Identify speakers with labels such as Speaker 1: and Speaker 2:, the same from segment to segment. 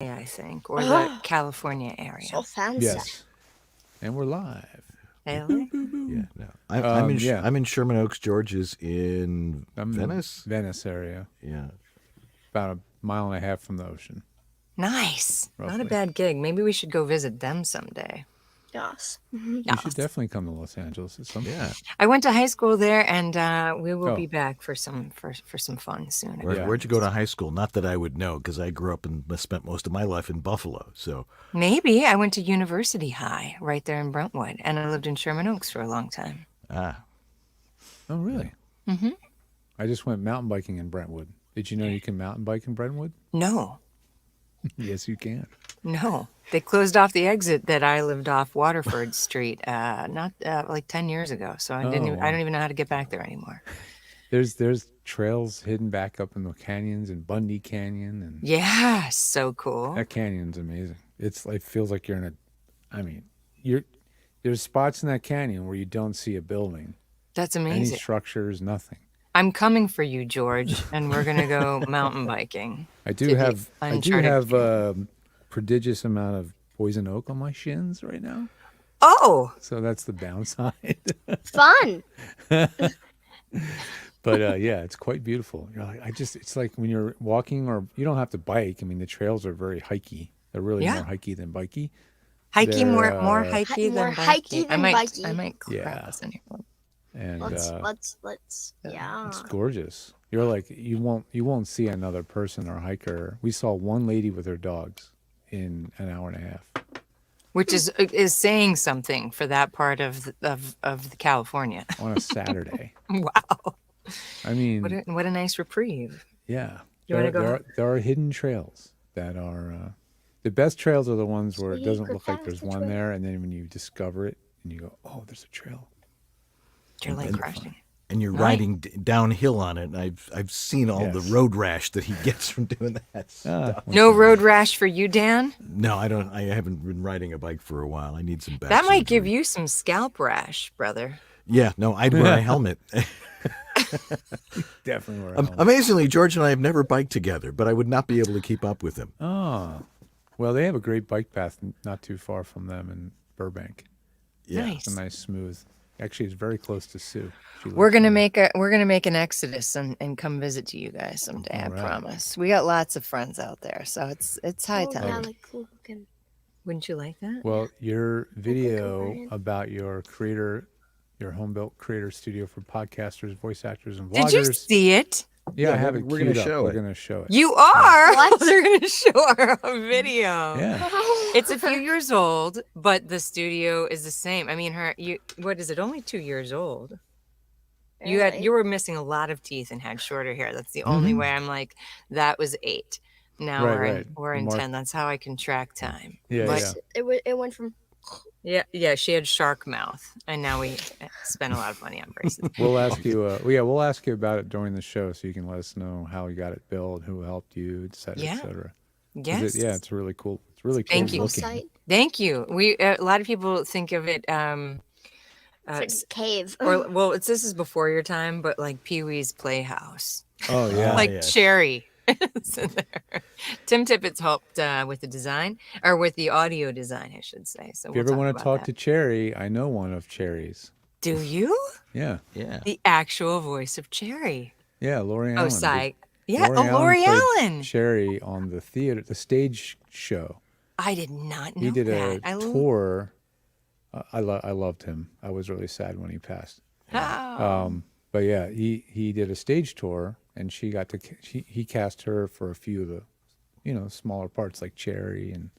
Speaker 1: I think, or the California area.
Speaker 2: So fancy.
Speaker 3: Yes. And we're live.
Speaker 1: LA?
Speaker 4: Yeah, no.
Speaker 3: Yeah.
Speaker 4: I'm in Sherman Oaks. George is in
Speaker 3: I'm
Speaker 4: Venice.
Speaker 3: in Venice area.
Speaker 4: Yeah.
Speaker 3: About a mile and a half from the ocean.
Speaker 1: Nice. Not a
Speaker 3: Roughly.
Speaker 1: bad gig. Maybe we should go visit them someday.
Speaker 2: Yes.
Speaker 3: You
Speaker 1: Yes.
Speaker 3: should definitely come to Los Angeles at some point.
Speaker 4: Yeah.
Speaker 1: I went to high school there, and we will
Speaker 3: Oh.
Speaker 1: be back for some fun soon.
Speaker 4: Where,
Speaker 3: Yeah.
Speaker 4: Where'd you go to high school? Not that I would know, because I grew up and spent most of my life in Buffalo. So,
Speaker 1: Maybe I went to University High right there in Brentwood, and I lived in Sherman Oaks for a long time.
Speaker 3: Oh, really?
Speaker 1: Mm-hmm.
Speaker 3: I just went mountain biking in Brentwood. Did you know you can mountain bike in Brentwood?
Speaker 1: No,
Speaker 3: Yes, you can.
Speaker 1: no, they closed off the exit that I lived off Waterford Street, not like 10 years ago. So I didn't.
Speaker 3: Oh,
Speaker 1: Even, I don't even know how to get back there anymore.
Speaker 3: There's trails hidden back up in the canyons and Bundy Canyon, and
Speaker 1: Yeah, so cool.
Speaker 3: that canyon's amazing. It feels like you're in there's spots in that canyon where you don't see a building,
Speaker 1: That's
Speaker 3: any
Speaker 1: amazing.
Speaker 3: structures, nothing.
Speaker 1: I'm coming for you, George, and we're gonna go mountain biking.
Speaker 3: I
Speaker 1: to
Speaker 3: do
Speaker 1: the
Speaker 3: have
Speaker 1: uncharted
Speaker 3: a prodigious amount of poison oak on my shins right now,
Speaker 1: Oh,
Speaker 3: so that's the downside.
Speaker 2: Fun.
Speaker 3: But yeah, it's quite beautiful. You're like, it's like when you're walking, or you don't have to bike. I mean, the trails are very hikey. They're really
Speaker 1: Yeah.
Speaker 3: more hikey than bikey.
Speaker 1: hikey, more
Speaker 3: They're,
Speaker 1: hikey
Speaker 2: more
Speaker 1: than
Speaker 2: hikey
Speaker 1: bikey.
Speaker 2: than
Speaker 1: I
Speaker 2: bikey.
Speaker 1: might
Speaker 3: Yeah.
Speaker 1: crap this in here.
Speaker 3: And
Speaker 2: Let's. Yeah.
Speaker 3: it's gorgeous. You're like, you won't see another person or hiker. We saw one lady with her dogs in an hour and a half.
Speaker 1: Which is saying something for that part of the California.
Speaker 3: On a Saturday.
Speaker 1: Wow,
Speaker 3: I mean,
Speaker 1: what a nice reprieve.
Speaker 3: yeah.
Speaker 1: You wanna go?
Speaker 3: There are hidden trails that are the best trails are the ones where it
Speaker 2: Sweetie,
Speaker 3: doesn't
Speaker 2: go
Speaker 3: look like there's
Speaker 2: fast,
Speaker 3: one
Speaker 2: which way?
Speaker 3: there, and then when you discover it and you go, oh, there's a trail.
Speaker 1: You're like crushing.
Speaker 4: and you're
Speaker 1: Right.
Speaker 4: riding downhill on it. And I've seen all the
Speaker 3: Yes.
Speaker 4: road rash that he gets from doing that stuff.
Speaker 1: No road rash for you, Dan.
Speaker 4: No, I don't. I haven't been riding a bike for a while. I need some back.
Speaker 1: That might give
Speaker 4: surgery.
Speaker 1: you some scalp rash, brother.
Speaker 4: Yeah, no, I'd wear a helmet.
Speaker 3: Definitely where I am.
Speaker 4: Amazingly, George and I have never biked together, but I would not be able to keep up with him.
Speaker 3: Oh, well, they have a great bike path not too far from them in Burbank.
Speaker 4: Yeah.
Speaker 1: Nice.
Speaker 3: It's a nice, smooth. Actually, it's very close to Sue. She
Speaker 1: We're
Speaker 3: lives
Speaker 1: gonna
Speaker 3: there.
Speaker 1: make an exodus and come visit to you guys someday. I
Speaker 3: All right.
Speaker 1: promise. We got lots of friends out there, so it's high
Speaker 2: Oh,
Speaker 1: time.
Speaker 2: yeah, like cool looking.
Speaker 1: Wouldn't you like that?
Speaker 3: Well, your video
Speaker 2: Ryan.
Speaker 3: about your home built creator studio for podcasters, voice actors, and
Speaker 1: Did you
Speaker 3: vloggers.
Speaker 1: see it?
Speaker 3: Yeah, I
Speaker 4: Yeah,
Speaker 3: have it.
Speaker 4: we're gonna
Speaker 3: queued up.
Speaker 4: show
Speaker 3: We're
Speaker 4: it.
Speaker 3: gonna show it.
Speaker 1: You are.
Speaker 2: What?
Speaker 1: They're gonna show our video.
Speaker 3: Yeah.
Speaker 1: It's a few years old, but the studio is the same. I mean, what is it? Only 2 years old.
Speaker 2: Really?
Speaker 1: You were missing a lot of teeth and had shorter hair. That's the only way I'm like, that was 8. Now
Speaker 3: Right,
Speaker 1: we're
Speaker 3: right.
Speaker 1: we're in
Speaker 3: The mark-
Speaker 1: 10. That's how I can track time.
Speaker 3: Yeah,
Speaker 1: But
Speaker 3: yeah.
Speaker 2: It went from.
Speaker 1: yeah. She had shark mouth, and now we spend a lot of money on braces.
Speaker 3: We'll ask you. We'll ask you about it during the show, so you can let us know how you got it built, who helped you, et cetera,
Speaker 1: Yeah.
Speaker 3: et cetera. 'Cause
Speaker 1: Yes.
Speaker 3: it's really cool. It's really cool
Speaker 1: Thank you.
Speaker 3: looking.
Speaker 2: Site.
Speaker 1: Thank you. We a lot of people think of it.
Speaker 2: It's like a cave.
Speaker 1: Or well, this is before your time, but like Pee Wee's Playhouse,
Speaker 3: Oh yeah.
Speaker 1: like
Speaker 4: yes.
Speaker 1: Cherry. is in there. Tim Tippett's helped with the design or with the audio design, I should say. So
Speaker 3: If you ever want to talk to Cherry, I know one of Cherry's.
Speaker 1: do you
Speaker 3: Yeah.
Speaker 4: Yeah.
Speaker 1: the actual voice of Cherry?
Speaker 3: Yeah, Lori
Speaker 1: Oh,
Speaker 3: Allen.
Speaker 1: Cy. Yeah, Lori
Speaker 3: played
Speaker 1: Allen.
Speaker 3: Cherry on the stage show.
Speaker 1: I did not know
Speaker 3: He did
Speaker 1: that.
Speaker 3: a tour. I loved him. I was really sad when he passed.
Speaker 1: Oh.
Speaker 3: But yeah, he did a stage tour, and he cast her for a few of the, smaller parts like Cherry and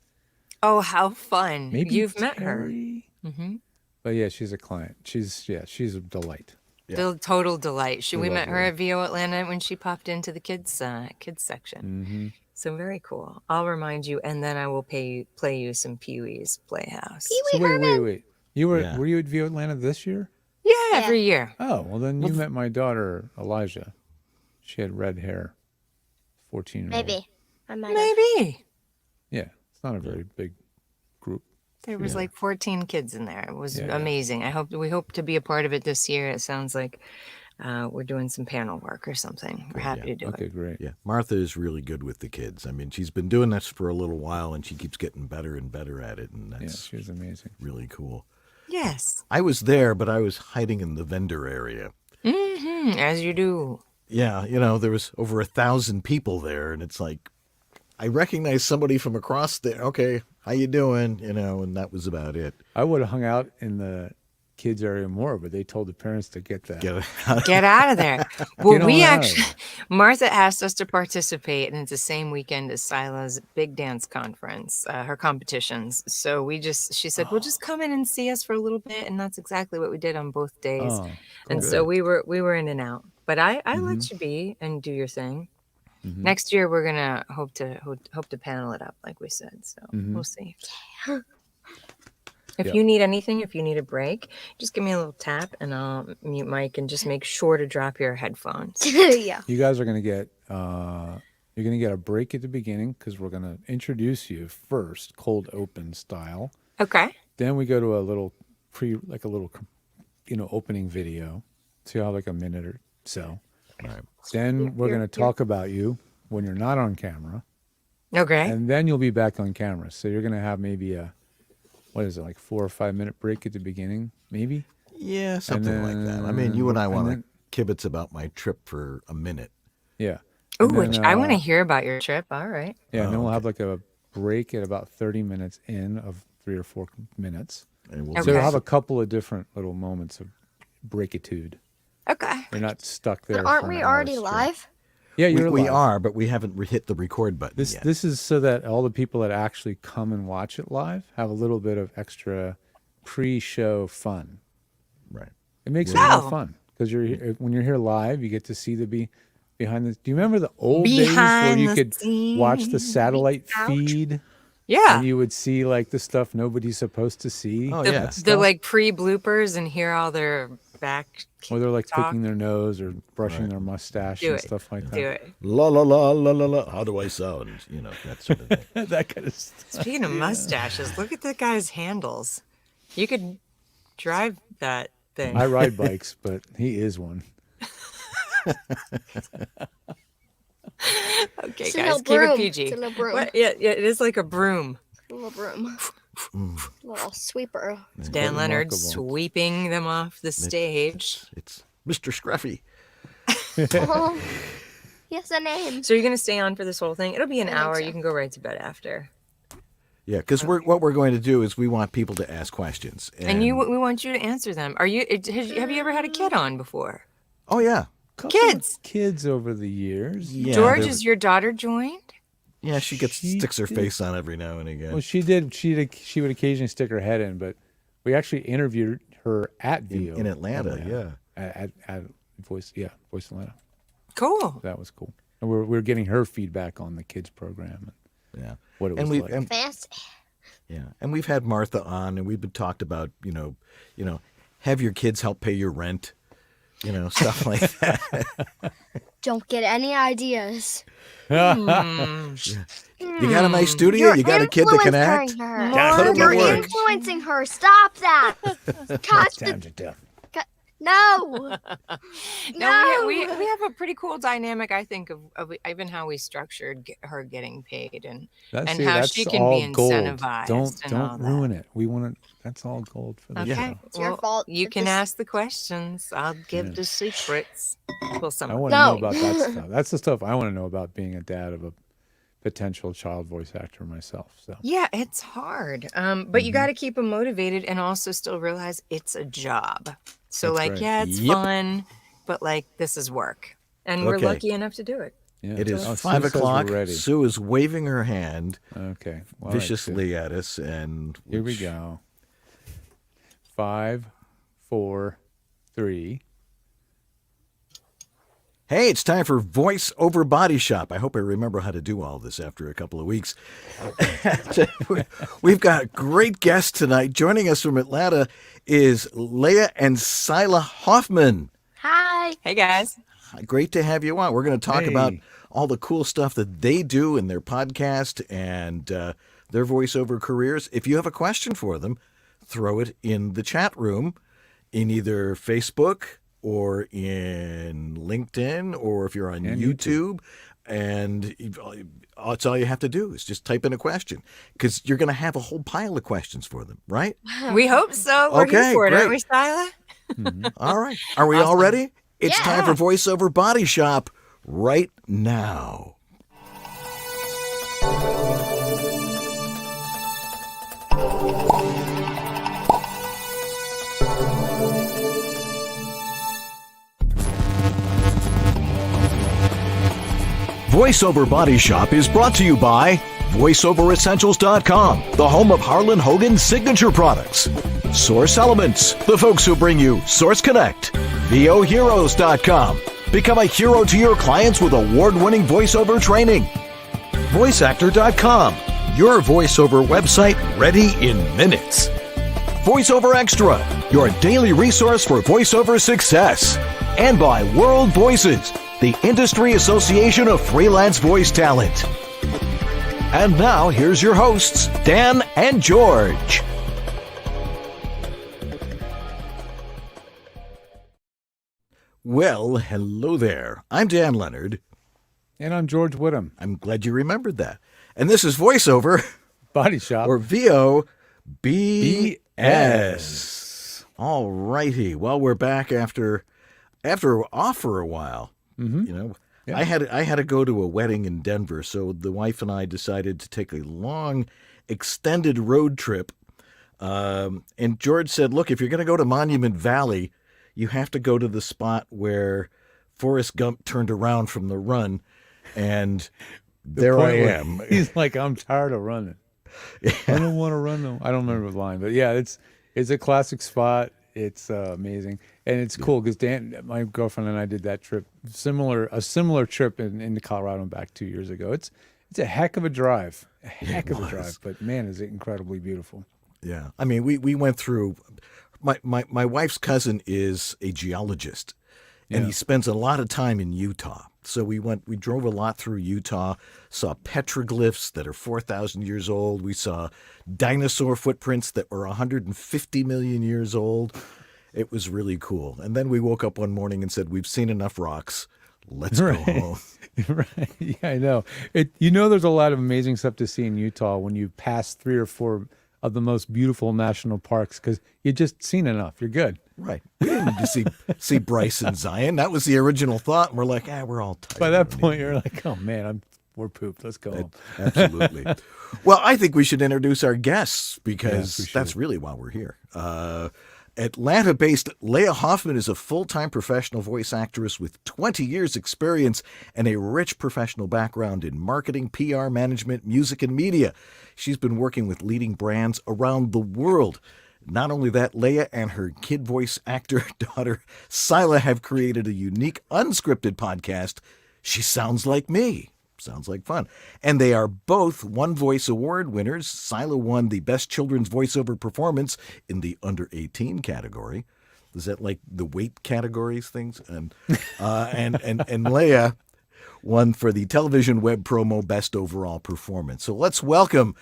Speaker 1: Oh, how fun!
Speaker 3: maybe
Speaker 1: You've met her.
Speaker 3: Terry. But yeah, she's a client. She's a delight.
Speaker 1: The total delight. We
Speaker 3: love
Speaker 1: met her
Speaker 3: Lori.
Speaker 1: at VO Atlanta when she popped into the kids section.
Speaker 3: Mm-hmm.
Speaker 1: So very cool. I'll remind you, and then I will play you some Pee Wee's Playhouse.
Speaker 3: So wait.
Speaker 4: Yeah.
Speaker 3: Were you at VO Atlanta this year?
Speaker 1: Yeah, every year.
Speaker 3: Oh, well then you met my daughter Elijah. She had red hair. 14-year-old.
Speaker 2: Maybe. I might have.
Speaker 1: Maybe
Speaker 3: Yeah, it's not a very big group.
Speaker 1: there was
Speaker 3: Yeah.
Speaker 1: like 14 kids in there. It was
Speaker 3: Yeah, yeah.
Speaker 1: amazing. We hope to be a part of it this year. It sounds like we're doing some panel work or something. We're happy to do
Speaker 3: Okay,
Speaker 1: it.
Speaker 3: great.
Speaker 4: Yeah, Martha is really good with the kids. I mean, she's been doing this for a little while, and she keeps getting better and better at it, and
Speaker 3: Yeah,
Speaker 4: that's
Speaker 3: she was amazing.
Speaker 4: really cool.
Speaker 1: Yes.
Speaker 4: I was there, but I was hiding in the vendor area.
Speaker 1: As you do.
Speaker 4: Yeah, there was over 1,000 people there, and it's like, I recognized somebody from across there. Okay, how you doing? And that was about it.
Speaker 3: I would have hung out in the kids area more, but they told the parents to get that.
Speaker 1: Get out of there. Well,
Speaker 3: Get
Speaker 1: we
Speaker 3: on out of
Speaker 1: actually,
Speaker 3: there.
Speaker 1: Martha asked us to participate, and it's the same weekend as Cyla's big dance conference, her competitions. So she said, well, just come in and see us for a little bit. And that's exactly what we did on both days.
Speaker 3: Oh,
Speaker 1: And
Speaker 3: cool.
Speaker 1: so we were in and out. But I
Speaker 3: Mm-hmm.
Speaker 1: let you be and do your thing. Next year, we're going to hope to panel it up, like we said. So we'll see. If
Speaker 3: Yep.
Speaker 1: you need anything, if you need a break, just give me a little tap and I'll mute Mike and just make sure to drop your headphones.
Speaker 2: Yeah.
Speaker 3: You guys are going to get you're going to get a break at the beginning because we're going to introduce you first, cold open style.
Speaker 1: Okay.
Speaker 3: Then we go to a little opening video. So you have like a minute or so.
Speaker 4: All right.
Speaker 3: Then we're going to talk about you when you're not on camera.
Speaker 1: Okay.
Speaker 3: And then you'll be back on camera. So you're going to have maybe like 4 or 5 minute break at the beginning, maybe?
Speaker 4: Yeah, something like that. I mean, you and I want to kibitz about my trip for a minute.
Speaker 3: Yeah.
Speaker 1: Oh,
Speaker 3: And
Speaker 1: which
Speaker 3: then,
Speaker 1: I want to hear about your trip. All right.
Speaker 3: Yeah, and then we'll have like a break at about 30 minutes in of 3 or 4 minutes.
Speaker 4: And we'll
Speaker 1: Okay.
Speaker 3: So you'll have a couple of different little moments of breakitude.
Speaker 1: Okay.
Speaker 3: You're not stuck there.
Speaker 2: But aren't
Speaker 3: for an
Speaker 2: we
Speaker 3: hour
Speaker 2: already
Speaker 3: straight.
Speaker 2: live?
Speaker 3: Yeah, you're
Speaker 4: we
Speaker 3: live.
Speaker 4: are, but we haven't hit the record button
Speaker 3: This
Speaker 4: yet.
Speaker 3: this is so that all the people that actually come and watch it live have a little bit of extra pre-show fun.
Speaker 4: Right.
Speaker 3: It makes it
Speaker 1: Wow.
Speaker 3: more fun because when you're here live, you get to see behind the. Do you remember the old days where
Speaker 1: Behind
Speaker 3: you
Speaker 1: the
Speaker 3: could watch the
Speaker 1: scenes.
Speaker 3: satellite
Speaker 2: Ouch.
Speaker 3: feed
Speaker 1: Yeah.
Speaker 3: and you would see like the stuff nobody's supposed to see?
Speaker 4: Oh,
Speaker 1: the,
Speaker 4: yeah.
Speaker 1: the
Speaker 3: Stuff.
Speaker 1: like pre-bloopers and hear all their back.
Speaker 3: Or they're like
Speaker 1: talk.
Speaker 3: picking their nose or brushing their mustache
Speaker 1: Do
Speaker 3: and
Speaker 1: it.
Speaker 3: stuff like that.
Speaker 1: Do it.
Speaker 4: La la la la la la. How do I sound? That sort of thing.
Speaker 3: That kind of stuff.
Speaker 1: Speaking of mustaches, look at the guy's handles. You could drive that thing.
Speaker 3: I ride bikes, but he is one.
Speaker 1: Okay,
Speaker 2: It's a
Speaker 1: guys,
Speaker 2: little
Speaker 1: keep
Speaker 2: broom.
Speaker 1: it PG.
Speaker 2: It's a little broom.
Speaker 1: What? Yeah, it is like a broom.
Speaker 2: A little broom. Little sweeper.
Speaker 1: Dan Leonard
Speaker 3: remarkable.
Speaker 1: sweeping them off the stage.
Speaker 4: It's Mr. Scruffy.
Speaker 2: Oh, he has a name.
Speaker 1: So you're gonna stay on for this whole thing? It'll be an
Speaker 2: I think
Speaker 1: hour.
Speaker 2: so.
Speaker 1: You can go right to bed after.
Speaker 4: Yeah, because what we're going to do is we want people to ask questions.
Speaker 1: And we want you to answer them. Have you ever had a kid on before?
Speaker 4: Oh, yeah.
Speaker 3: Couple
Speaker 1: Kids.
Speaker 3: of kids over the years.
Speaker 4: Yeah,
Speaker 1: George,
Speaker 4: there-
Speaker 1: is your daughter joined?
Speaker 4: Yeah, she sticks her
Speaker 3: did.
Speaker 4: face on every now and again.
Speaker 3: Well, she did. She would occasionally stick her head in, but we interviewed her at VO
Speaker 4: in Atlanta, yeah.
Speaker 3: at Voice Atlanta.
Speaker 1: Cool.
Speaker 3: That was cool. And we're getting her feedback on the kids program and
Speaker 4: Yeah.
Speaker 3: what it was
Speaker 4: And we
Speaker 3: like.
Speaker 2: Fancy.
Speaker 4: and we've had Martha on, and we've been talked about, have your kids help pay your rent, stuff like that.
Speaker 2: Don't get any ideas.
Speaker 4: You got a nice studio,
Speaker 2: You're
Speaker 4: you got a kid that can act.
Speaker 2: influencing her.
Speaker 4: Gotta put 'em to
Speaker 2: You're
Speaker 4: work.
Speaker 2: influencing her. Stop that. Cut the,
Speaker 3: Times are tough.
Speaker 2: no.
Speaker 1: No, we have a pretty cool dynamic, I think, of even how we structured her getting paid and how
Speaker 3: that's
Speaker 1: she can
Speaker 3: all
Speaker 1: be
Speaker 3: gold.
Speaker 1: incentivized.
Speaker 3: Don't
Speaker 1: and all that.
Speaker 3: ruin it. We want to. That's all gold for the
Speaker 1: Okay,
Speaker 3: show.
Speaker 2: It's your fault
Speaker 1: You
Speaker 2: that
Speaker 1: can
Speaker 2: this-
Speaker 1: ask the questions. I'll give the secrets. Well, some
Speaker 3: I
Speaker 1: of
Speaker 3: want
Speaker 1: them.
Speaker 3: to know
Speaker 2: No.
Speaker 3: about that stuff. That's the stuff I want to know about being a dad of a potential child voice actor myself. So
Speaker 1: Yeah, it's hard. But you got to keep them motivated and also still realize it's a job. So,
Speaker 3: That's
Speaker 1: like,
Speaker 3: right.
Speaker 1: yeah, it's
Speaker 4: Yep.
Speaker 1: fun, but like, this is work. And we're
Speaker 4: Okay.
Speaker 1: lucky enough to do it.
Speaker 3: yeah.
Speaker 4: It is
Speaker 3: Oh, Sue
Speaker 4: 5
Speaker 3: says we're
Speaker 4: o'clock.
Speaker 3: ready.
Speaker 4: Sue is waving her hand
Speaker 3: Okay. All right, Sue.
Speaker 4: viciously at us, and
Speaker 3: Here we go. 5, 4, 3.
Speaker 4: Hey, it's time for Voice Over Body Shop. I hope I remember how to do all this after a couple of weeks. We've got a great guest tonight. Joining us from Atlanta is Laya and Cyla Hoffman.
Speaker 2: Hi.
Speaker 1: Hey, guys.
Speaker 4: Great to have you on. We're going to talk about
Speaker 3: Hey.
Speaker 4: all the cool stuff that they do in their podcast and their voiceover careers. If you have a question for them, throw it in the chat room in either Facebook or in LinkedIn, or if you're on YouTube. And that's all you have to do is just type in a question, because you're going to have a whole pile of questions for them, right?
Speaker 1: We hope so. We're here
Speaker 4: Okay,
Speaker 1: for it, aren't
Speaker 4: great.
Speaker 1: we, Cyla?
Speaker 4: All right. Are we all
Speaker 1: Awesome.
Speaker 4: ready? It's
Speaker 2: Yeah.
Speaker 4: time for VoiceOver Body Shop right now. VoiceOver Body Shop is brought to you by VoiceOverEssentials.com, the home of Harlan Hogan's signature products. Source Elements, the folks who bring you Source Connect. VOHeroes.com, become a hero to your clients with award-winning voiceover training. VoiceActor.com, your voiceover website ready in minutes. VoiceOver Extra, your daily resource for voiceover success. And by World Voices, the Industry Association of Freelance Voice Talent. And now, here's your hosts, Dan and George. Well, hello there. I'm Dan Leonard.
Speaker 3: And I'm George Whittam.
Speaker 4: I'm glad you remembered that. And this is VoiceOver,
Speaker 3: Body Shop.
Speaker 4: or VOBS. All righty. Well, we're back after off for a while.
Speaker 3: Mm-hmm.
Speaker 4: You know,
Speaker 3: Yeah.
Speaker 4: I had to go to a wedding in Denver, so the wife and I decided to take a long, extended road trip. And George said, "Look, if you're going to go to Monument Valley, you have to go to the spot where Forrest Gump turned around from the run." And there I am.
Speaker 3: He's like, I'm tired of running. I don't want to run though. I don't remember the line, but yeah, it's a classic spot. It's amazing, and it's cool because Dan, my girlfriend, and I did that trip, a similar trip into Colorado and back 2 years ago. It's a heck of a drive, but man, is it incredibly beautiful.
Speaker 4: Yeah, I mean, we went through. My wife's cousin is a geologist, and he spends a lot of time in Utah. So we drove a lot through Utah, saw petroglyphs that are 4,000 years old. We saw dinosaur footprints that were 150 million years old. It was really cool. And then we woke up one morning and said, "We've seen enough rocks. Let's go home."
Speaker 3: Right? Yeah, I know. There's a lot of amazing stuff to see in Utah when you pass 3 or 4 of the most beautiful national parks, because you just seen enough. You're good.
Speaker 4: Right. We didn't need to see Bryce and Zion. That was the original thought. And we're like, we're all tired.
Speaker 3: By that point, you're like, oh man, we're pooped. Let's go home.
Speaker 4: Absolutely. Well, I think we should introduce our guests, because
Speaker 3: Yeah, we should.
Speaker 4: that's really why we're here. Atlanta-based Laya Hoffman is a full-time professional voice actress with 20 years experience and a rich professional background in marketing, PR management, music, and media. She's been working with leading brands around the world. Not only that, Laya and her kid voice actor daughter, Cyla, have created a unique unscripted podcast, She Sounds Like Me. Sounds like fun. And they are both One Voice Award winners. Cyla won the Best Children's Voiceover Performance in the Under 18 category. Is that like the weight categories things? And Laya won for the Television Web Promo Best Overall Performance. So let's welcome,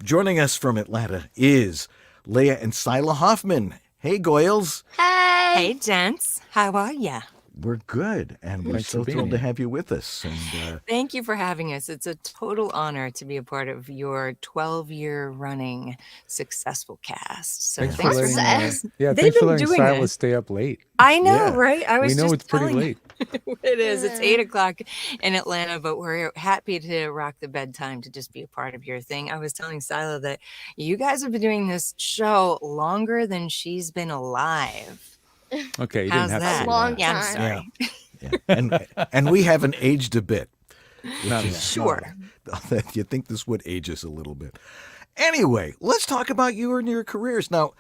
Speaker 4: joining us from Atlanta is Laya and Cyla Hoffman. Hey, Goyles.
Speaker 2: Hey.
Speaker 1: Hey, gents. How are ya?
Speaker 4: We're good, and we're
Speaker 3: Thanks
Speaker 4: so
Speaker 3: for being
Speaker 4: thrilled to
Speaker 3: here.
Speaker 4: have you with us. And
Speaker 1: Thank you for having us. It's a total honor to be a part of your 12-year running successful cast. So
Speaker 3: Thanks for
Speaker 1: thanks for
Speaker 3: letting,
Speaker 1: having us.
Speaker 3: yeah,
Speaker 1: They've
Speaker 3: thanks for
Speaker 1: been
Speaker 3: letting
Speaker 1: doing
Speaker 3: Cyla
Speaker 1: this.
Speaker 3: stay up late.
Speaker 1: I know,
Speaker 4: Yeah.
Speaker 1: right? I was
Speaker 3: We know
Speaker 1: just
Speaker 3: it's pretty
Speaker 1: telling
Speaker 3: late.
Speaker 1: It is. It's
Speaker 2: Yeah.
Speaker 1: 8 o'clock in Atlanta, but we're happy to rock the bedtime to just be a part of your thing. I was telling Cyla that you guys have been doing this show longer than she's been alive.
Speaker 3: Okay, you
Speaker 1: How's
Speaker 3: didn't have
Speaker 1: that?
Speaker 3: to do
Speaker 2: Long
Speaker 3: that.
Speaker 1: Yeah, I'm
Speaker 2: time.
Speaker 1: sorry.
Speaker 4: yeah. and we haven't aged a bit.
Speaker 3: Not
Speaker 4: is-
Speaker 3: yet.
Speaker 1: Sure.
Speaker 4: You think this would age us a little bit. Anyway, let's talk about you and your careers. Now,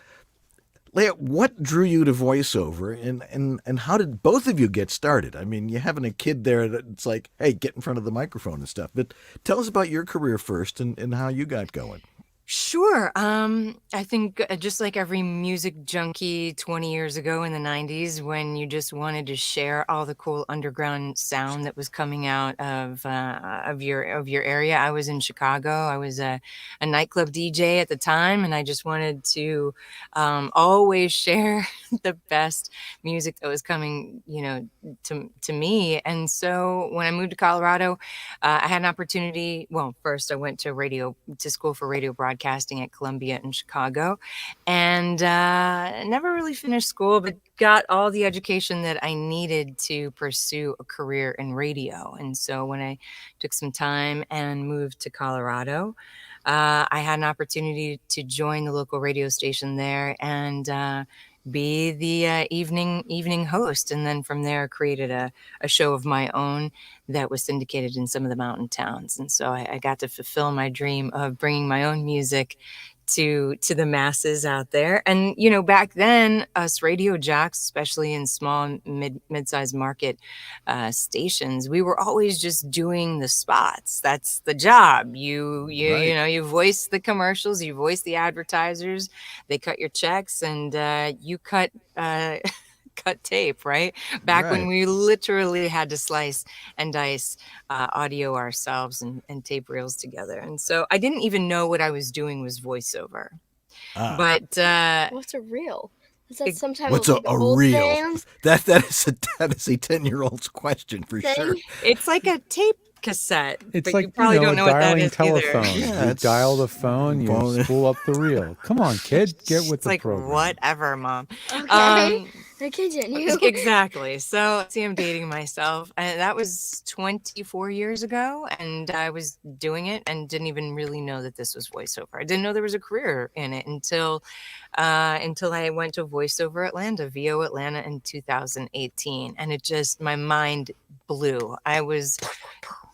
Speaker 4: Laya, what drew you to voiceover, and how did both of you get started? I mean, you're having a kid there that it's like, hey, get in front of the microphone and stuff. But tell us about your career first and how you got going.
Speaker 1: Sure. I think just like every music junkie 20 years ago in the 90s, when you just wanted to share all the cool underground sound that was coming out of your area. I was in Chicago. I was a nightclub DJ at the time, and I just wanted to always share the best music that was coming, to me. And so when I moved to Colorado, I had an opportunity. Well, first I went to school for radio broadcasting at Columbia in Chicago, and never really finished school, but got all the education that I needed to pursue a career in radio. And so when I took some time and moved to Colorado, I had an opportunity to join the local radio station there and be the evening host, and then from there created a show of my own that was syndicated in some of the mountain towns. And so I got to fulfill my dream of bringing my own music to the masses out there. And back then, us radio jocks, especially in small mid-sized market stations, we were always just doing the spots. That's the job. You voice the commercials, you voice the advertisers, they cut your checks, and you cut cut tape, right? Back when we literally had to slice and dice audio ourselves and tape reels together. And so I didn't even know what I was doing was voiceover. But
Speaker 2: what's a reel? Is that some type
Speaker 4: what's
Speaker 2: of
Speaker 4: a
Speaker 2: old
Speaker 4: reel?
Speaker 2: band
Speaker 4: That is a 10-year-old's question for sure.
Speaker 1: It's like a tape cassette.
Speaker 3: It's
Speaker 1: but
Speaker 3: like,
Speaker 1: you probably don't know what that
Speaker 3: dialing
Speaker 1: is
Speaker 3: telephone.
Speaker 1: either.
Speaker 4: Yeah,
Speaker 3: You
Speaker 4: it's
Speaker 3: dial the phone, you spool up the reel. Come on, kid, get with
Speaker 1: It's
Speaker 3: the
Speaker 1: like,
Speaker 3: program.
Speaker 1: whatever, Mom.
Speaker 2: Okay. Continue.
Speaker 1: Exactly. So, see, I'm dating myself. And that was 24 years ago. And I was doing it and didn't even really know that this was voiceover. I didn't know there was a career in it until I went to VoiceOver Atlanta, VO Atlanta in 2018. And it just, my mind blew. I was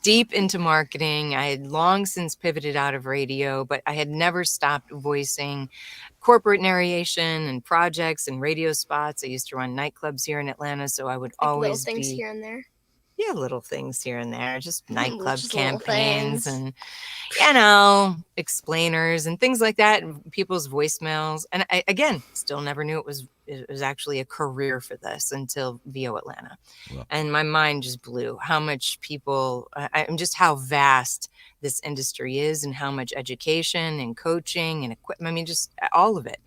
Speaker 1: deep into marketing. I had long since pivoted out of radio, but I had never stopped voicing corporate narration and projects and radio spots. I used to run nightclubs here in Atlanta, so I would
Speaker 2: Like
Speaker 1: always
Speaker 2: little things
Speaker 1: be
Speaker 2: here and there.
Speaker 1: little things here and there, just nightclub
Speaker 2: Just little
Speaker 1: campaigns
Speaker 2: things.
Speaker 1: and explainers and things like that, and people's voicemails. And I, again, still never knew it was actually a career for this until VO Atlanta.
Speaker 4: Wow.
Speaker 1: And my mind just blew how much people, just how vast this industry is, and how much education and coaching and equipment, I mean, just all of it.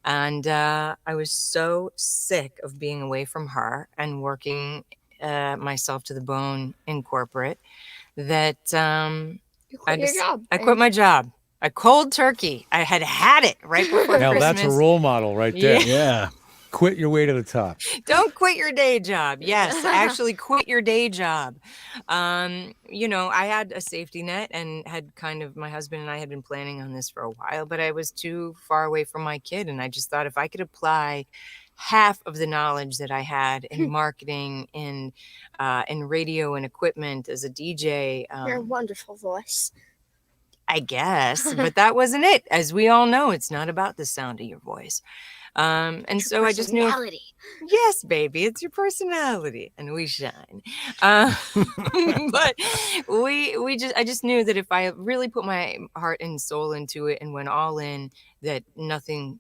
Speaker 1: And I was so sick of being away from her and working myself to the bone in corporate that
Speaker 2: You quit your job.
Speaker 1: I quit my job. I cold turkey. I had it right before
Speaker 3: Now
Speaker 1: Christmas.
Speaker 3: that's a role model right there.
Speaker 4: Yeah.
Speaker 3: Quit your way to the top.
Speaker 1: Don't quit your day job. Yes, actually quit your day job. I had a safety net and had my husband and I had been planning on this for a while, but I was too far away from my kid. And I just thought if I could apply half of the knowledge that I had in marketing, in radio and equipment as a DJ.
Speaker 2: Your wonderful voice.
Speaker 1: I guess, but that wasn't it. As we all know, it's not about the sound of your voice. And so I just knew, yes, baby, it's your personality, and we shine. But I just knew that if I really put my heart and soul into it and went all in, that nothing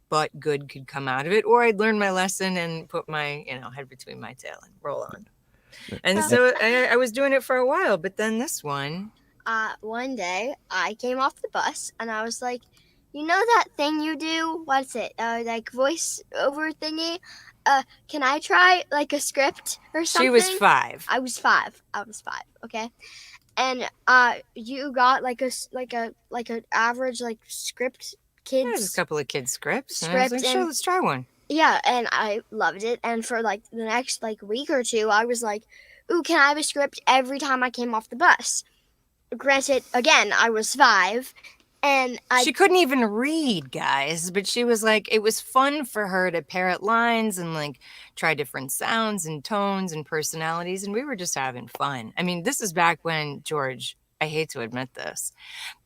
Speaker 1: but good could come out of it, or I'd learn my lesson and put my head between my tail and roll on. And so I was doing it for a while, but then this one.
Speaker 2: One day I came off the bus and I was like, you know that thing you do? What's it? Like voice over thingy? Can I try like a script or something?
Speaker 1: She was 5.
Speaker 2: I was 5. Okay. And you got like an average like script kids.
Speaker 1: There's a couple of kids scripts. And I was
Speaker 2: Script
Speaker 1: like, sure,
Speaker 2: and-
Speaker 1: let's try one.
Speaker 2: Yeah, and I loved it. And for like the next like week or two, I was like, ooh, can I have a script every time I came off the bus? Granted, again, I was 5. And
Speaker 1: She couldn't even read, guys, but she was like, it was fun for her to parrot lines and like try different sounds and tones and personalities. And we were just having fun. I mean, this is back when, George, I hate to admit this,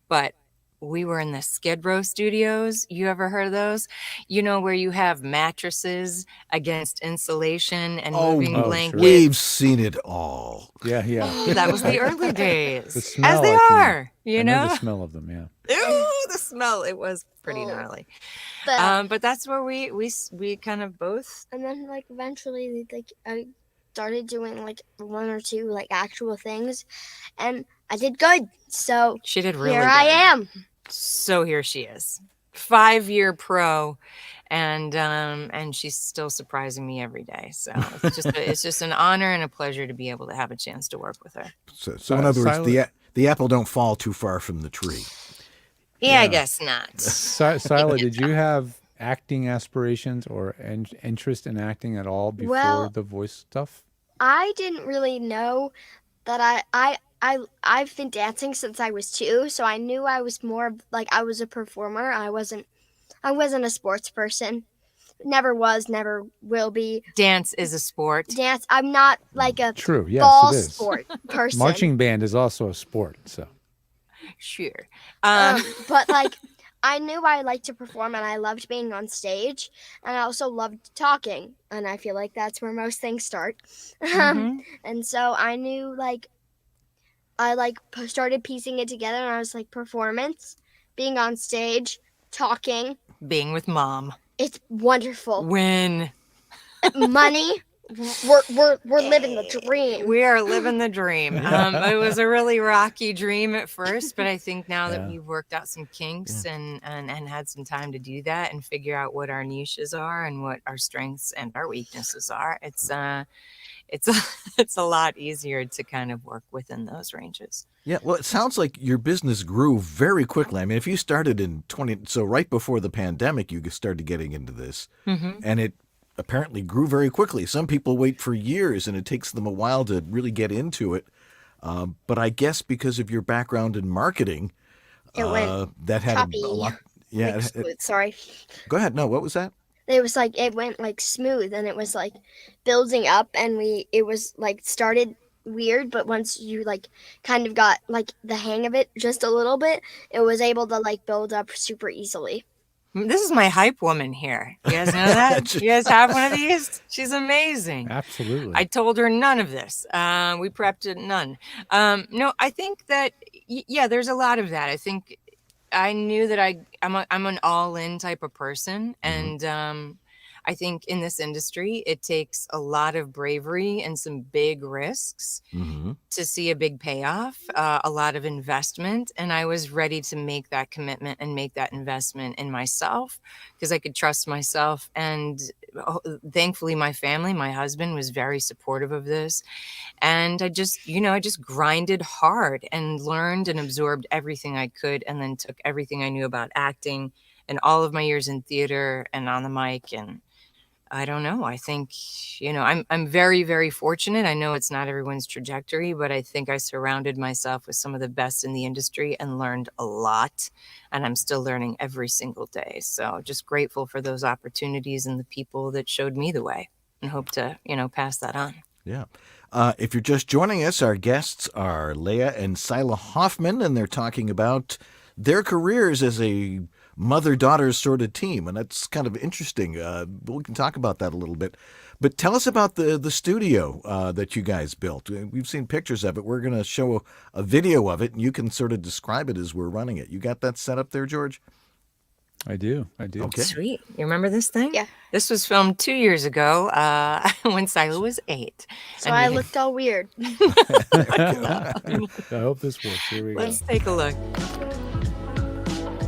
Speaker 1: but we were in the Skid Row studios. You ever heard of those? Where you have mattresses against insulation and moving
Speaker 3: sure.
Speaker 1: blankets.
Speaker 4: We've seen it all.
Speaker 3: Yeah.
Speaker 1: That was the early days.
Speaker 3: The smell,
Speaker 1: as they
Speaker 3: I
Speaker 1: are,
Speaker 3: know the smell of them, yeah.
Speaker 1: Ooh, the smell. It was pretty
Speaker 2: Oh.
Speaker 1: gnarly.
Speaker 2: But
Speaker 1: But that's where we kind of both.
Speaker 2: and then like eventually like I started doing like 1 or 2 like actual things, and I did good. So
Speaker 1: She did really
Speaker 2: here
Speaker 1: good.
Speaker 2: I am.
Speaker 1: So here she is, 5-year pro, and she's still surprising me every day. So it's just an honor and a pleasure to be able to have a chance to work with her.
Speaker 4: So in other words,
Speaker 3: Cyla-
Speaker 4: the apple don't fall too far from the tree.
Speaker 1: Yeah, I guess not.
Speaker 3: Cyla, did you have acting aspirations or interest in acting at all before
Speaker 2: Well-
Speaker 3: the voice stuff?
Speaker 2: I didn't really know that I've been dancing since I was 2, so I knew I was more of, like I was a performer. I wasn't a sports person. Never was, never will be.
Speaker 1: Dance is a sport.
Speaker 2: Dance. I'm not like a
Speaker 3: True. Yes,
Speaker 2: ball
Speaker 3: it is.
Speaker 2: sport person.
Speaker 3: Marching band is also a sport. So
Speaker 1: Sure.
Speaker 2: But like I knew I liked to perform and I loved being on stage, and I also loved talking, and I feel like that's where most things start.
Speaker 1: Mhm.
Speaker 2: And so I knew like I like started piecing it together, and I was like performance, being on stage, talking.
Speaker 1: Being with mom.
Speaker 2: It's wonderful.
Speaker 1: When
Speaker 2: Money. We're living the dream.
Speaker 1: we are living the dream. It was a really rocky dream at first, but I think now that
Speaker 3: Yeah.
Speaker 1: we've worked out some kinks and had some time to do that and figure out what our niches are and what our strengths and our weaknesses are, it's it's a lot easier to kind of work within those ranges.
Speaker 4: Yeah, well, it sounds like your business grew very quickly. I mean, if you started in so right before the pandemic, you started getting into this, and it apparently grew very quickly. Some people wait for years, and it takes them a while to really get into it. But I guess because of your background in marketing,
Speaker 2: It went
Speaker 4: that had
Speaker 2: choppy.
Speaker 4: a lot. Yeah,
Speaker 2: Like, smooth. Sorry.
Speaker 4: go ahead. No, what was that?
Speaker 2: It was like it went like smooth, and it was like building up, and it was like started weird, but once you like kind of got like the hang of it just a little bit, it was able to like build up super easily.
Speaker 1: This is my hype woman here. You guys know that? You guys have one of these? She's amazing.
Speaker 3: absolutely.
Speaker 1: I told her none of this. We prepped it none. No, I think that yeah, there's a lot of that. I think I knew that I'm an all-in type of person, and I think in this industry it takes a lot of bravery and some big risks to see a big payoff, a lot of investment, and I was ready to make that commitment and make that investment in myself because I could trust myself. And thankfully my family, my husband was very supportive of this. And I just grinded hard and learned and absorbed everything I could, and then took everything I knew about acting and all of my years in theater and on the mic. And I don't know. I think, I'm very, very fortunate. I know it's not everyone's trajectory, but I think I surrounded myself with some of the best in the industry and learned a lot. And I'm still learning every single day. So just grateful for those opportunities and the people that showed me the way, and hope to, pass that on.
Speaker 4: Yeah. If you're just joining us, our guests are Laya and Cyla Hoffman, and they're talking about their careers as a mother-daughter sort of team, and that's kind of interesting. We can talk about that a little bit. But tell us about the studio that you guys built. We've seen pictures of it. We're going to show a video of it, and you can sort of describe it as we're running it. You got that set up there, George?
Speaker 3: I do.
Speaker 4: Okay.
Speaker 1: Sweet. You remember this thing?
Speaker 2: Yeah.
Speaker 1: This was filmed 2 years ago when Cyla was 8.
Speaker 2: So
Speaker 1: And
Speaker 2: I
Speaker 1: we-
Speaker 2: looked all weird.
Speaker 3: I hope this works. Here we go.
Speaker 1: Let's take a look.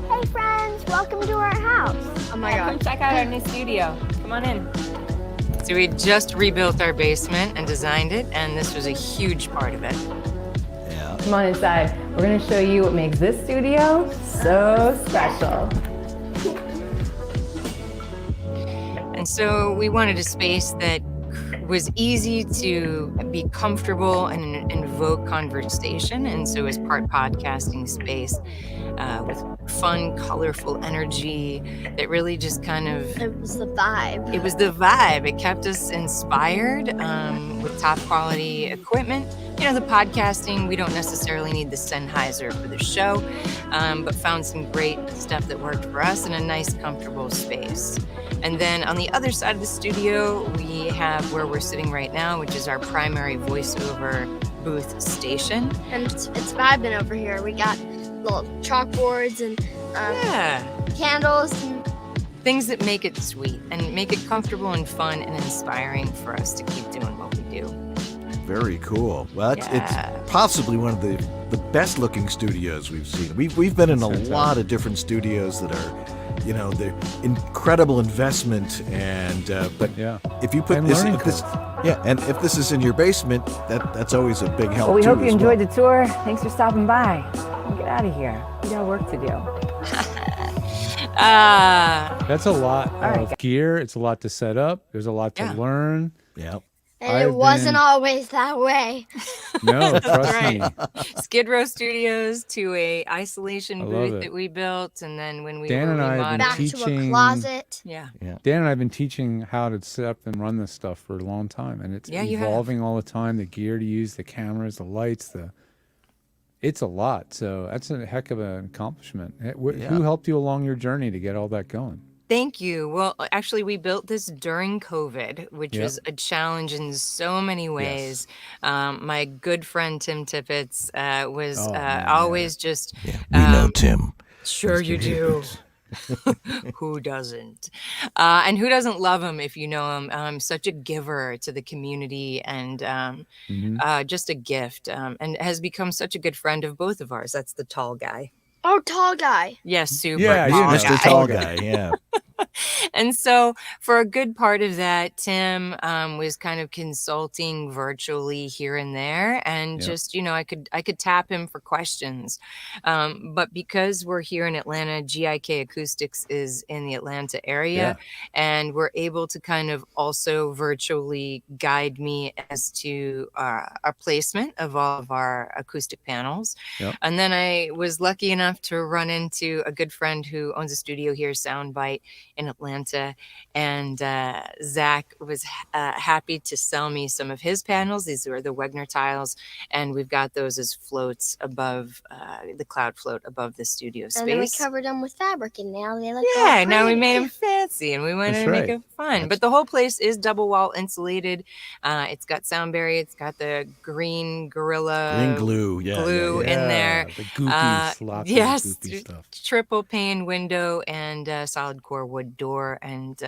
Speaker 2: Hey friends, welcome to our house. Oh my
Speaker 1: Come
Speaker 2: god.
Speaker 1: check out our new studio. Come on in. So we just rebuilt our basement and designed it, and this was a huge part of it.
Speaker 4: Yeah.
Speaker 5: Come on inside. We're going to show you what makes this studio so special.
Speaker 1: And so we wanted a space that was easy to be comfortable and invoke conversation. And so it was part podcasting space with fun, colorful energy that really just kind of,
Speaker 2: It was the vibe.
Speaker 1: it was the vibe. It kept us inspired with top quality equipment. The podcasting, we don't necessarily need the Sennheiser for the show, but found some great stuff that worked for us in a nice, comfortable space. And then on the other side of the studio, we have where we're sitting right now, which is our primary voiceover booth station.
Speaker 2: And it's vibing over here. We got little chalkboards and
Speaker 1: Yeah.
Speaker 2: candles. And
Speaker 1: Things that make it sweet and make it comfortable and fun and inspiring for us to keep doing what we do.
Speaker 4: Very cool. Well,
Speaker 1: Yeah.
Speaker 4: it's possibly one of the best looking studios we've seen. We've been in a lot of different studios that are, you know, they're incredible investment, and but
Speaker 3: Yeah.
Speaker 4: if you put
Speaker 3: And
Speaker 4: this,
Speaker 3: learning
Speaker 4: if this,
Speaker 3: curve.
Speaker 4: yeah, and if this is in your basement, that's always a big help.
Speaker 5: Well, we
Speaker 4: too,
Speaker 5: hope you
Speaker 4: as
Speaker 5: enjoyed
Speaker 4: well.
Speaker 5: the tour. Thanks for stopping by. Get out of here. We got work to do.
Speaker 3: That's a lot
Speaker 5: right,
Speaker 3: of gear. It's a lot to set up. There's a lot to
Speaker 1: Yeah.
Speaker 3: learn.
Speaker 4: Yeah.
Speaker 2: and it
Speaker 3: I've
Speaker 2: wasn't
Speaker 3: been-
Speaker 2: always that way.
Speaker 3: No, trust
Speaker 1: right.
Speaker 3: me.
Speaker 1: Skid Row Studios to a isolation
Speaker 3: I love
Speaker 1: booth
Speaker 3: it.
Speaker 1: that we built, and then when we
Speaker 3: Dan
Speaker 1: were
Speaker 3: and I have been
Speaker 1: remodeling,
Speaker 2: Back to a
Speaker 3: teaching-
Speaker 2: closet.
Speaker 1: yeah,
Speaker 3: Dan and I have been teaching how to set up and run this stuff for a long time, and it's
Speaker 1: Yeah, you have.
Speaker 3: evolving all the time. The gear to use, the cameras, the lights, it's a lot. So that's a heck of an accomplishment. Who helped you along your journey to get all that going?
Speaker 1: Thank you. Well, actually, we built this during COVID, which
Speaker 3: Yep.
Speaker 1: was a challenge in so many ways. My good friend Tim Tippett was
Speaker 3: Oh, man,
Speaker 1: always just
Speaker 4: We know Tim.
Speaker 1: sure you do. Who doesn't? And who doesn't love him if you know him? Such a giver to the community and just a gift, and has become such a good friend of both of ours. That's the tall guy.
Speaker 2: Oh, tall guy.
Speaker 1: Yes, super
Speaker 3: Yeah,
Speaker 1: tall
Speaker 3: you know.
Speaker 4: Mr.
Speaker 1: guy.
Speaker 4: Tall Guy. Yeah.
Speaker 1: And so for a good part of that, Tim was kind of consulting virtually here and there, and
Speaker 3: Yep.
Speaker 1: just, you know, I could tap him for questions. But because we're here in Atlanta, GIK Acoustics is in the Atlanta area, and we're able to kind of also virtually guide me as to our placement of all of our acoustic panels.
Speaker 3: Yep.
Speaker 1: And then I was lucky enough to run into a good friend who owns a studio here, Soundbite, in Atlanta, and Zach was happy to sell me some of his panels. These are the Wegner tiles, and we've got those as floats above the cloud float above the studio space.
Speaker 2: And then we covered them with fabric, and now they look
Speaker 1: Yeah,
Speaker 2: all
Speaker 1: now we
Speaker 2: pretty.
Speaker 1: made them fancy, and we wanted
Speaker 3: That's
Speaker 1: to make
Speaker 3: right.
Speaker 1: it fun. But the whole place is double wall insulated. It's got Soundberry. It's got the green gorilla
Speaker 4: Green glue. Yeah.
Speaker 1: glue
Speaker 4: yeah, yeah.
Speaker 1: in there.
Speaker 3: The goopies, lots
Speaker 1: yes,
Speaker 3: of goopy stuff.
Speaker 1: triple pane window and solid core wood door, and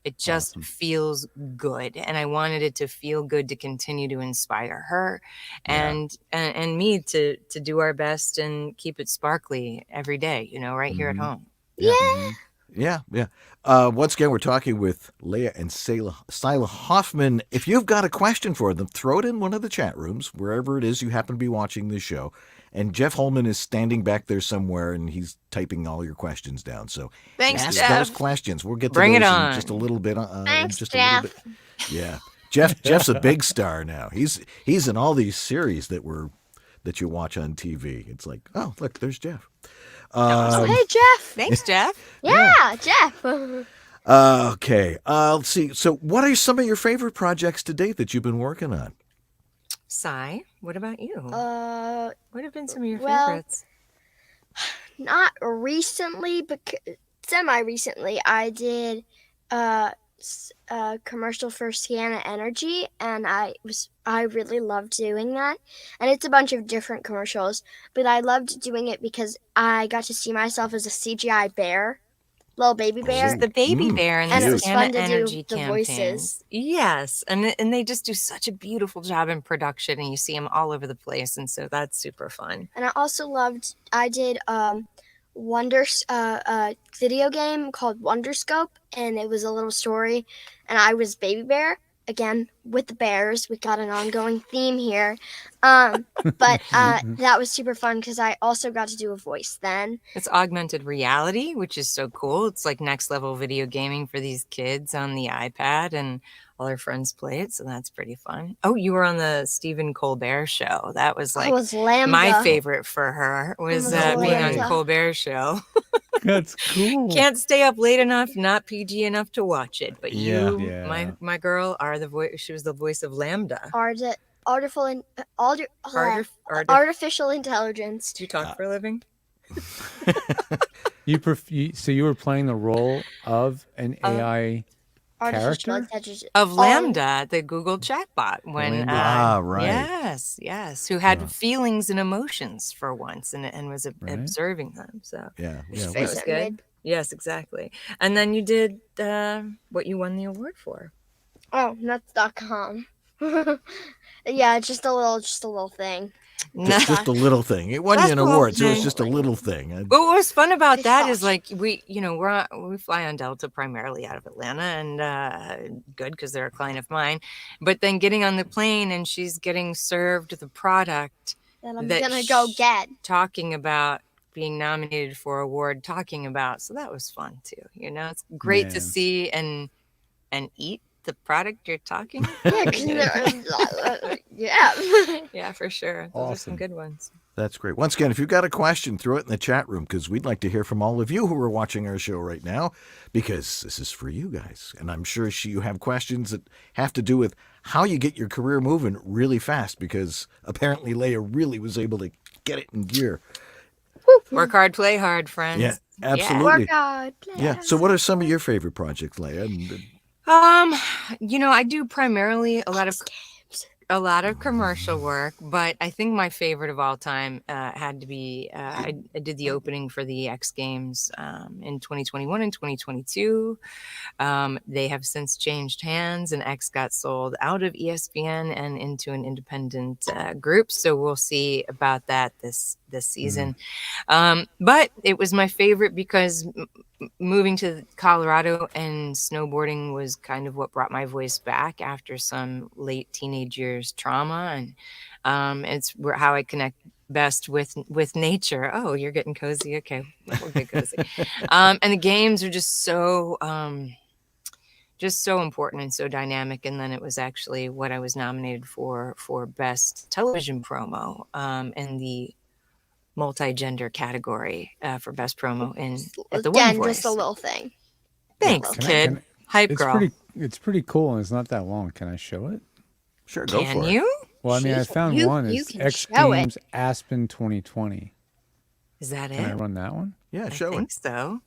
Speaker 1: it just
Speaker 3: Awesome.
Speaker 1: feels good. And I wanted it to feel good to continue to inspire her, and me to do our best and keep it sparkly every day. You know, right here at home.
Speaker 4: Yeah, yeah. Once again, we're talking with Laya and Cyla Hoffman. If you've got a question for them, throw it in one of the chat rooms, wherever it is you happen to be watching this show. And Jeff Holman is standing back there somewhere, and he's typing all your questions down. So
Speaker 1: Thanks,
Speaker 4: ask
Speaker 1: Jeff.
Speaker 4: those questions. We'll get to
Speaker 1: Bring it
Speaker 4: those
Speaker 1: on.
Speaker 4: in just a little bit.
Speaker 2: Thanks,
Speaker 4: just
Speaker 2: Jeff.
Speaker 4: A little bit. Yeah, Jeff's a big star now. He's in all these series that you watch on TV. It's like, oh, look, there's Jeff.
Speaker 2: Oh, hey, Jeff.
Speaker 1: Thanks, Jeff.
Speaker 2: Yeah, Jeff.
Speaker 4: Okay. Let's see. So, what are some of your favorite projects to date that you've been working on?
Speaker 1: Cy, what about you? What have been some of your
Speaker 2: well,
Speaker 1: favorites?
Speaker 2: Not recently, but semi-recently, I did a commercial for Sienna Energy, and I really loved doing that. And it's a bunch of different commercials, but I loved doing it because I got to see myself as a CGI bear, little baby bear.
Speaker 1: She's the baby bear in
Speaker 2: And
Speaker 1: the
Speaker 2: it was
Speaker 1: Sienna
Speaker 2: fun to do
Speaker 1: Energy
Speaker 2: the
Speaker 1: campaigns.
Speaker 2: voices.
Speaker 1: Yes, and they just do such a beautiful job in production, and you see them all over the place, and so that's super fun.
Speaker 2: And I also I did video game called Wonderscope, and it was a little story, and I was Baby Bear, again, with the bears. We got an ongoing theme here. But that was super fun because I also got to do a voice then.
Speaker 1: It's augmented reality, which is so cool. It's like next level video gaming for these kids on the iPad, and all their friends play it, so that's pretty fun. Oh, you were on the Stephen Colbert show. That was
Speaker 2: I
Speaker 1: like
Speaker 2: was Lambda.
Speaker 1: my favorite for her was
Speaker 2: was
Speaker 1: being on
Speaker 2: Lambda.
Speaker 1: Colbert show.
Speaker 3: That's cool.
Speaker 1: Can't stay up late enough, not PG enough to watch it. But
Speaker 4: Yeah.
Speaker 1: you,
Speaker 3: Yeah.
Speaker 1: my girl, are the voice. She was the voice of Lambda.
Speaker 2: Artificial intelligence.
Speaker 1: Do you talk for a living?
Speaker 3: So you were playing the role of an AI
Speaker 2: artificial
Speaker 3: Character?
Speaker 2: intelligence.
Speaker 1: Of
Speaker 2: Oh,
Speaker 1: Lambda, the Google chatbot, when
Speaker 3: Lambda.
Speaker 4: Right.
Speaker 1: yes, who had feelings and emotions for once and was
Speaker 3: Right.
Speaker 1: observing them. So
Speaker 4: Yeah.
Speaker 2: his
Speaker 4: Yeah.
Speaker 2: face
Speaker 1: was
Speaker 2: sounded
Speaker 1: good. Yes, exactly. And then you did what you won the award for.
Speaker 2: Oh, nuts.com. Yeah, just a little thing.
Speaker 1: No,
Speaker 4: Just a little thing. It won you
Speaker 1: That's
Speaker 4: an
Speaker 1: the whole
Speaker 4: award, so it's
Speaker 1: thing.
Speaker 4: just a little thing.
Speaker 1: But what was fun about
Speaker 2: They
Speaker 1: that is
Speaker 2: thought.
Speaker 1: like we fly on Delta primarily out of Atlanta, and good because they're a client of mine. But then getting on the plane and she's getting served the product
Speaker 2: That I'm
Speaker 1: that
Speaker 2: gonna go get.
Speaker 1: talking about being nominated for award, talking about. So that was fun too. It's great to
Speaker 3: Man.
Speaker 1: see and eat the product you're talking
Speaker 2: Yeah,
Speaker 1: about.
Speaker 2: 'cause yeah.
Speaker 1: Yeah, for sure. Those are some
Speaker 3: Awesome.
Speaker 1: good ones.
Speaker 4: That's great. Once again, if you've got a question, throw it in the chat room because we'd like to hear from all of you who are watching our show right now because this is for you guys. And I'm sure you have questions that have to do with how you get your career moving really fast because apparently Laya really was able to get it in gear.
Speaker 1: Work hard, play hard, friends.
Speaker 4: Yeah, absolutely.
Speaker 2: Work hard.
Speaker 4: Yeah. So what are some of your favorite projects, Laya?
Speaker 1: I do primarily a lot of commercial work, but I think my favorite of all time had to be I did the opening for the X Games in 2021 and 2022. They have since changed hands, and X got sold out of ESPN and into an independent group. So we'll see about that this season. But it was my favorite because moving to Colorado and snowboarding was kind of what brought my voice back after some late teenage years trauma, and it's how I connect best with nature. Oh, you're getting cozy. Okay, we'll get cozy. And the games are just so important and so dynamic. And then it was actually what I was nominated for best television promo in the multi-gender category for best promo at the One
Speaker 2: Again,
Speaker 1: Voice.
Speaker 2: just a little thing.
Speaker 1: Thanks,
Speaker 2: Can I-
Speaker 1: kid. Hype girl.
Speaker 3: It's pretty cool and it's not that long. Can I show it?
Speaker 4: Sure, go
Speaker 1: Can
Speaker 4: for it.
Speaker 1: you?
Speaker 3: Well, I mean, I found
Speaker 2: you-
Speaker 3: one.
Speaker 2: you
Speaker 3: It's
Speaker 2: can
Speaker 3: X
Speaker 2: show it.
Speaker 3: Games Aspen 2020.
Speaker 1: Is that
Speaker 3: Can I
Speaker 1: it?
Speaker 3: run that one?
Speaker 4: Yeah,
Speaker 1: I
Speaker 4: show
Speaker 1: think
Speaker 4: it.
Speaker 1: so.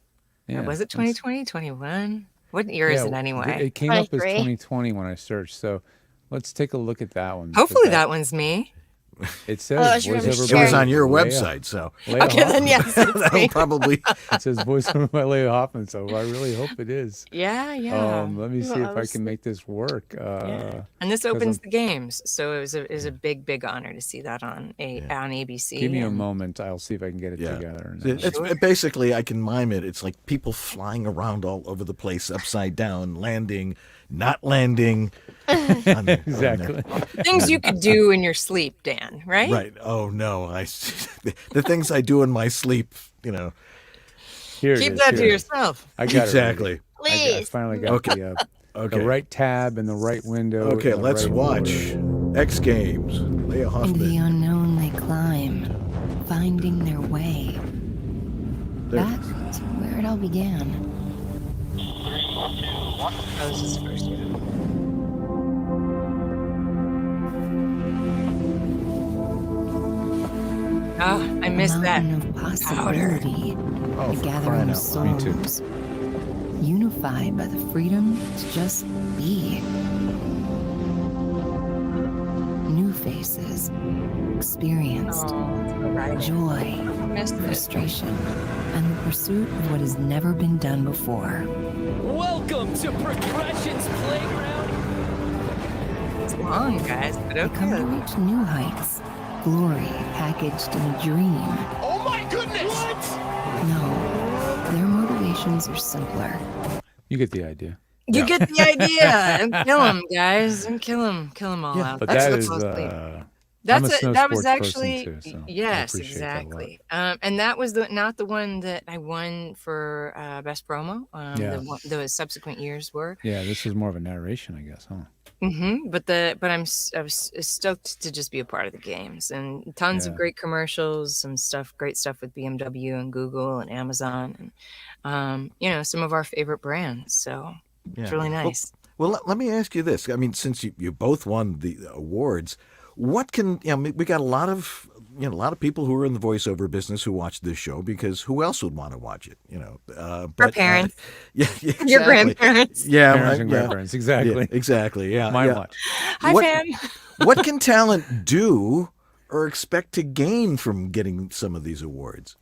Speaker 3: Yeah.
Speaker 1: Or was it
Speaker 3: let's-
Speaker 1: 2020, 21? What year is it anyway?
Speaker 3: It came up as
Speaker 2: 23.
Speaker 3: 2020 when I searched. So let's take a look at that one. because
Speaker 1: Hopefully that one's me.
Speaker 3: It
Speaker 2: Oh,
Speaker 3: says
Speaker 2: it's gonna be
Speaker 3: voiceover
Speaker 4: It
Speaker 2: scary.
Speaker 4: was on your
Speaker 3: Laya-
Speaker 4: website, so
Speaker 3: Laya
Speaker 1: Okay, then
Speaker 3: Hoffman.
Speaker 1: yes, it's
Speaker 4: that'll
Speaker 1: me.
Speaker 4: probably.
Speaker 3: It says voiceover by Laya Hoffman, so I really hope it is.
Speaker 1: Yeah.
Speaker 3: Let me see if I
Speaker 2: was
Speaker 3: can make this work.
Speaker 1: Yeah. And this opens the games, so it was a big honor to see that on ABC.
Speaker 3: Give me a
Speaker 1: and-
Speaker 3: moment. I'll see if I can get it
Speaker 4: Yeah.
Speaker 3: together.
Speaker 4: It's basically, I can mime it. It's like people flying around all over the place, upside down, landing, not landing.
Speaker 3: Exactly.
Speaker 1: Things you could do in your sleep, Dan, right?
Speaker 4: Right. Oh no, the things I do in my sleep.
Speaker 3: Here it
Speaker 1: Keep
Speaker 3: is,
Speaker 1: that to
Speaker 3: here it is.
Speaker 1: yourself.
Speaker 3: I got it.
Speaker 4: Exactly.
Speaker 3: Ready. I
Speaker 2: Please.
Speaker 3: finally got the
Speaker 4: Okay.
Speaker 3: right tab and the right window.
Speaker 4: Okay,
Speaker 3: and the
Speaker 4: let's
Speaker 3: right
Speaker 4: watch
Speaker 3: order.
Speaker 4: X Games. Laya
Speaker 6: Into the
Speaker 4: Hoffman.
Speaker 6: unknown they climb, finding their way.
Speaker 4: There.
Speaker 6: Back to where it all began.
Speaker 1: That was his first year. Oh, I missed
Speaker 6: A
Speaker 1: that.
Speaker 6: mountain of possibility.
Speaker 4: Oh,
Speaker 6: A
Speaker 4: for
Speaker 6: gathering
Speaker 4: crying
Speaker 6: of
Speaker 4: out loud.
Speaker 3: Me too.
Speaker 6: souls. Unified by the freedom to just be. New faces. Experienced. Joy.
Speaker 1: Missed it.
Speaker 6: Frustration. And the pursuit of what has never been done before.
Speaker 7: Welcome to Progression's Playground.
Speaker 1: It's long, guys, but
Speaker 6: They come to
Speaker 1: okay.
Speaker 6: reach new heights. Glory packaged in a dream.
Speaker 7: Oh my goodness!
Speaker 6: No, their motivations are simpler.
Speaker 3: You get the idea.
Speaker 1: You get the idea. And kill him, guys. And kill him all out.
Speaker 3: But
Speaker 1: That's
Speaker 3: that
Speaker 1: what
Speaker 3: is.
Speaker 1: mostly.
Speaker 3: I'm a
Speaker 1: That was
Speaker 3: snow sports
Speaker 1: actually
Speaker 3: person too, so I
Speaker 1: yes,
Speaker 3: appreciate that a lot.
Speaker 1: exactly. And that was not the one that I won for best promo.
Speaker 3: Yeah.
Speaker 1: The subsequent years were.
Speaker 3: Yeah, this is more of a narration, I guess, huh?
Speaker 1: But I was stoked to just be a part of the games and tons of
Speaker 3: Yeah.
Speaker 1: great commercials, some great stuff with BMW and Google and Amazon, and some of our favorite brands. So it's
Speaker 4: Yeah.
Speaker 1: really nice.
Speaker 4: Well, let me ask you this. I mean, since you both won the awards, what can we got a lot of a lot of people who are in the voiceover business who watch this show because who else would want to watch it?
Speaker 1: Our parents.
Speaker 4: Yeah, exactly.
Speaker 1: Your grandparents.
Speaker 4: Yeah,
Speaker 3: Parents and grandparents. Exactly.
Speaker 4: Yeah, exactly. Yeah,
Speaker 3: Mine
Speaker 4: yeah.
Speaker 3: watch.
Speaker 1: Hi,
Speaker 4: What-
Speaker 1: fam.
Speaker 4: What can talent do or expect to gain from getting some of these awards?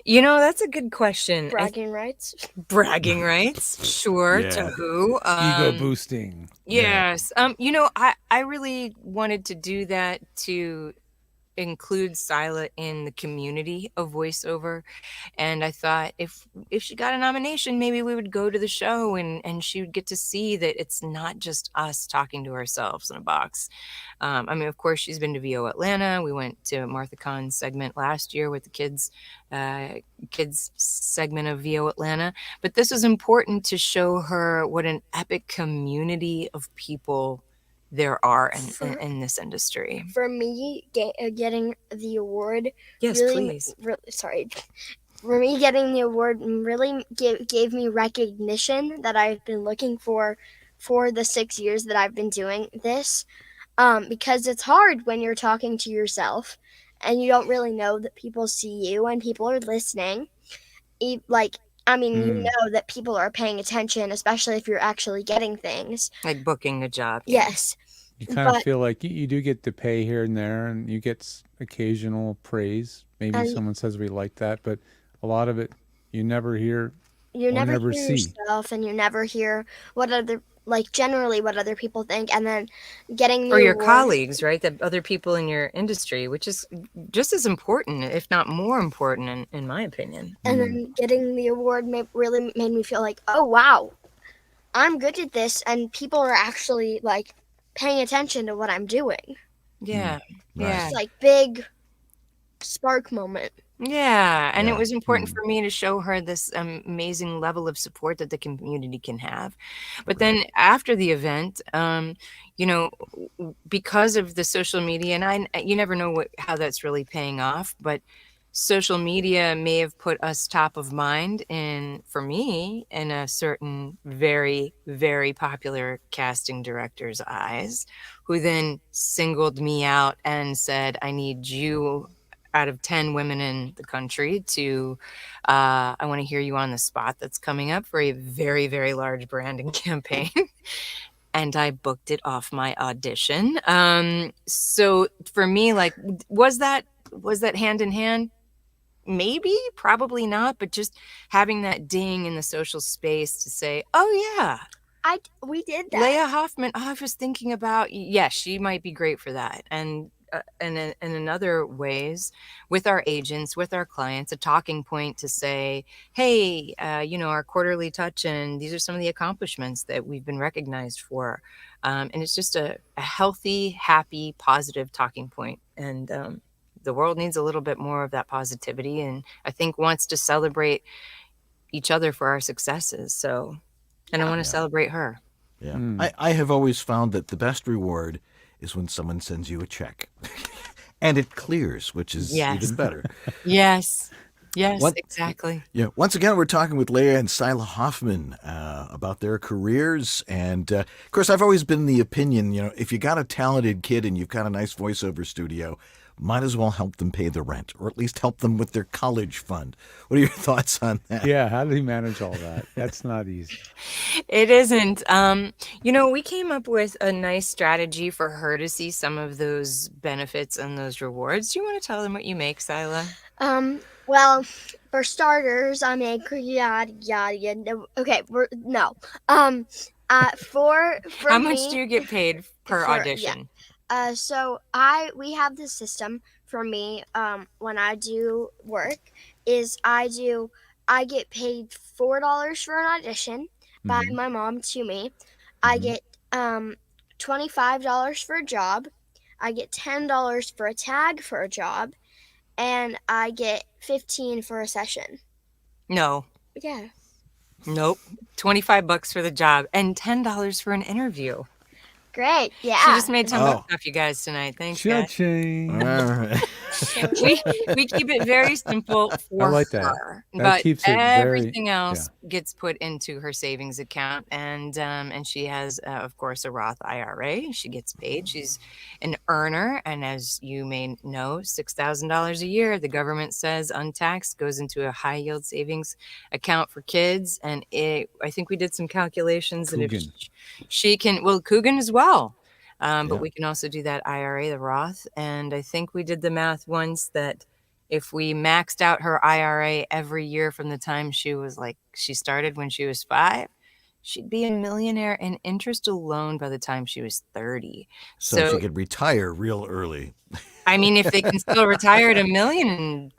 Speaker 1: That's a good question.
Speaker 2: Bragging rights.
Speaker 1: Bragging rights, sure.
Speaker 4: Yeah.
Speaker 1: To who?
Speaker 3: Ego boosting.
Speaker 1: Yes. I really wanted to do that to include Cyla in the community of voiceover, and I thought if she got a nomination, maybe we would go to the show and she would get to see that it's not just us talking to ourselves in a box. Of course, she's been to VO Atlanta. We went to Martha Khan's segment last year with the kids segment of VO Atlanta, but this was important to show her what an epic community of people there are in this industry.
Speaker 2: For me, getting the award
Speaker 1: Yes,
Speaker 2: really,
Speaker 1: please.
Speaker 2: sorry. For me, getting the award really gave me recognition that I've been looking for the 6 years that I've been doing this. Because it's hard when you're talking to yourself and you don't really know that people see you and people are listening. You know that people are paying attention, especially if you're actually getting things.
Speaker 1: Like booking a job. Yeah.
Speaker 2: Yes.
Speaker 3: You kind of
Speaker 2: But-
Speaker 3: feel like you do get to pay here and there, and you get occasional praise. Maybe
Speaker 2: And-
Speaker 3: someone says we like that, but a lot of it you never hear.
Speaker 2: You
Speaker 3: Or
Speaker 2: never
Speaker 3: never
Speaker 2: hear
Speaker 3: see.
Speaker 2: yourself, and you never hear generally what other people think, and then getting the
Speaker 1: Or your
Speaker 2: award-
Speaker 1: colleagues, right? The other people in your industry, which is just as important, if not more important, in my opinion.
Speaker 2: and then getting the award really made me feel like, oh wow, I'm good at this, and people are actually paying attention to what I'm doing.
Speaker 1: Yeah.
Speaker 4: Nice.
Speaker 1: Yeah.
Speaker 2: It's like big spark moment.
Speaker 1: Yeah, and
Speaker 4: Yeah.
Speaker 1: it was important for me to show her this amazing level of support that the community can have. But then after the event, because of the social media, and you never know how that's really paying off, but social media may have put us top of mind for me in a certain very, very popular casting director's eyes, who then singled me out and said, I need you out of 10 women in the country I want to hear you on the spot that's coming up for a very, very large branding campaign. And I booked it off my audition. So for me, was that hand in hand? Maybe, probably not, but just having that ding in the social space to say, oh yeah,
Speaker 2: We did that.
Speaker 1: Laya Hoffman, I was thinking about, yes, she might be great for that. And in other ways, with our agents, with our clients, a talking point to say, hey, our quarterly touch, and these are some of the accomplishments that we've been recognized for. And it's just a healthy, happy, positive talking point. And the world needs a little bit more of that positivity, and I think wants to celebrate each other for our successes. So, and I want to celebrate her.
Speaker 4: Yeah. I have always found that the best reward is when someone sends you a check and it clears, which is
Speaker 1: Yes.
Speaker 4: even better.
Speaker 1: Yes. Yes,
Speaker 4: What-
Speaker 1: exactly.
Speaker 4: Yeah. Once again, we're talking with Laya and Cyla Hoffman about their careers. And of course, I've always been the opinion, if you got a talented kid and you've got a nice voiceover studio, might as well help them pay the rent, or at least help them with their college fund. What are your thoughts on that?
Speaker 3: Yeah, how do you manage all that? That's not easy.
Speaker 1: It isn't. We came up with a nice strategy for her to see some of those benefits and those rewards. Do you want to tell them what you make, Cyla?
Speaker 2: Well, for starters, I make yada yada yada. Okay, no. For
Speaker 1: How much
Speaker 2: me,
Speaker 1: do you get paid per
Speaker 2: for- yeah.
Speaker 1: audition?
Speaker 2: So we have this system for me when I do work is I get paid $4 for an audition by my mom to me. I get $25 for a job. I get $10 for a tag for a job, and I get $15 for a session.
Speaker 1: No.
Speaker 2: Yeah.
Speaker 1: Nope. $25 for the job and $10 for an interview.
Speaker 2: Great. Yeah.
Speaker 1: She just made $10
Speaker 4: Oh.
Speaker 1: off you guys tonight. Thanks, guys.
Speaker 3: Cha-ching.
Speaker 4: All right.
Speaker 1: we keep it very simple
Speaker 3: I
Speaker 1: for
Speaker 3: like that.
Speaker 1: her,
Speaker 3: That
Speaker 1: but
Speaker 3: keeps it very,
Speaker 1: everything else gets put into her savings account, and she has, of course, a Roth IRA. She gets paid. She's an earner, and as you may know, $6,000 a year, the government says untaxed goes into a high yield savings account for kids, and I think we did some calculations that if
Speaker 3: Coogan.
Speaker 1: she can, well, Coogan as well.
Speaker 4: Yeah.
Speaker 1: But we can also do that IRA, the Roth. And I think we did the math once that if we maxed out her IRA every year from the time she started when she was 5, she'd be a millionaire in interest alone by the time she was 30.
Speaker 4: So she
Speaker 1: So,
Speaker 4: could retire real early.
Speaker 1: I mean, if they can still retire at a million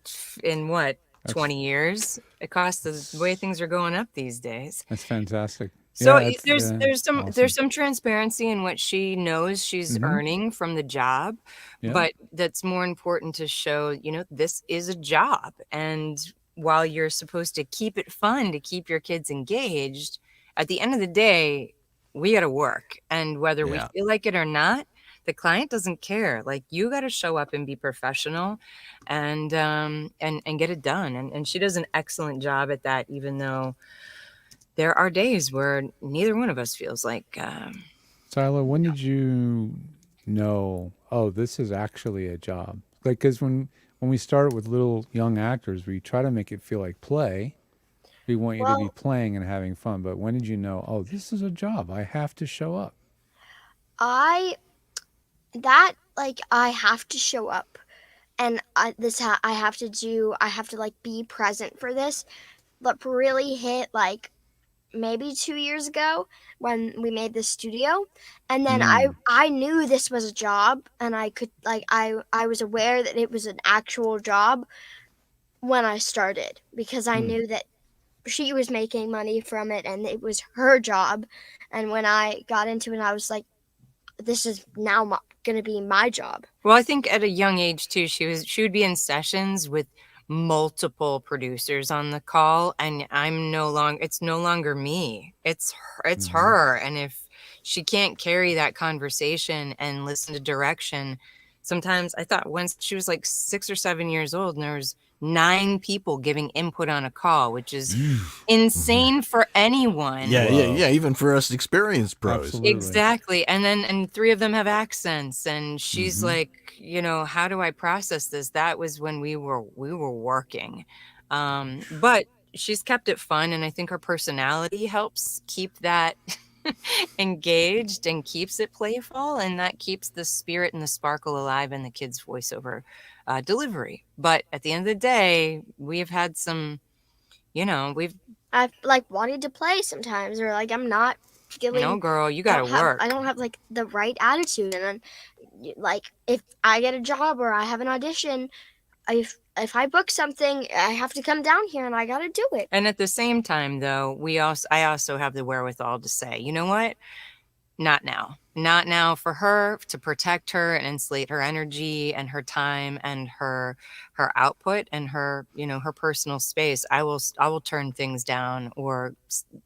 Speaker 1: in what, 20 years? It costs the way things are going up these days.
Speaker 3: That's fantastic.
Speaker 1: So
Speaker 3: Yeah, that's,
Speaker 1: there's some
Speaker 3: awesome.
Speaker 1: there's some transparency in what she knows she's earning from the job,
Speaker 3: Yeah.
Speaker 1: but that's more important to show, this is a job. And while you're supposed to keep it fun to keep your kids engaged, at the end of the day, we got to work. And whether we
Speaker 4: Yeah.
Speaker 1: feel like it or not, the client doesn't care. Like, you got to show up and be professional and get it done. And she does an excellent job at that, even though there are days where neither one of us feels like
Speaker 3: Cyla, when did you know, oh, this is actually a job? Like, because when we start with little young actors, we try to make it feel like play. We want you to be
Speaker 2: Well-
Speaker 3: playing and having fun. But when did you know, oh, this is a job? I have to show up.
Speaker 2: I have to show up, and I have to like be present for this. But really hit like maybe 2 years ago when we made the studio, and then I knew this was a job, and I could like I was aware that it was an actual job when I started, because I knew that she was making money from it and it was her job. And when I got into it, I was like, this is now going to be my job.
Speaker 1: Well, I think at a young age too, she would be in sessions with multiple producers on the call, and it's no longer me. It's her. And if she can't carry that conversation and listen to direction, sometimes I thought once she was like 6 or 7 years old and there was 9 people giving input on a call, which is insane for anyone.
Speaker 4: Yeah, even for us experienced pros.
Speaker 3: Absolutely.
Speaker 1: Exactly. And 3 of them have accents, and she's like, how do I process this? That was when we were working. But she's kept it fun, and I think her personality helps keep that engaged and keeps it playful, and that keeps the spirit and the sparkle alive in the kids' voiceover delivery. But at the end of the day, we've had some,
Speaker 2: I've like wanted to play sometimes, or like I'm not feeling.
Speaker 1: no, girl, you gotta work.
Speaker 2: I don't have like the right attitude, and then like if I get a job or I have an audition, if I book something, I have to come down here and I gotta do it.
Speaker 1: And at the same time, though, I also have the wherewithal to say, you know what? Not now. Not now, for her, to protect her and insulate her energy and her time and her output and her, her personal space. I will turn things down or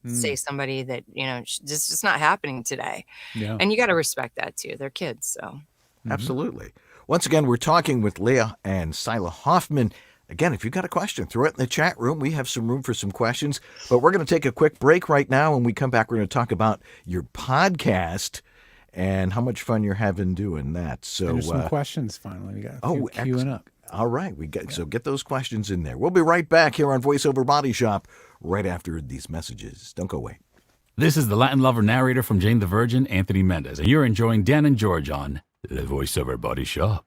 Speaker 1: say somebody that, just it's not happening today.
Speaker 3: Yeah.
Speaker 1: And you got to respect that too. They're kids, so.
Speaker 4: Absolutely. Once again, we're talking with Laya and Cyla Hoffman. Again, if you've got a question, throw it in the chat room. We have some room for some questions. But we're going to take a quick break right now. When we come back, we're going to talk about your podcast and how much fun you're having doing that. So
Speaker 3: And there's some questions finally. We got a few queuing up.
Speaker 4: All right. So get those questions in there. We'll be right back here on VoiceOver Body Shop right after these messages. Don't go away.
Speaker 8: This is the Latin lover narrator from Jane the Virgin, Anthony Mendez, and you're enjoying Dan and George on the VoiceOver Body Shop.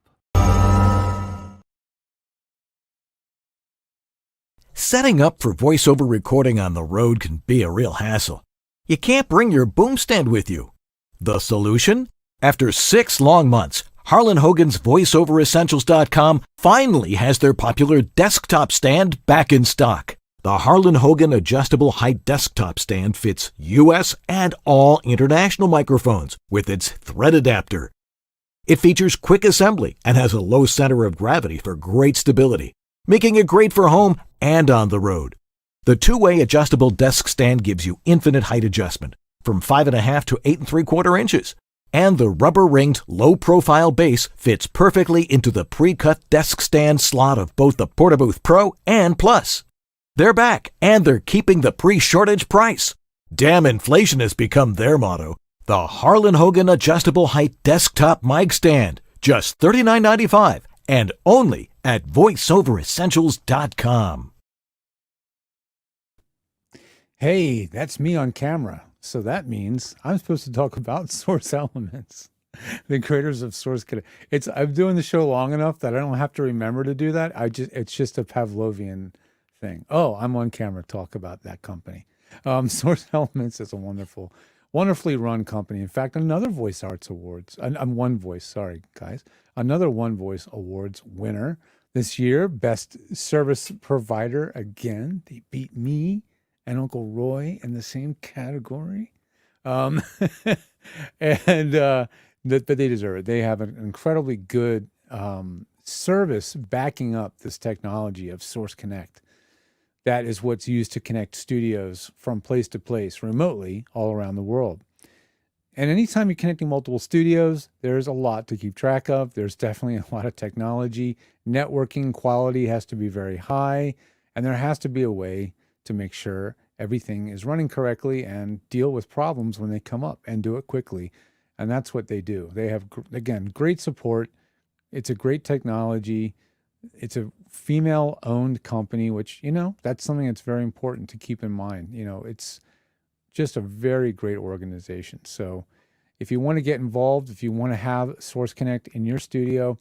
Speaker 4: Setting up for voiceover recording on the road can be a real hassle. You can't bring your boom stand with you. The solution? After 6 long months, Harlan Hogan's VoiceOverEssentials.com finally has their popular desktop stand back in stock. The Harlan Hogan adjustable height desktop stand fits US and all international microphones with its thread adapter. It features quick assembly and has a low center of gravity for great stability, making it great for home and on the road. The 2-way adjustable desk stand gives you infinite height adjustment from 5.5 to 8 3/4 inches. And the rubber-ringed, low-profile base fits perfectly into the pre-cut desk stand slot of both the Portabooth Pro and Plus. They're back, and they're keeping the pre-shortage price. Damn inflation has become their motto. The Harlan Hogan Adjustable Height Desktop Mic Stand, just $39.95, and only at voiceoveressentials.com.
Speaker 3: Hey, that's me on camera. So that means I'm supposed to talk about Source Elements, the creators of Source Connect. I'm doing the show long enough that I don't have to remember to do that. It's just a Pavlovian thing. Oh, I'm on camera. Talk about that company. Source Elements is a wonderfully run company. In fact, another Voice Arts Awards. One Voice. Sorry, guys. Another One Voice Awards winner this year. Best Service Provider again. They beat me and Uncle Roy in the same category. But they deserve it. They have an incredibly good service backing up this technology of Source Connect. That is what's used to connect studios from place to place remotely all around the world. And anytime you're connecting multiple studios, there's a lot to keep track of. There's definitely a lot of technology. Networking quality has to be very high, and there has to be a way to make sure everything is running correctly and deal with problems when they come up and do it quickly. And that's what they do. They have, again, great support. It's a great technology. It's a female-owned company, which, that's something that's very important to keep in mind. It's just a very great organization. So if you want to get involved, if you want to have Source Connect in your studio,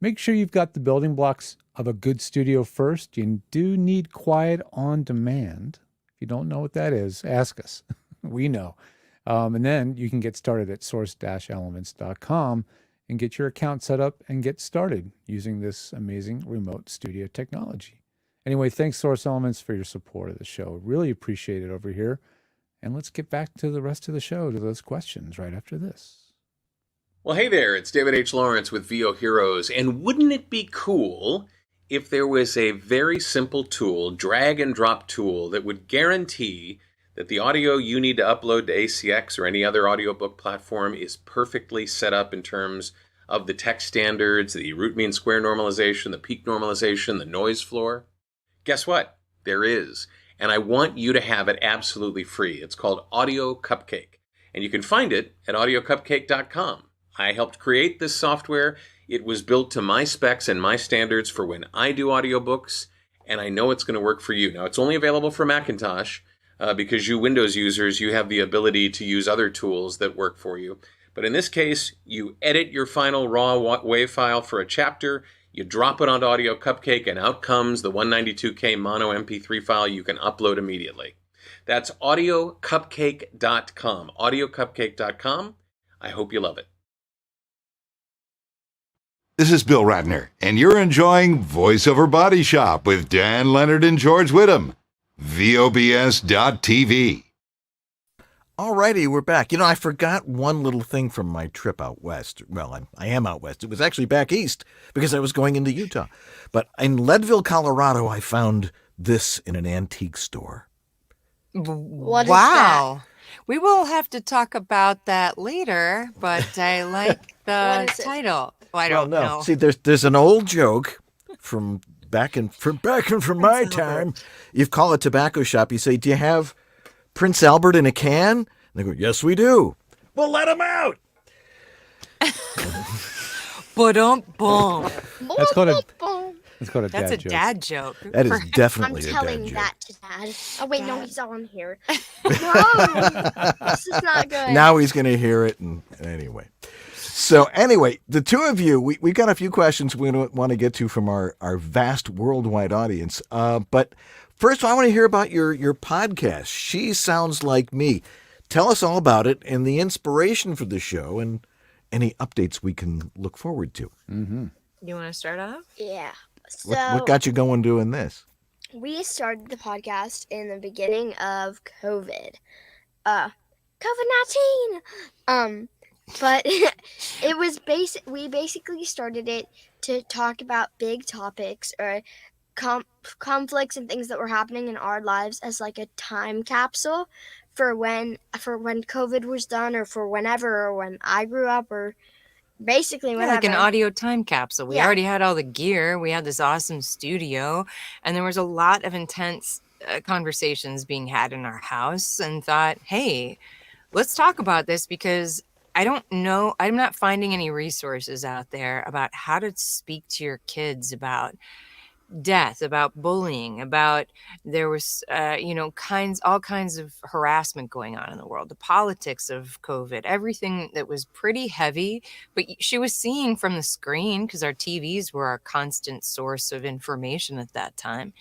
Speaker 3: make sure you've got the building blocks of a good studio first. You do need quiet on demand. If you don't know what that is, ask us. We know. And then you can get started at source-elements.com and get your account set up and get started using this amazing remote studio technology. Anyway, thanks Source Elements for your support of the show. Really appreciate it over here. And let's get back to the rest of the show, to those questions right after this.
Speaker 9: Well, hey there, it's David H. Lawrence with VO Heroes, and wouldn't it be cool if there was a very simple tool, drag and drop tool, that would guarantee that the audio you need to upload to ACX or any other audiobook platform is perfectly set up in terms of the text standards, the root mean square normalization, the peak normalization, the noise floor? Guess what? There is. And I want you to have it absolutely free. It's called Audio Cupcake, and you can find it at audiocupcake.com. I helped create this software. It was built to my specs and my standards for when I do audiobooks, and I know it's going to work for you. Now, it's only available for Macintosh because you Windows users, you have the ability to use other tools that work for you. But in this case, you edit your final raw WAV file for a chapter, you drop it onto Audio Cupcake, and out comes the 192K mono MP3 file you can upload immediately. That's audiocupcake.com. Audiocupcake.com. I hope you love it.
Speaker 10: This is Bill Ratner, and you're enjoying VoiceOver Body Shop with Dan Leonard and George Whittam. VOBS.TV.
Speaker 4: Alrighty, we're back. I forgot one little thing from my trip out west. Well, I am out west. It was actually back east because I was going into Utah. But in Leadville, Colorado, I found this in an antique store.
Speaker 2: What is
Speaker 1: Wow. We will have to talk about that later, but I like the
Speaker 2: What is it?
Speaker 1: title. I don't know.
Speaker 4: See, there's an old joke from back in my time. You call a tobacco shop. You say, "Do you have Prince Albert in a can?" And they go, "Yes, we do." Well, let him out.
Speaker 1: Ba-dum-bum.
Speaker 3: That's called a
Speaker 1: That's
Speaker 3: dad
Speaker 1: a
Speaker 3: joke.
Speaker 1: dad joke.
Speaker 4: That is
Speaker 2: I'm
Speaker 4: definitely a dad
Speaker 2: telling
Speaker 4: joke.
Speaker 2: that to Dad. Oh wait, no, he's on here. No, this is not good.
Speaker 4: Now he's going to hear it. And anyway. So anyway, the two of you, we've got a few questions we want to get to from our vast worldwide audience. But first, I want to hear about your podcast, She Sounds Like Me. Tell us all about it and the inspiration for the show and any updates we can look forward to.
Speaker 3: Mm-hmm.
Speaker 1: You want to start off?
Speaker 2: Yeah. So
Speaker 4: What got you going doing this?
Speaker 2: we started the podcast in the beginning of COVID. COVID-19. But it was we basically started it to talk about big topics or conflicts and things that were happening in our lives as like a time capsule for when COVID was done, or for whenever, or when I grew up, or basically
Speaker 1: Yeah, like an
Speaker 2: whenever.
Speaker 1: audio time capsule. We
Speaker 2: Yeah.
Speaker 1: already had all the gear. We had this awesome studio, and there was a lot of intense conversations being had in our house, and thought, hey, let's talk about this, because I don't know, I'm not finding any resources out there about how to speak to your kids about death, about bullying, about there was all kinds of harassment going on in the world, the politics of COVID, everything that was pretty heavy, but she was seeing from the screen, because our TVs were our constant source of information at that time.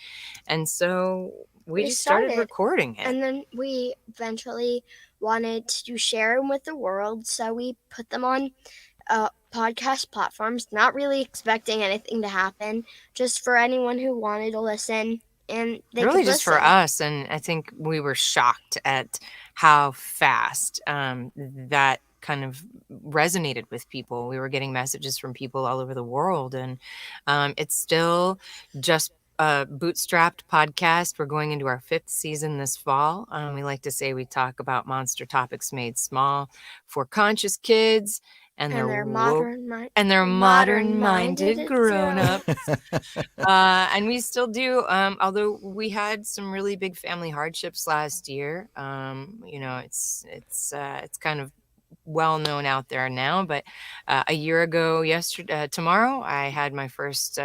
Speaker 1: And so we just started recording it.
Speaker 2: And then we eventually wanted to share them with the world, so we put them on podcast platforms, not really expecting anything to happen, just for anyone who wanted to listen, and they
Speaker 1: Really
Speaker 2: could
Speaker 1: just
Speaker 2: listen.
Speaker 1: for us. And I think we were shocked at how fast that kind of resonated with people. We were getting messages from people all over the world, and it's still just a bootstrapped podcast. We're going into our 5th season this fall. We like to say we talk about monster topics made small for conscious kids and their modern-minded grown-ups. And we still do, although we had some really big family hardships last year. It's kind of well known out there now, but a year ago tomorrow, I had my first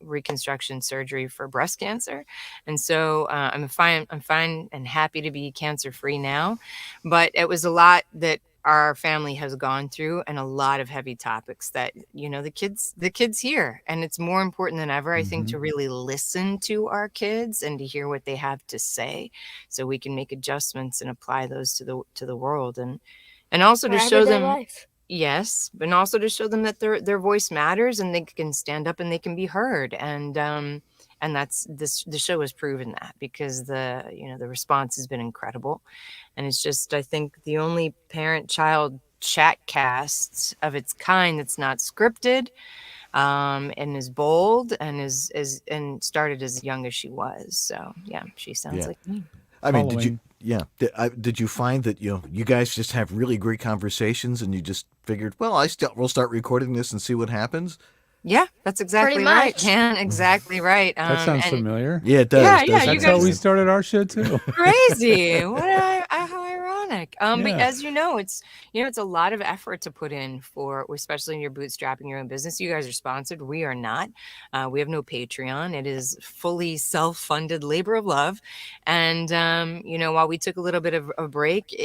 Speaker 1: reconstruction surgery for breast cancer, and so I'm fine and happy to be cancer free now. But it was a lot that our family has gone through, and a lot of heavy topics that the kids hear, and it's more important than ever, I think, to really listen to our kids and to hear what they have to say, so we can make adjustments and apply those to the world, and also to show them
Speaker 2: life.
Speaker 1: Yes, and also to show them that their voice matters, and they can stand up and they can be heard. And that's the show has proven that, because the response has been incredible. And it's just, I think, the only parent-child chat cast of its kind that's not scripted, and is bold, and and started as young as she was. So yeah, she sounds like me.
Speaker 4: I mean, did you find that you guys just have really great conversations, and you just figured, well, we'll start recording this and see what happens?
Speaker 1: Yeah, that's exactly right, Dan. Exactly right.
Speaker 3: That sounds familiar.
Speaker 4: Yeah, it does.
Speaker 1: Yeah,
Speaker 3: That's how we started our show too.
Speaker 1: Crazy. How ironic. But as you know, it's a lot of effort to put in especially when you're bootstrapping your own business. You guys are sponsored. We are not. We have no Patreon. It is fully self-funded labor of love. And while we took a little bit of a break,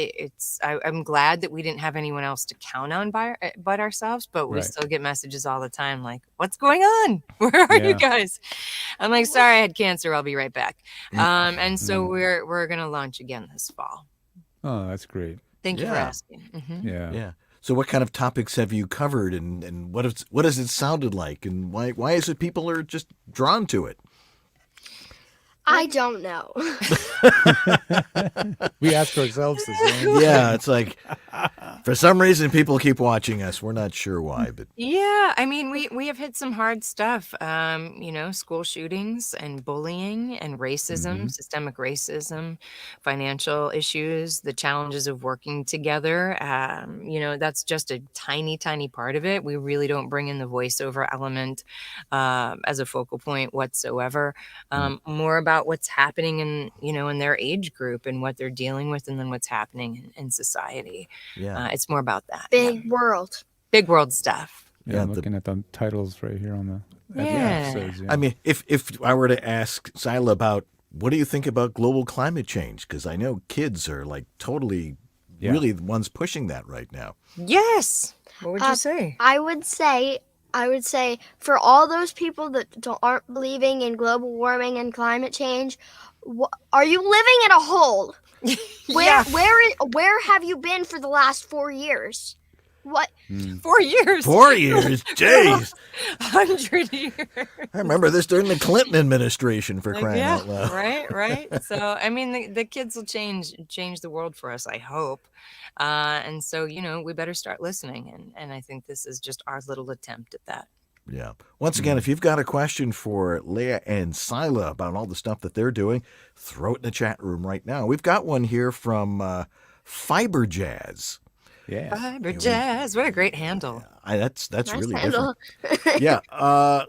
Speaker 1: I'm glad that we didn't have anyone else to count on but ourselves. But we still get messages all the time like, "What's going on? Where are you guys?" I'm like, "Sorry, I had cancer. I'll be right back." And so we're gonna launch again this fall.
Speaker 3: Oh, that's great.
Speaker 1: Thank you for asking.
Speaker 3: Yeah.
Speaker 4: So what kind of topics have you covered, and what has it sounded like, and why is it people are just drawn to it?
Speaker 2: I don't know.
Speaker 3: We ask ourselves the same.
Speaker 4: Yeah, it's like, for some reason people keep watching us. We're not sure why, but
Speaker 1: yeah, I mean, we have hit some hard stuff. School shootings and bullying and racism, systemic racism, financial issues, the challenges of working together. That's just a tiny part of it. We really don't bring in the voiceover element as a focal point whatsoever. More about what's happening in their age group and what they're dealing with, and then what's happening in society. It's more about that.
Speaker 2: Big world
Speaker 1: stuff.
Speaker 3: Yeah, I'm looking at the titles right here on the episodes. Yeah.
Speaker 4: I mean, if I were to ask Cyla about, what do you think about global climate change? Because I know kids are like totally, really the ones pushing that right now.
Speaker 1: Yes. What would you say?
Speaker 2: I would say for all those people that aren't believing in global warming and climate change, are you living in a hole? Where have you been for the last 4 years? What?
Speaker 1: 4 years?
Speaker 4: 4 years? Jeez.
Speaker 1: 100 years.
Speaker 4: I remember this during the Clinton administration, for crying out loud.
Speaker 1: Right. So, I mean, the kids will change the world for us, I hope. And so, we better start listening. And I think this is just our little attempt at that.
Speaker 4: Yeah. Once again, if you've got a question for Laya and Cyla about all the stuff that they're doing, throw it in the chat room right now. We've got one here from Fiber Jazz.
Speaker 3: Yeah.
Speaker 1: Fiber Jazz. What a great handle.
Speaker 4: That's
Speaker 2: Nice
Speaker 4: really
Speaker 2: handle.
Speaker 4: different. Yeah.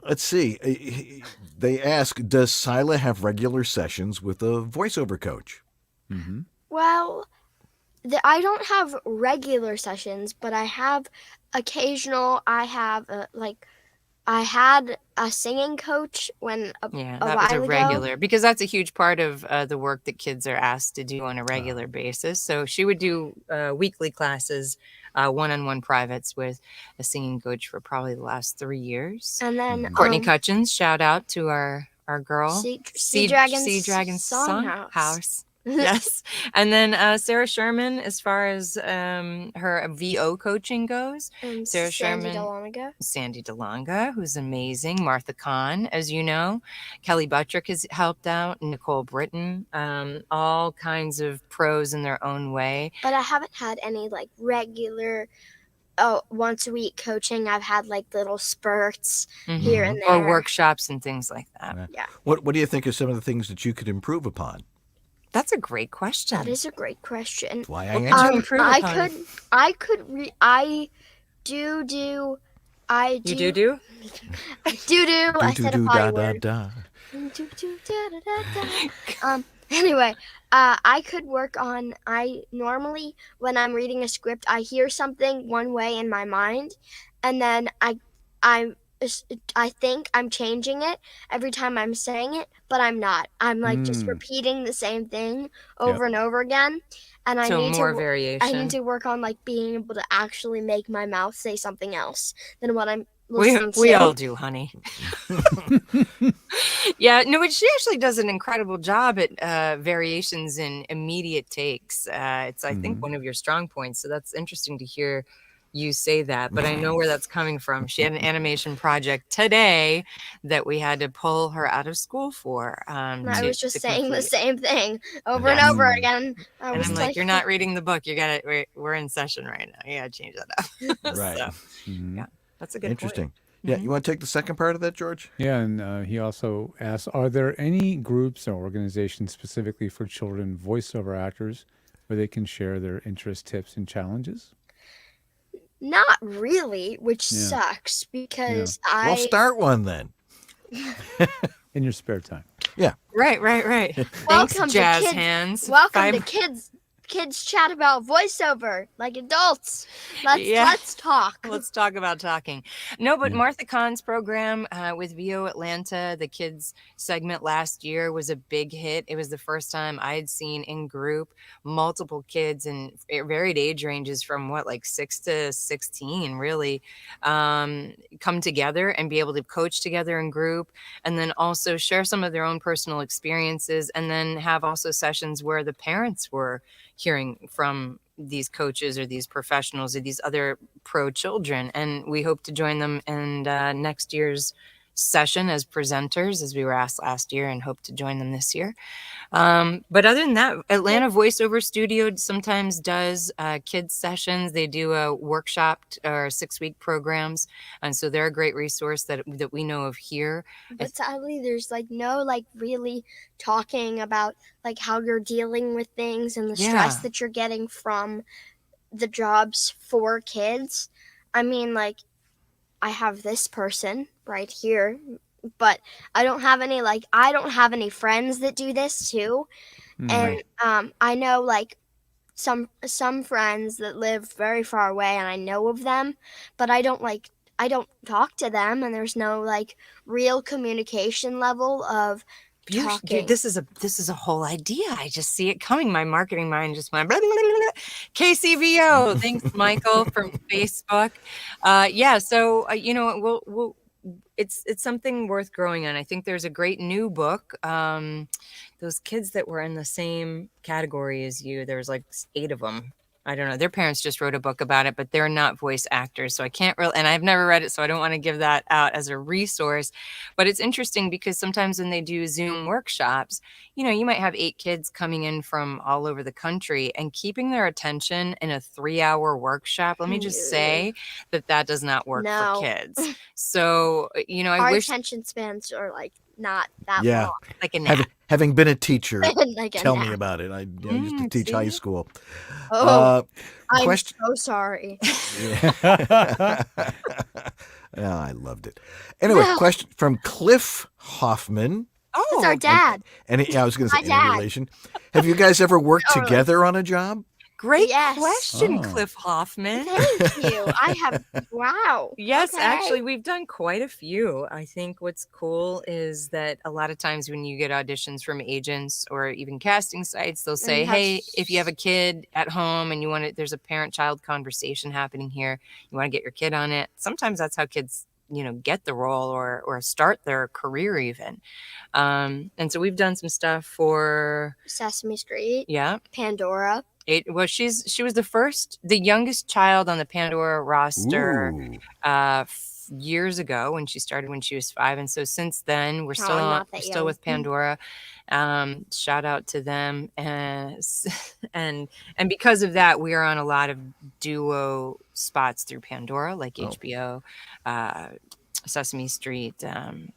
Speaker 4: Let's see. They ask, does Cyla have regular sessions with a voiceover coach?
Speaker 3: Mm-hmm.
Speaker 2: Well, I don't have regular sessions, but I have occasional. I have I had a singing coach
Speaker 1: Yeah,
Speaker 2: a
Speaker 1: that was a
Speaker 2: while ago.
Speaker 1: regular because that's a huge part of the work that kids are asked to do on a regular basis. So she would do weekly classes, one-on-one privates with a singing coach for probably the last 3 years.
Speaker 2: And then
Speaker 1: Courtney Cutchins, shout out to our girl,
Speaker 2: Sea Dragon's
Speaker 1: Songhouse. Yes. And then Sarah Sherman, as far as her VO coaching goes,
Speaker 2: And
Speaker 1: Sarah
Speaker 2: Sandy
Speaker 1: Sherman,
Speaker 2: DeLonga.
Speaker 1: Sandy DeLonga, who's amazing, Martha Kahn, as you know, Kelly Buttrick has helped out, Nicole Britton, all kinds of pros in their own way.
Speaker 2: But I haven't had any like regular once a week coaching. I've had like little spurts here and there.
Speaker 1: Or workshops and things like that.
Speaker 2: Yeah.
Speaker 4: What do you think are some of the things that you could improve upon?
Speaker 1: That's a great question.
Speaker 2: That is a great question.
Speaker 4: That's why I
Speaker 1: What could
Speaker 4: answered.
Speaker 1: you improve upon?
Speaker 2: I do.
Speaker 1: You do?
Speaker 2: I said a potty word. Anyway, I could work on. I normally, when I'm reading a script, I hear something one way in my mind, and then I think I'm changing it every time I'm saying it, but I'm not. I'm like just repeating the same thing over and over again, and I
Speaker 1: So
Speaker 2: need
Speaker 1: more
Speaker 2: to.
Speaker 1: variation.
Speaker 2: I need to work on like being able to actually make my mouth say something else than what I'm listening to.
Speaker 1: We all do, honey. Yeah, no, but she actually does an incredible job at variations in immediate takes. It's, I think, one of your strong points. So that's interesting to hear you say that, but I know where that's coming from. She had an animation project today that we had to pull her out of school for.
Speaker 2: I was just saying the
Speaker 1: complete.
Speaker 2: same thing over and over again.
Speaker 1: And I'm like, you're not reading the book. We're in session right now. You gotta change that up.
Speaker 4: Right.
Speaker 1: So, yeah, that's a good
Speaker 4: Interesting.
Speaker 1: point.
Speaker 4: Yeah, you want to take the second part of that, George?
Speaker 3: Yeah, and he also asks, are there any groups or organizations specifically for children voiceover actors where they can share their interests, tips, and challenges?
Speaker 2: Not really, which sucks because
Speaker 4: Well, start one then.
Speaker 3: In your spare time.
Speaker 4: Yeah.
Speaker 1: Right.
Speaker 2: Welcome
Speaker 1: Thanks, jazz
Speaker 2: to
Speaker 1: hands.
Speaker 2: Welcome to kids chat about voiceover like adults. Let's talk.
Speaker 1: Let's talk about talking. No, but Martha Kahn's program with VO Atlanta, the kids segment last year was a big hit. It was the first time I had seen in group multiple kids in varied age ranges from like 6 to 16 really come together and be able to coach together in group, and then also share some of their own personal experiences, and then have also sessions where the parents were hearing from these coaches or these professionals or these other pro children. And we hope to join them in next year's session as presenters, as we were asked last year, and hope to join them this year. But other than that, Atlanta Voiceover Studio sometimes does kids sessions. They do a workshop or 6-week programs. And so they're a great resource that we know of here.
Speaker 2: But sadly, there's like no like really talking about like how you're dealing with things and the stress that you're getting from the jobs for kids. I mean, like, I have this person right here, but I don't have any friends that do this too. And I know like some friends that live very far away, and I know of them, but I don't talk to them, and there's no like real communication level of talking.
Speaker 1: This is a whole idea. I just see it coming. My marketing mind just went blah, blah, blah, blah. KCVO. Thanks, Michael from Facebook. So you know, we'll it's something worth growing on. I think there's a great new book. Those kids that were in the same category as you, there's like 8 of them. I don't know. Their parents just wrote a book about it, but they're not voice actors. So I can't really, and I've never read it, so I don't want to give that out as a resource. But it's interesting because sometimes when they do Zoom workshops, you might have 8 kids coming in from all over the country and keeping their attention in a 3-hour workshop. Let me just say that does not work for
Speaker 2: No.
Speaker 1: kids. So, I
Speaker 2: Our
Speaker 1: wish
Speaker 2: attention spans are like not that
Speaker 4: Yeah.
Speaker 2: long.
Speaker 1: like a nap.
Speaker 4: Having been a teacher,
Speaker 2: Like a
Speaker 4: tell me
Speaker 2: nap.
Speaker 4: about it. I used to teach high
Speaker 1: see?
Speaker 4: school.
Speaker 2: Oh, I'm
Speaker 4: question.
Speaker 2: so sorry.
Speaker 4: Yeah, I loved it. Anyway,
Speaker 2: Well.
Speaker 4: question from Cliff Hoffman.
Speaker 2: It's our dad.
Speaker 4: And I was going to say,
Speaker 2: My
Speaker 4: any
Speaker 2: dad.
Speaker 4: relation? Have you guys ever worked
Speaker 2: Totally.
Speaker 4: together on a job?
Speaker 1: Great
Speaker 2: Yes.
Speaker 1: question,
Speaker 3: Oh.
Speaker 1: Cliff Hoffman.
Speaker 2: Thank you. I have. Wow.
Speaker 1: Yes,
Speaker 2: Okay.
Speaker 1: actually, we've done quite a few. I think what's cool is that a lot of times when you get auditions from agents or even casting sites, they'll say,
Speaker 2: you have
Speaker 1: "Hey, if you have a kid at home and there's a parent-child conversation happening here, you want to get your kid on it." Sometimes that's how kids, get the role or start their career even. And so we've done some stuff for,
Speaker 2: Sesame Street,
Speaker 1: yeah.
Speaker 2: Pandora.
Speaker 1: Well, she was the youngest child on the Pandora roster
Speaker 4: Ooh.
Speaker 1: years ago when she started when she was 5, and so since then we're still
Speaker 2: not that
Speaker 1: still
Speaker 2: young.
Speaker 1: with Pandora. Shout out to them, and because of that, we are on a lot of duo spots through Pandora, like HBO, Sesame Street,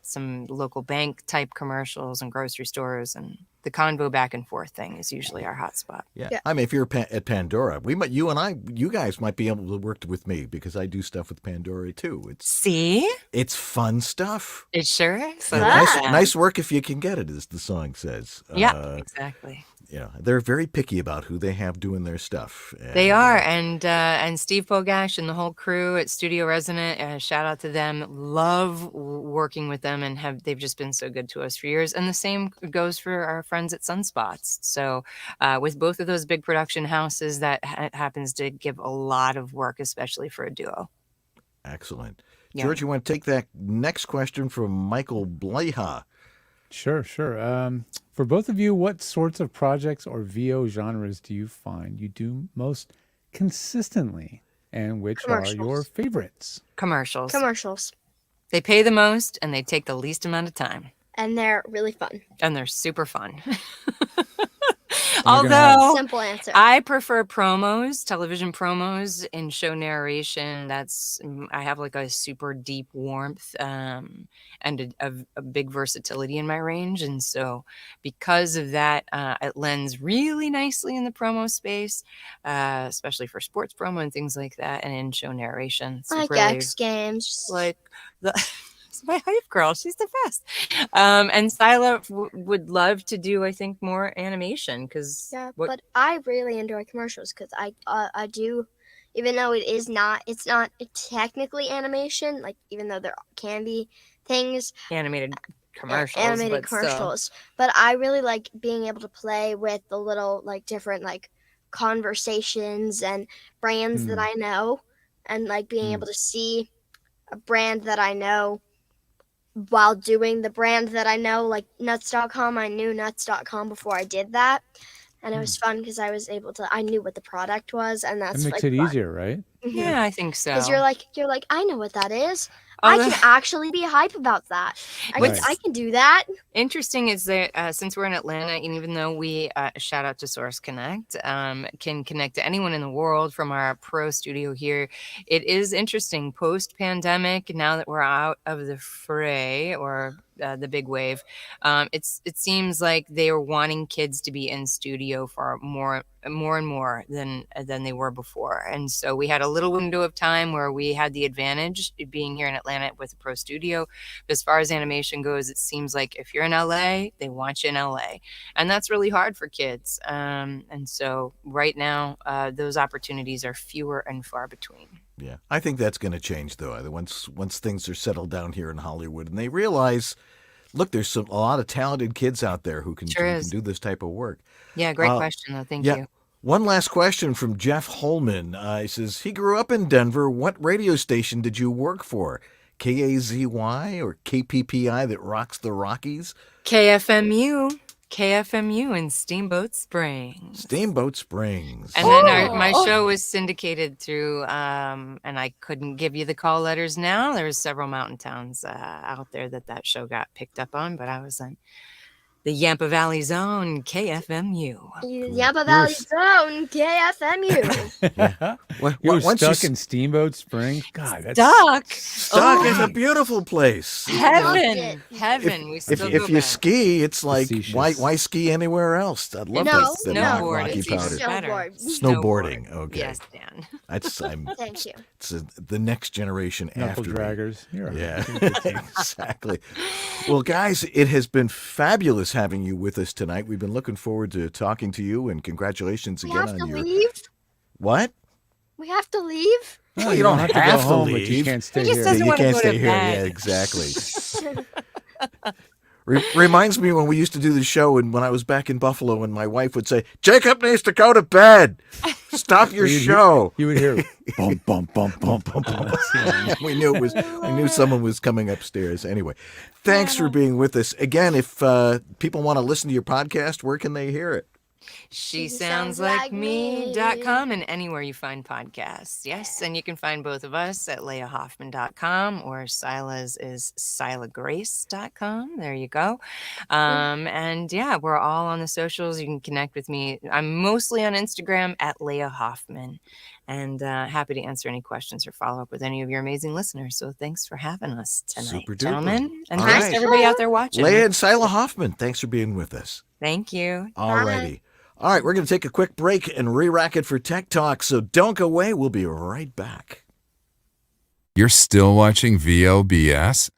Speaker 1: some local bank type commercials and grocery stores, and the convo back and forth thing is usually our hotspot.
Speaker 4: Yeah. I mean, if you're at Pandora, you guys might be able to work with me because I do stuff with Pandora too.
Speaker 1: See?
Speaker 4: It's fun stuff.
Speaker 1: It sure is.
Speaker 4: Yeah, nice work if you can get it, as the song says.
Speaker 1: Yeah, exactly.
Speaker 4: Yeah, they're very picky about who they have doing their stuff.
Speaker 1: They are, and Steve Pogash and the whole crew at Studio Resonant, shout out to them. Love working with them, and they've just been so good to us for years. And the same goes for our friends at Sunspots. So with both of those big production houses, that happens to give a lot of work, especially for a duo.
Speaker 4: Excellent.
Speaker 1: Yeah.
Speaker 4: George, you want to take that next question from Michael Bleha?
Speaker 3: Sure. For both of you, what sorts of projects or VO genres do you find you do most consistently, and which are your favorites?
Speaker 2: Commercials.
Speaker 3: They
Speaker 1: pay the most, and they take the least amount of time.
Speaker 2: And they're really fun.
Speaker 1: And they're super fun.
Speaker 2: Although, simple answer.
Speaker 1: I prefer promos, television promos in show narration. I have like a super deep warmth and a big versatility in my range. And so because of that, it lends really nicely in the promo space, especially for sports promo and things like that. And in show narration. It's
Speaker 2: like
Speaker 1: really,
Speaker 2: X Games.
Speaker 1: Like my hype girl, she's the best. And Cyla would love to do, I think, more animation because
Speaker 2: but I really enjoy commercials because I do, even though it's not technically animation, like even though there can be things
Speaker 1: animated commercials,
Speaker 2: but I really like being able to play with the little like different like conversations and brands that I know, and like being able to see a brand that I know while doing the brand that I know, like nuts.com. I knew nuts.com before I did that, and it was fun because I knew what the product was, and that
Speaker 3: makes it easier, right?
Speaker 1: Yeah, I think so.
Speaker 2: Because you're like, I know what that is. I can actually be hype about that. I can do that.
Speaker 1: Interesting is that since we're in Atlanta, and even though we shout out to Source Connect, can connect to anyone in the world from our pro studio here, it is interesting post-pandemic, now that we're out of the fray or the big wave, it seems like they are wanting kids to be in studio for more and more than they were before. And so we had a little window of time where we had the advantage being here in Atlanta with a pro studio. But as far as animation goes, it seems like if you're in LA, they want you in LA, and that's really hard for kids. And so right now, those opportunities are fewer and far between.
Speaker 4: Yeah, I think that's going to change though. Once things are settled down here in Hollywood, and they realize, look, there's a lot of talented kids out there who can do this type of work.
Speaker 1: Yeah, great question though. Thank you.
Speaker 4: One last question from Jeff Holman. He says he grew up in Denver. What radio station did you work for? KAZY or KPPI that rocks the Rockies?
Speaker 1: KFMU. KFMU in Steamboat Springs.
Speaker 4: Steamboat Springs.
Speaker 1: And then my show was syndicated through, and I couldn't give you the call letters now. There's several mountain towns out there that show got picked up on, but I was on the Yampa Valley Zone, KFMU.
Speaker 2: Yampa Valley Zone, KFMU.
Speaker 4: Yeah.
Speaker 3: You were
Speaker 4: Once
Speaker 3: stuck
Speaker 4: you
Speaker 3: in Steamboat Springs? God, that's
Speaker 4: Stuck is a beautiful place.
Speaker 1: Heaven. We still go
Speaker 4: If you
Speaker 1: back.
Speaker 4: ski, it's like,
Speaker 3: Facetious.
Speaker 4: why ski anywhere else? I'd love
Speaker 2: No,
Speaker 4: the
Speaker 1: snowboard.
Speaker 4: Rocky
Speaker 1: It's even
Speaker 4: Powder.
Speaker 1: better.
Speaker 4: Snowboarding. Okay.
Speaker 1: Yes, Dan.
Speaker 2: Thank you.
Speaker 4: It's the next generation
Speaker 3: knuckle
Speaker 4: after me.
Speaker 3: draggers. You're all
Speaker 4: Yeah,
Speaker 3: right.
Speaker 4: exactly. Well, guys, it has been fabulous having you with us tonight. We've been looking forward to talking to you, and congratulations
Speaker 2: We
Speaker 4: again
Speaker 2: have
Speaker 4: on
Speaker 2: to
Speaker 4: your
Speaker 2: leave?
Speaker 4: What?
Speaker 2: We have to leave?
Speaker 3: No,
Speaker 4: Well, you don't
Speaker 3: have to
Speaker 4: have
Speaker 3: go
Speaker 4: to
Speaker 3: home, but you
Speaker 4: leave.
Speaker 3: can't stay
Speaker 1: He just
Speaker 3: here.
Speaker 1: doesn't
Speaker 4: You
Speaker 1: want to
Speaker 4: can't
Speaker 1: go
Speaker 4: stay
Speaker 1: to
Speaker 4: here.
Speaker 1: bed.
Speaker 4: Yeah, exactly. Reminds me when we used to do the show, and when I was back in Buffalo, and my wife would say, "Jacob needs to go to bed. Stop your show."
Speaker 3: You would hear bump, bump, bump, bump, bump, bump.
Speaker 4: We knew someone was coming upstairs. Anyway, thanks for being with us again. If people want to listen to your podcast, where can they hear it?
Speaker 1: She sounds like me.com and anywhere you find podcasts. Yes, and you can find both of us at layahoffman.com or Cyla's is cylagrace.com. There you go. And yeah, we're all on the socials. You can connect with me. I'm mostly on Instagram at Laya Hoffman, and happy to answer any questions or follow up with any of your amazing listeners. So thanks for having us tonight,
Speaker 4: Super duper.
Speaker 1: gentlemen. And
Speaker 4: All
Speaker 1: thanks
Speaker 4: right.
Speaker 1: to everybody out there watching.
Speaker 4: Laya and Cyla Hoffman, thanks for being with us.
Speaker 1: Thank you.
Speaker 4: All righty. All right, we're going to take a quick break and re-rack it for Tech Talk, so don't go away. We'll be right back.
Speaker 11: You're still watching VOBS?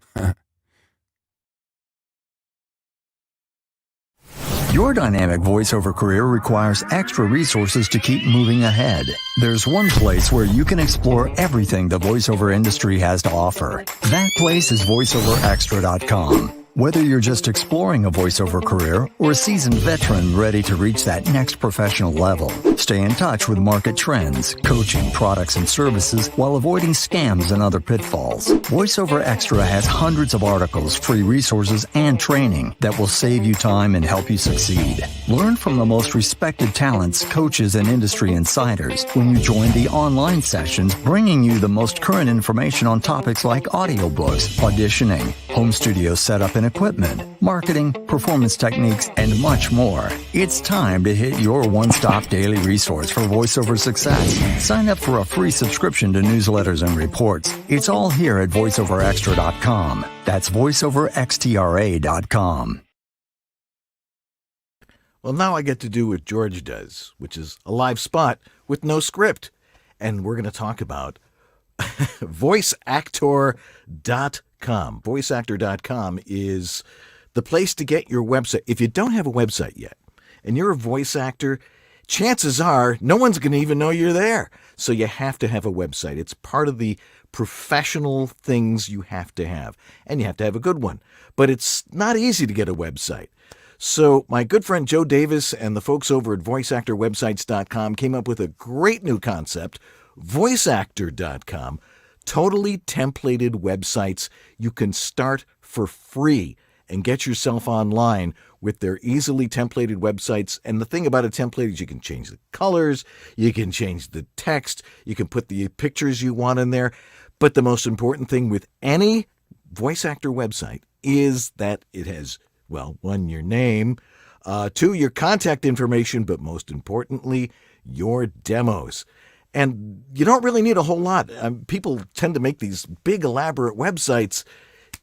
Speaker 12: Your dynamic voiceover career requires extra resources to keep moving ahead. There's one place where you can explore everything the voiceover industry has to offer. That place is voiceoverextra.com. Whether you're just exploring a voiceover career or a seasoned veteran ready to reach that next professional level, stay in touch with market trends, coaching, products, and services while avoiding scams and other pitfalls. VoiceOver Extra has hundreds of articles, free resources, and training that will save you time and help you succeed. Learn from the most respected talents, coaches, and industry insiders when you join the online sessions, bringing you the most current information on topics like audiobooks, auditioning, home studio setup and equipment, marketing, performance techniques, and much more. It's time to hit your one-stop daily resource for voiceover success. Sign up for a free subscription to newsletters and reports. It's all here at voiceoverextra.com. That's voiceoverextra.com.
Speaker 4: Well, now I get to do what George does, which is a live spot with no script. And we're going to talk about voiceactor.com. Voiceactor.com is the place to get your website. If you don't have a website yet and you're a voice actor, chances are no one's going to even know you're there. So you have to have a website. It's part of the professional things you have to have. And you have to have a good one. But it's not easy to get a website. So my good friend Joe Davis and the folks over at voiceactorwebsites.com came up with a great new concept, voiceactor.com. Totally templated websites you can start for free and get yourself online with their easily templated websites. And the thing about a template is you can change the colors, you can change the text, you can put the pictures you want in there. But the most important thing with any voice actor website is that it has, well, one, your name, two, your contact information, but most importantly, your demos. And you don't really need a whole lot. People tend to make these big, elaborate websites.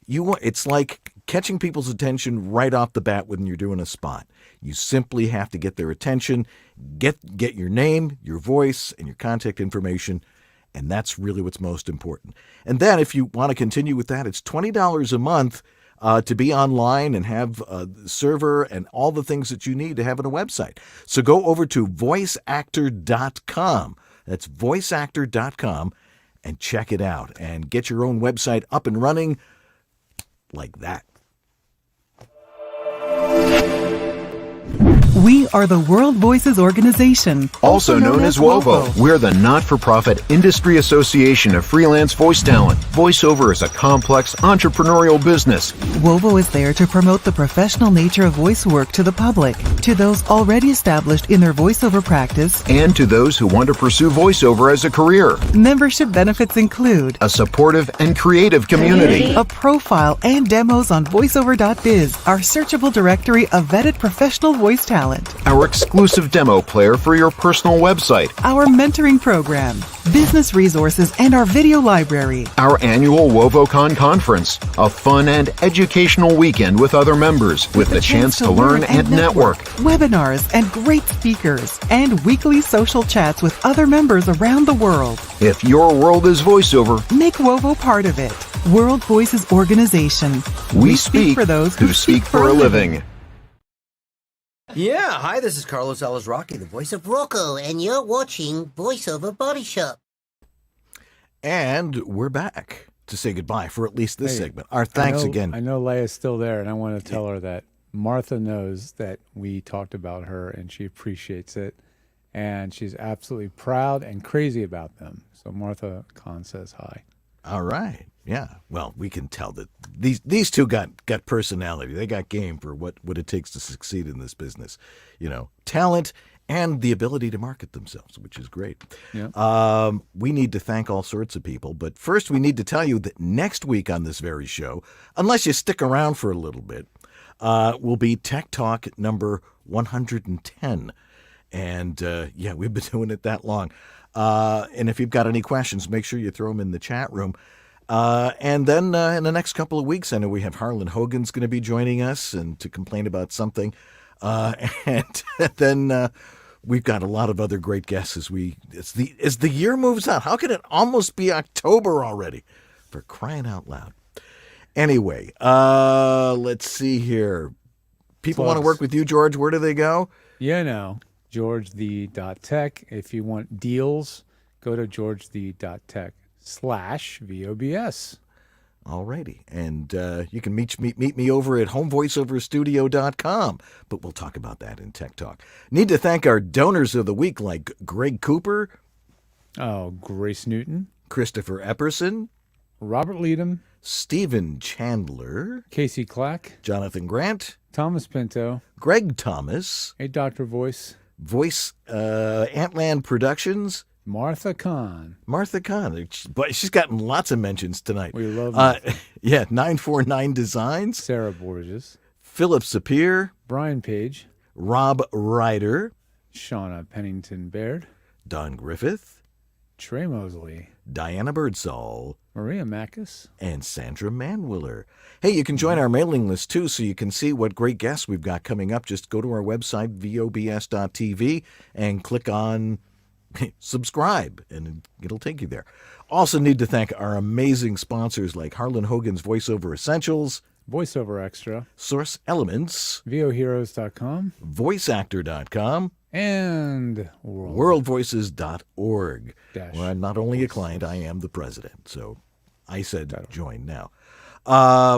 Speaker 4: It's like catching people's attention right off the bat when you're doing a spot. You simply have to get their attention, get your name, your voice, and your contact information, and that's really what's most important. And then if you want to continue with that, it's $20 a month to be online and have a server and all the things that you need to have on a website. So go over to voiceactor.com. That's voiceactor.com and check it out and get your own website up and running like that.
Speaker 13: We are the World Voices Organization,
Speaker 14: also known as WOVO. We're the not-for-profit industry association of freelance voice talent. Voiceover is a complex entrepreneurial business.
Speaker 13: WOVO is there to promote the professional nature of voice work to the public, to those already established in their voiceover practice,
Speaker 14: and to those who want to pursue voiceover as a career.
Speaker 13: Membership benefits include
Speaker 14: a supportive and creative community,
Speaker 13: a profile and demos on voiceover.biz, our searchable directory of vetted professional voice talent,
Speaker 14: our exclusive demo player for your personal website,
Speaker 13: our mentoring program, business resources, and our video library,
Speaker 14: our annual WovoCon conference, a fun and educational weekend with other members with the chance to learn and network,
Speaker 13: webinars and great speakers, and weekly social chats with other members around the world.
Speaker 14: If your world is voiceover,
Speaker 13: make WOVO part of it. World Voices Organization.
Speaker 14: We speak for those who speak for a living.
Speaker 15: Yeah, hi, this is Carlos Alazraqui, the voice of Rocco, and you're watching VoiceOver Body Shop.
Speaker 4: And we're back to say goodbye for at least this segment. Our thanks again.
Speaker 3: I know Laya's still there, and I want to tell her that Martha knows that we talked about her, and she appreciates it, and she's absolutely proud and crazy about them. So Martha Kahn says hi.
Speaker 4: All right. Yeah. Well, we can tell that these two got personality. They got game for what it takes to succeed in this business. You know, talent and the ability to market themselves, which is great.
Speaker 3: Yeah.
Speaker 4: We need to thank all sorts of people. But first, we need to tell you that next week on this very show, unless you stick around for a little bit, will be Tech Talk number 110. And, yeah, we've been doing it that long. And if you've got any questions, make sure you throw them in the chat room. And then in the next couple of weeks, I know we have Harlan Hogan's going to be joining us and to complain about something. And then we've got a lot of other great guests as the year moves on. How can it almost be October already? For crying out loud. Anyway, let's see here. People want to work with you, George. Where do they go?
Speaker 3: Yeah, no. GeorgeThe.tech. If you want deals, go to GeorgeThe.tech/VOBS.
Speaker 4: All righty. And you can meet me over at homevoiceoverstudio.com. But we'll talk about that in Tech Talk. Need to thank our donors of the week like Greg Cooper.
Speaker 3: Oh, Grace Newton.
Speaker 4: Christopher Epperson.
Speaker 3: Robert Leadham.
Speaker 4: Stephen Chandler.
Speaker 3: Casey Clack.
Speaker 4: Jonathan Grant.
Speaker 3: Thomas Pinto.
Speaker 4: Greg Thomas.
Speaker 3: Hey, Dr. Voice.
Speaker 4: Antland Productions.
Speaker 3: Martha Kahn.
Speaker 4: Martha Kahn. But she's gotten lots of mentions tonight.
Speaker 3: We love Martha.
Speaker 4: Yeah, 949 Designs.
Speaker 3: Sarah Borges.
Speaker 4: Philip Sapir.
Speaker 3: Brian Page.
Speaker 4: Rob Ryder.
Speaker 3: Shauna Pennington Baird.
Speaker 4: Don Griffith.
Speaker 3: Trey Mosley.
Speaker 4: Diana Birdsall.
Speaker 3: Maria Mackus.
Speaker 4: And Sandra Manwiller. Hey, you can join our mailing list, too, so you can see what great guests we've got coming up. Just go to our website, vobs.tv, and click on subscribe, and it'll take you there. Also need to thank our amazing sponsors like Harlan Hogan's VoiceOver Essentials,
Speaker 3: VoiceOver Extra,
Speaker 4: Source Elements,
Speaker 3: VOHeroes.com,
Speaker 4: VoiceActor.com,
Speaker 3: and
Speaker 4: WorldVoices.org, where I'm not only a client, I am the president. So I said join now.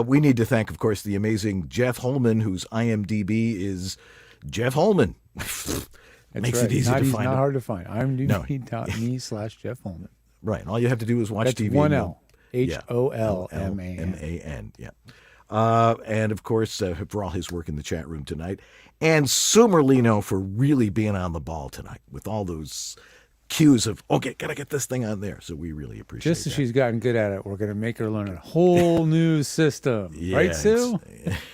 Speaker 4: We need to thank, of course, the amazing Jeff Holman, whose IMDb is Jeff Holman. Makes it easy to find.
Speaker 3: He's not hard to find. IMDb.me/Jeff Holman.
Speaker 4: Right. And all you have to do is watch
Speaker 3: That's
Speaker 4: TV.
Speaker 3: One L. HOLMAN.
Speaker 4: Yeah. And of course, for all his work in the chat room tonight. And Sue Merlino for really being on the ball tonight with all those cues of, okay, gotta get this thing on there. So we really appreciate
Speaker 3: Just as
Speaker 4: that.
Speaker 3: she's gotten good at it, we're going to make her learn a whole new system.
Speaker 4: Yeah,
Speaker 3: right, Sue?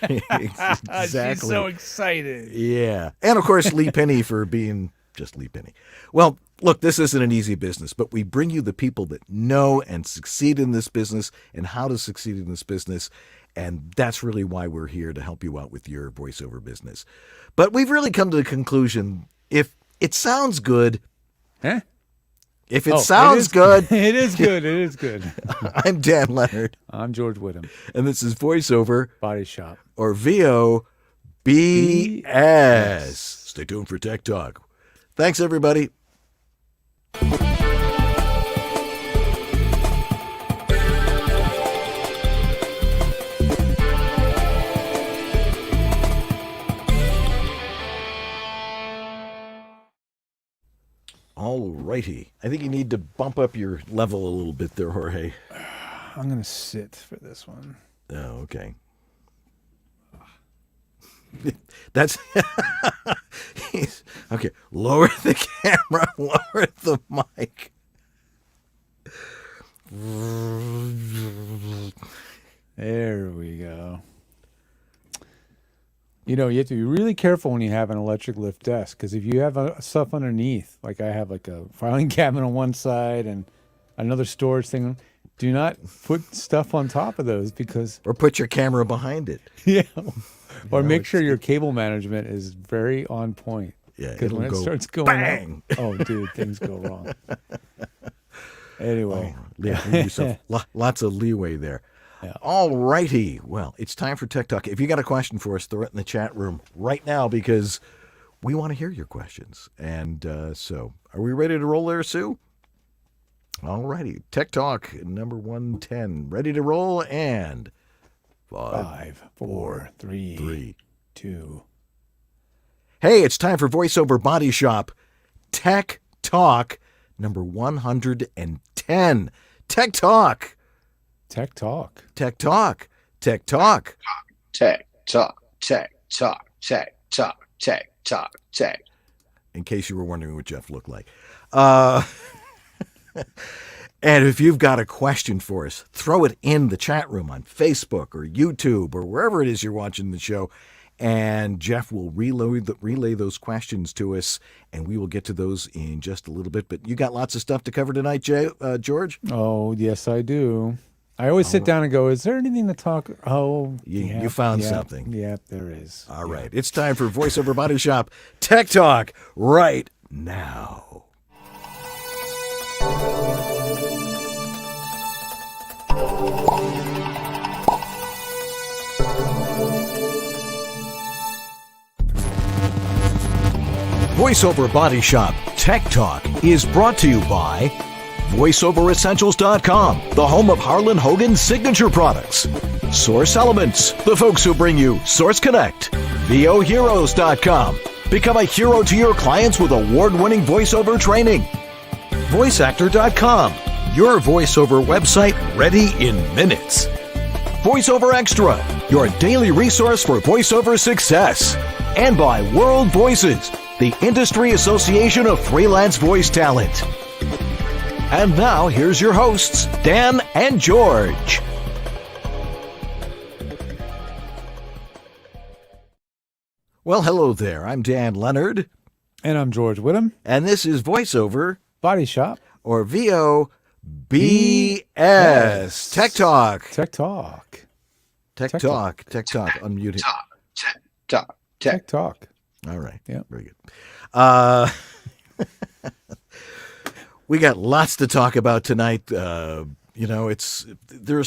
Speaker 4: Exactly.
Speaker 3: She's so excited.
Speaker 4: Yeah. And of course, Lee Penny for being just Lee Penny. Well, look, this isn't an easy business, but we bring you the people that know and succeed in this business and how to succeed in this business. And that's really why we're here, to help you out with your voiceover business. But we've really come to the conclusion, if it sounds good, if it sounds good.
Speaker 3: It is good. It is good.
Speaker 4: I'm Dan Leonard.
Speaker 3: I'm George Whittam.
Speaker 4: And this is VoiceOver
Speaker 3: Body Shop.
Speaker 4: Or VOBS. Stay tuned for Tech Talk. Thanks, everybody. All righty. I think you need to bump up your level a little bit there, Jorge.
Speaker 3: I'm going to sit for this one.
Speaker 4: Oh, okay. That's okay. Lower the camera, lower the mic.
Speaker 3: There we go. You know, you have to be really careful when you have an electric lift desk, because if you have stuff underneath, like I have like a filing cabinet on one side and another storage thing, do not put stuff on top of those
Speaker 4: or put your camera behind it.
Speaker 3: Yeah. Or make sure your cable management is very on point.
Speaker 4: Yeah,
Speaker 3: because when it starts going
Speaker 4: bang.
Speaker 3: up, oh, dude, things go wrong. Anyway,
Speaker 4: give yourself lots of leeway there.
Speaker 3: Yeah.
Speaker 4: All righty. Well, it's time for Tech Talk. If you got a question for us, throw it in the chat room right now because we want to hear your questions. And so, are we ready to roll there, Sue? All righty. Tech Talk number 110. Ready to roll and
Speaker 3: 5, 4, 3, 2.
Speaker 4: Hey, it's time for VoiceOver Body Shop Tech Talk number 110. Tech Talk.
Speaker 3: Tech Talk.
Speaker 4: Tech Talk. Tech Talk.
Speaker 16: Tech Talk. Tech Talk. Tech Talk. Tech Talk. Tech.
Speaker 4: In case you were wondering what Jeff looked like. And if you've got a question for us, throw it in the chat room on Facebook or YouTube or wherever it is you're watching the show. And Jeff will relay those questions to us, and we will get to those in just a little bit. But you got lots of stuff to cover tonight, George?
Speaker 3: Oh, yes, I do. I always sit down and go, is there anything to talk? Oh,
Speaker 4: you found something.
Speaker 3: Yep, there is.
Speaker 4: All right. It's time for VoiceOver Body Shop Tech Talk right now. VoiceOver Body Shop Tech Talk is brought to you by VoiceOverEssentials.com, the home of Harlan Hogan's signature products. Source Elements, the folks who bring you Source Connect. VOHeroes.com, become a hero to your clients with award-winning voiceover training. VoiceActor.com, your voiceover website ready in minutes. VoiceOver Extra, your daily resource for voiceover success. And by World Voices, the Industry Association of Freelance Voice Talent. And now, here's your hosts, Dan and George. Well, hello there. I'm Dan Leonard.
Speaker 3: And I'm George Whittam.
Speaker 4: And this is VoiceOver
Speaker 3: Body Shop,
Speaker 4: or VOBS. Tech Talk.
Speaker 3: Tech Talk.
Speaker 4: Tech Talk. Tech Talk. Unmute it.
Speaker 16: Tech Talk.
Speaker 3: Tech Talk.
Speaker 4: All right.
Speaker 3: Yeah.
Speaker 4: Very good. We got lots to talk about tonight. There's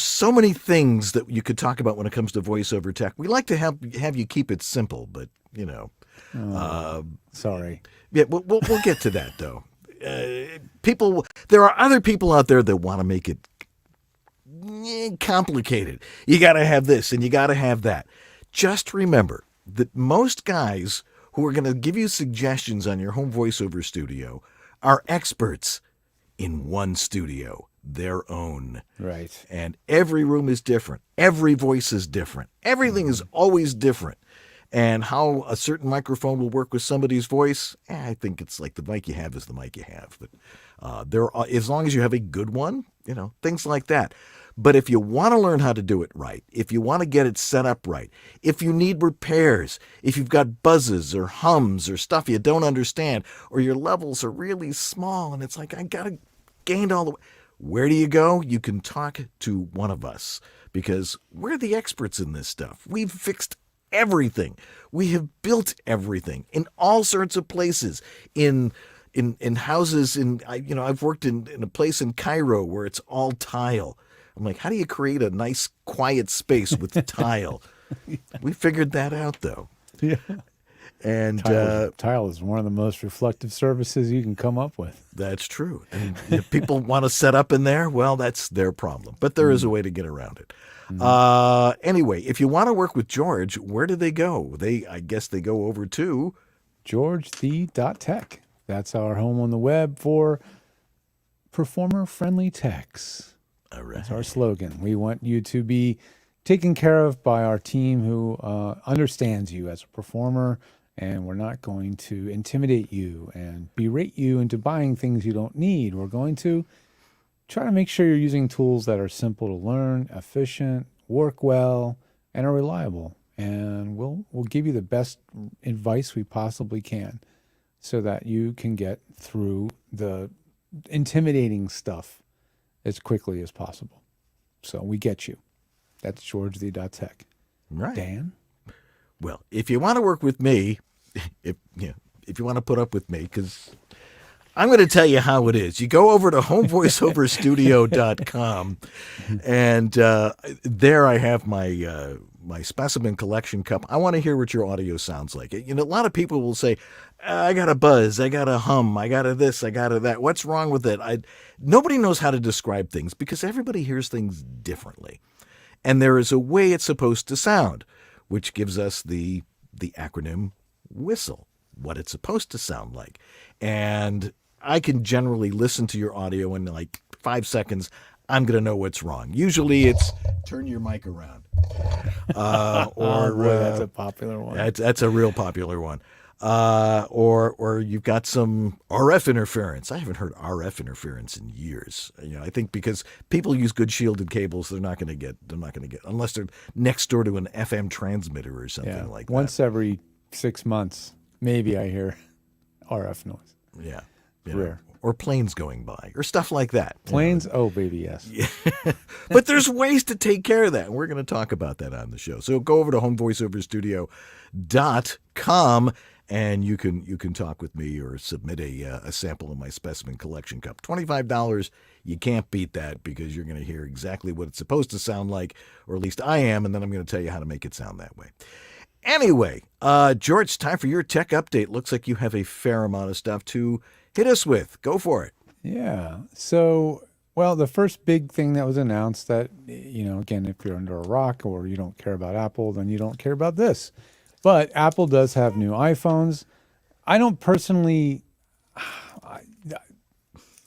Speaker 4: so many things that you could talk about when it comes to voiceover tech. We like to have you keep it simple, but
Speaker 3: sorry.
Speaker 4: Yeah, we'll get to that though. There are other people out there that want to make it complicated. You got to have this and you got to have that. Just remember that most guys who are going to give you suggestions on your home voiceover studio are experts in one studio, their own.
Speaker 3: Right.
Speaker 4: And every room is different. Every voice is different. Everything is always different. And how a certain microphone will work with somebody's voice, I think it's like the mic you have is the mic you have. But as long as you have a good one, things like that. But if you want to learn how to do it right, if you want to get it set up right, if you need repairs, if you've got buzzes or hums or stuff you don't understand, or your levels are really small and it's like, I got to gain all the way. Where do you go? You can talk to one of us because we're the experts in this stuff. We've fixed everything. We have built everything in all sorts of places, in houses. I've worked in a place in Cairo where it's all tile. I'm like, how do you create a nice, quiet space with tile? We figured that out, though.
Speaker 3: Yeah.
Speaker 4: And
Speaker 3: tile is one of the most reflective surfaces you can come up with.
Speaker 4: That's true. And if people want to set up in there, well, that's their problem. But there is a way to get around it. Anyway, if you want to work with George, where do they go? I guess they go over to
Speaker 3: GeorgeThe.tech. That's our home on the web for performer-friendly techs.
Speaker 4: All right.
Speaker 3: That's our slogan. We want you to be taken care of by our team who understands you as a performer, and we're not going to intimidate you and berate you into buying things you don't need. We're going to try to make sure you're using tools that are simple to learn, efficient, work well, and are reliable. And we'll give you the best advice we possibly can so that you can get through the intimidating stuff as quickly as possible. So we get you. That's George the .tech.
Speaker 4: Right.
Speaker 3: Dan?
Speaker 4: Well, if you want to work with me, if you want to put up with me, because I'm going to tell you how it is. You go over to homevoiceoverstudio.com, and there I have my my specimen collection cup. I want to hear what your audio sounds like. A lot of people will say, I got a buzz, I got a hum, I got a this, I got a that. What's wrong with it? Nobody knows how to describe things because everybody hears things differently. And there is a way it's supposed to sound, which gives us the acronym WHISTLE, what it's supposed to sound like. And I can generally listen to your audio in like 5 seconds. I'm going to know what's wrong. Usually it's turn your mic around.
Speaker 3: That's a popular one.
Speaker 4: That's a real popular one. Or you've got some RF interference. I haven't heard RF interference in years. I think because people use good shielded cables, they're not going to get unless they're next door to an FM transmitter or something like that.
Speaker 3: Once every 6 months, maybe I hear RF noise.
Speaker 4: Yeah.
Speaker 3: Rare.
Speaker 4: Or planes going by or stuff like that.
Speaker 3: Planes? Oh, baby, yes.
Speaker 4: Yeah. But there's ways to take care of that, and we're going to talk about that on the show. So go over to homevoiceoverstudio.com, and you can talk with me or submit a sample of my specimen collection cup. $25, you can't beat that because you're going to hear exactly what it's supposed to sound like, or at least I am, and then I'm going to tell you how to make it sound that way. Anyway, George, time for your tech update. Looks like you have a fair amount of stuff to hit us with. Go for it.
Speaker 3: Yeah. So, the first big thing that was announced that, again, if you're under a rock or you don't care about Apple, then you don't care about this. But Apple does have new iPhones. I don't personally,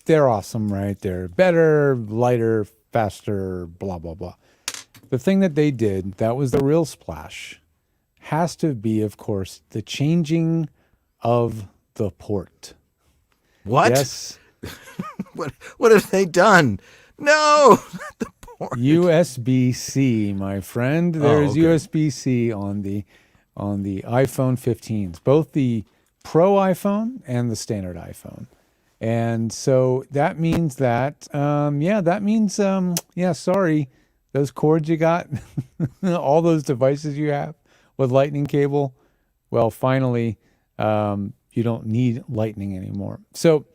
Speaker 3: they're awesome, right? They're better, lighter, faster, blah, blah, blah. The thing that they did, that was the real splash, has to be, of course, the changing of the port.
Speaker 4: What?
Speaker 3: Yes.
Speaker 4: What have they done? No, not the port.
Speaker 3: USB-C, my friend. There's
Speaker 4: okay.
Speaker 3: USB-C on the iPhone 15s, both the Pro iPhone and the standard iPhone. And so that means that, sorry, those cords you got, all those devices you have with lightning cable, well, finally, you don't need lightning anymore. So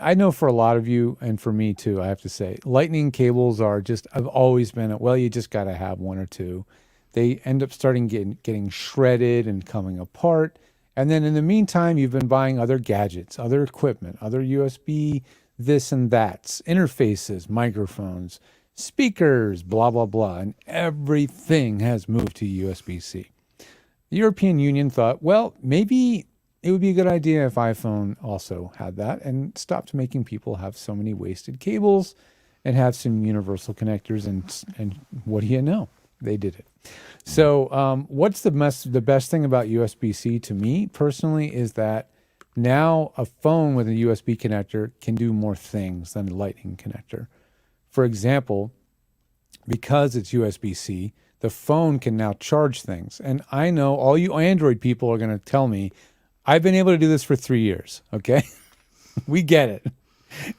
Speaker 3: I know for a lot of you, and for me too, I have to say, lightning cables I've always been, you just got to have one or two. They end up getting shredded and coming apart. And then in the meantime, you've been buying other gadgets, other equipment, other USB this and that's, interfaces, microphones, speakers, blah, blah, blah. And everything has moved to USB-C. The European Union thought, maybe it would be a good idea if iPhone also had that and stopped making people have so many wasted cables and have some universal connectors. And what do you know? They did it. So what's the best thing about USB-C to me personally is that now a phone with a USB connector can do more things than a lightning connector. For example, because it's USB-C, the phone can now charge things. And I know all you Android people are going to tell me, I've been able to do this for 3 years, okay? We get it.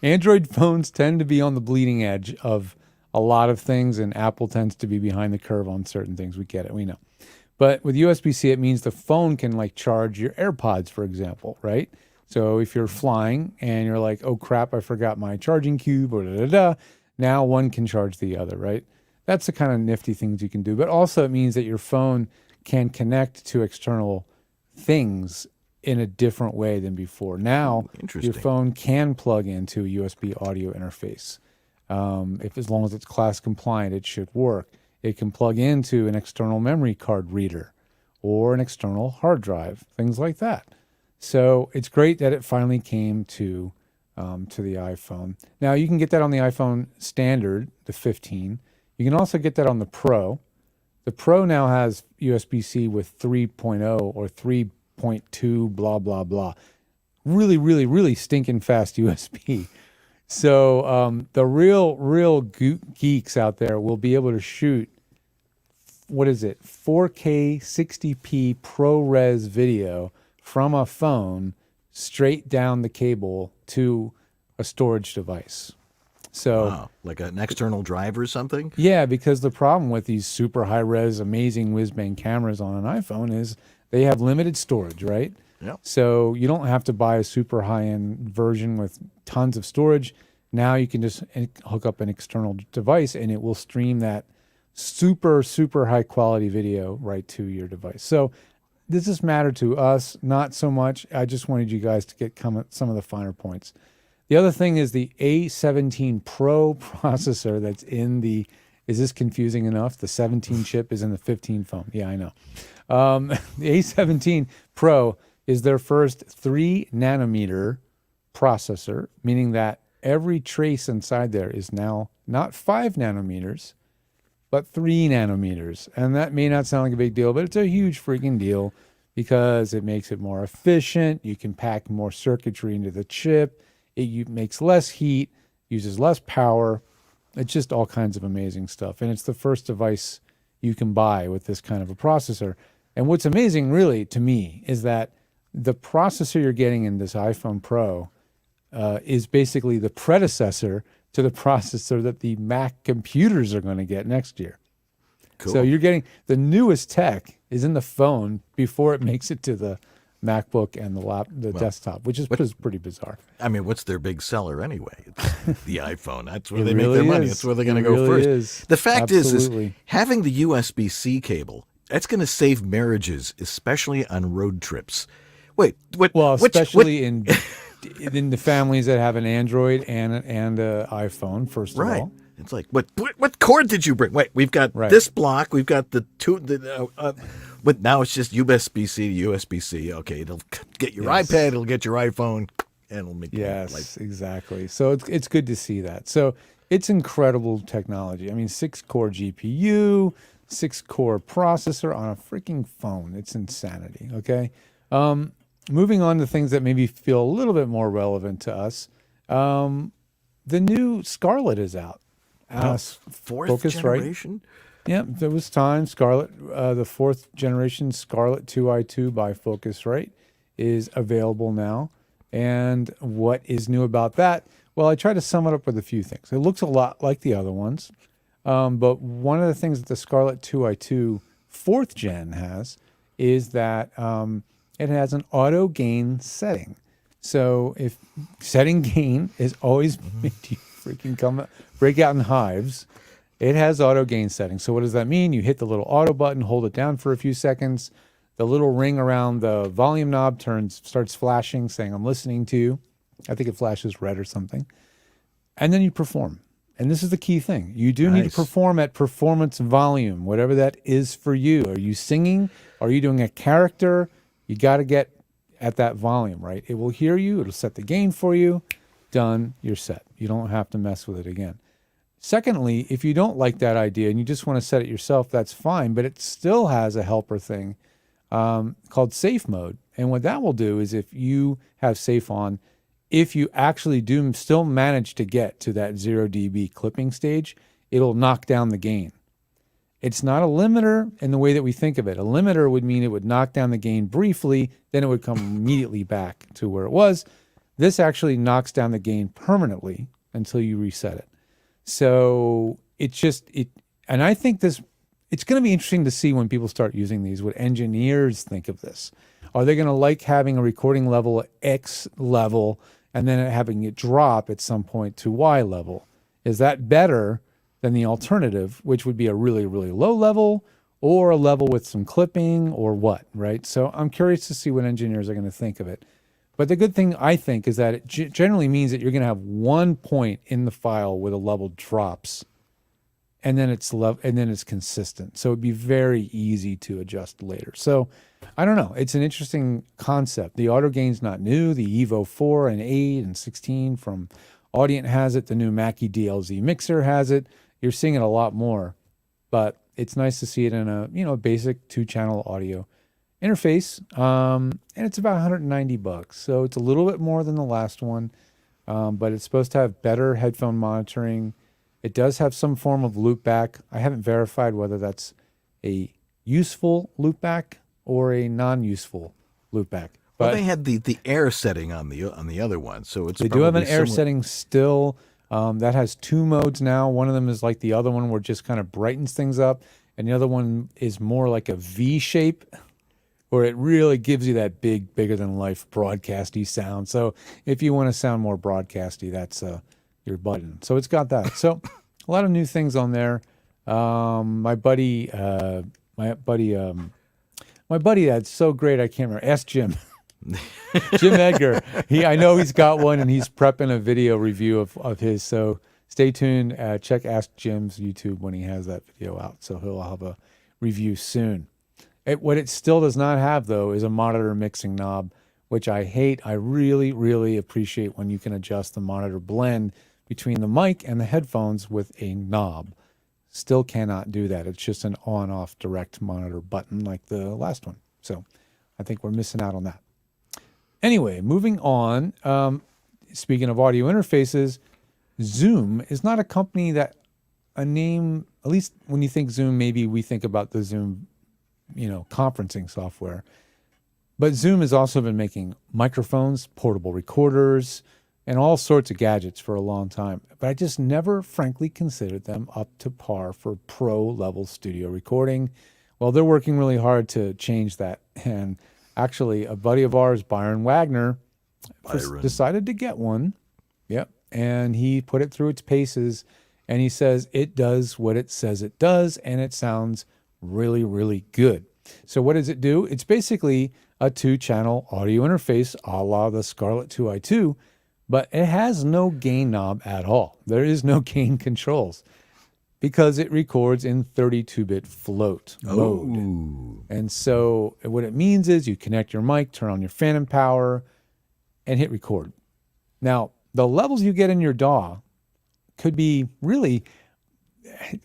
Speaker 3: Android phones tend to be on the bleeding edge of a lot of things, and Apple tends to be behind the curve on certain things. We get it, we know. But with USB-C, it means the phone can charge your AirPods, for example, right? So if you're flying and you're like, oh crap, I forgot my charging cube, or da-da-da, now one can charge the other, right? That's the kind of nifty things you can do. But also it means that your phone can connect to external things in a different way than before. Now, your phone can plug into a USB audio interface. As long as it's class compliant, it should work. It can plug into an external memory card reader or an external hard drive, things like that. So it's great that it finally came to the iPhone. Now you can get that on the iPhone standard, the 15. You can also get that on the Pro. The Pro now has USB-C with 3.0 or 3.2, blah, blah, blah. Really, really, really stinking fast USB. So the real geeks out there will be able to shoot, what is it, 4K 60p ProRes video from a phone straight down the cable to a storage device. So,
Speaker 4: wow, like an external drive or something?
Speaker 3: Yeah, because the problem with these super high-res, amazing whiz-bang cameras on an iPhone is they have limited storage, right?
Speaker 4: Yep.
Speaker 3: So you don't have to buy a super high-end version with tons of storage. Now you can just hook up an external device and it will stream that super, super high-quality video right to your device. So this just mattered to us, not so much. I just wanted you guys to get some of the finer points. The other thing is the A17 Pro processor that's in the, is this confusing enough? The 17 chip is in the 15 phone. Yeah, I know. The A17 Pro is their first 3 nanometer processor, meaning that every trace inside there is now not 5 nanometers, but 3 nanometers. And that may not sound like a big deal, but it's a huge freaking deal because it makes it more efficient. You can pack more circuitry into the chip. It makes less heat, uses less power. It's just all kinds of amazing stuff. And it's the first device you can buy with this kind of a processor. And what's amazing really to me is that the processor you're getting in this iPhone Pro is basically the predecessor to the processor that the Mac computers are going to get next year. Cool. So you're getting the newest tech is in the phone before it makes it to the MacBook and the desktop, which is pretty bizarre.
Speaker 4: I mean, what's their big seller anyway? It's the iPhone. That's where
Speaker 3: It
Speaker 4: they make
Speaker 3: really
Speaker 4: their money.
Speaker 3: is.
Speaker 4: That's where they're going to
Speaker 3: It
Speaker 4: go
Speaker 3: really
Speaker 4: first.
Speaker 3: is.
Speaker 4: The fact
Speaker 3: Absolutely.
Speaker 4: is having the USB-C cable, that's going to save marriages, especially on road trips. Wait,
Speaker 3: especially in the families that have an Android and an iPhone, first of all.
Speaker 4: It's like, what cord did you bring? Wait, we've got this block. We've got the two. But now it's just USB-C to USB-C. Okay, it'll get your iPad. It'll get your iPhone, and it'll make
Speaker 3: exactly. So it's good to see that. So it's incredible technology. I mean, 6-core GPU, 6-core processor on a freaking phone. It's insanity. Okay. Moving on to things that maybe feel a little bit more relevant to us. The new Scarlett is out.
Speaker 4: Fourth generation?
Speaker 3: Yeah, there was time. Scarlett, the 4th generation Scarlett 2i2 by Focusrite is available now. And what is new about that? Well, I try to sum it up with a few things. It looks a lot like the other ones. But one of the things that the Scarlett 2i2 4th gen has is that it has an auto gain setting. So if setting gain is always made you freaking break out in hives, it has auto gain settings. So what does that mean? You hit the little auto button, hold it down for a few seconds. The little ring around the volume knob starts flashing, saying, I'm listening to you. I think it flashes red or something. And then you perform. And this is the key thing. You do need to perform at performance volume, whatever that is for you. Are you singing? Are you doing a character? You got to get at that volume, right? It will hear you. It'll set the gain for you. Done. You're set. You don't have to mess with it again. Secondly, if you don't like that idea and you just want to set it yourself, that's fine. But it still has a helper thing called safe mode. And what that will do is if you have safe on, if you actually do still manage to get to that 0 dB clipping stage, it'll knock down the gain. It's not a limiter in the way that we think of it. A limiter would mean it would knock down the gain briefly, then it would come immediately back to where it was. This actually knocks down the gain permanently until you reset it. So and I think it's going to be interesting to see when people start using these, what engineers think of this. Are they going to like having a recording level at X level and then having it drop at some point to Y level? Is that better than the alternative, which would be a really, really low level or a level with some clipping or what, right? So I'm curious to see what engineers are going to think of it. But the good thing, I think, is that it generally means that you're going to have one point in the file where the level drops. and then it's consistent. So it'd be very easy to adjust later. So I don't know. It's an interesting concept. The auto gain's not new. The Evo 4 and 8 and 16 from Audient has it. The new Mackie DLZ mixer has it. You're seeing it a lot more, but it's nice to see it in a basic 2-channel audio interface. And it's about $190. So it's a little bit more than the last one, but it's supposed to have better headphone monitoring. It does have some form of loopback. I haven't verified whether that's a useful loopback or a non-useful loopback.
Speaker 4: Well,
Speaker 3: But
Speaker 4: they had the air setting on the other one, so it's
Speaker 3: they do have an
Speaker 4: probably
Speaker 3: air
Speaker 4: similar.
Speaker 3: setting still. That has 2 modes now. One of them is like the other one where it just kind of brightens things up. And the other one is more like a V shape, where it really gives you that bigger than life broadcasty sound. So if you want to sound more broadcasty, that's your button. So it's got that. So a lot of new things on there. My buddy that's so great I can't remember. Ask Jim. Jim Edgar. I know he's got one and he's prepping a video review of his. So stay tuned. Check Ask Jim's YouTube when he has that video out. So he'll have a review soon. What it still does not have, though, is a monitor mixing knob, which I hate. I really, really appreciate when you can adjust the monitor blend between the mic and the headphones with a knob. Still cannot do that. It's just an on-off direct monitor button like the last one. So I think we're missing out on that. Anyway, moving on. Speaking of audio interfaces, Zoom is not a company that a name, at least when you think Zoom, maybe we think about the Zoom conferencing software. But Zoom has also been making microphones, portable recorders, and all sorts of gadgets for a long time. But I just never, frankly, considered them up to par for pro-level studio recording. Well, they're working really hard to change that. And actually, a buddy of ours, Byron Wagner, decided to get one. Yep. And he put it through its paces, and he says it does what it says it does, and it sounds really, really good. So what does it do? It's basically a 2-channel audio interface a la the Scarlett 2i2, but it has no gain knob at all. There is no gain controls because it records in 32-bit float mode. And so what it means is you connect your mic, turn on your phantom power, and hit record. Now, the levels you get in your DAW could be really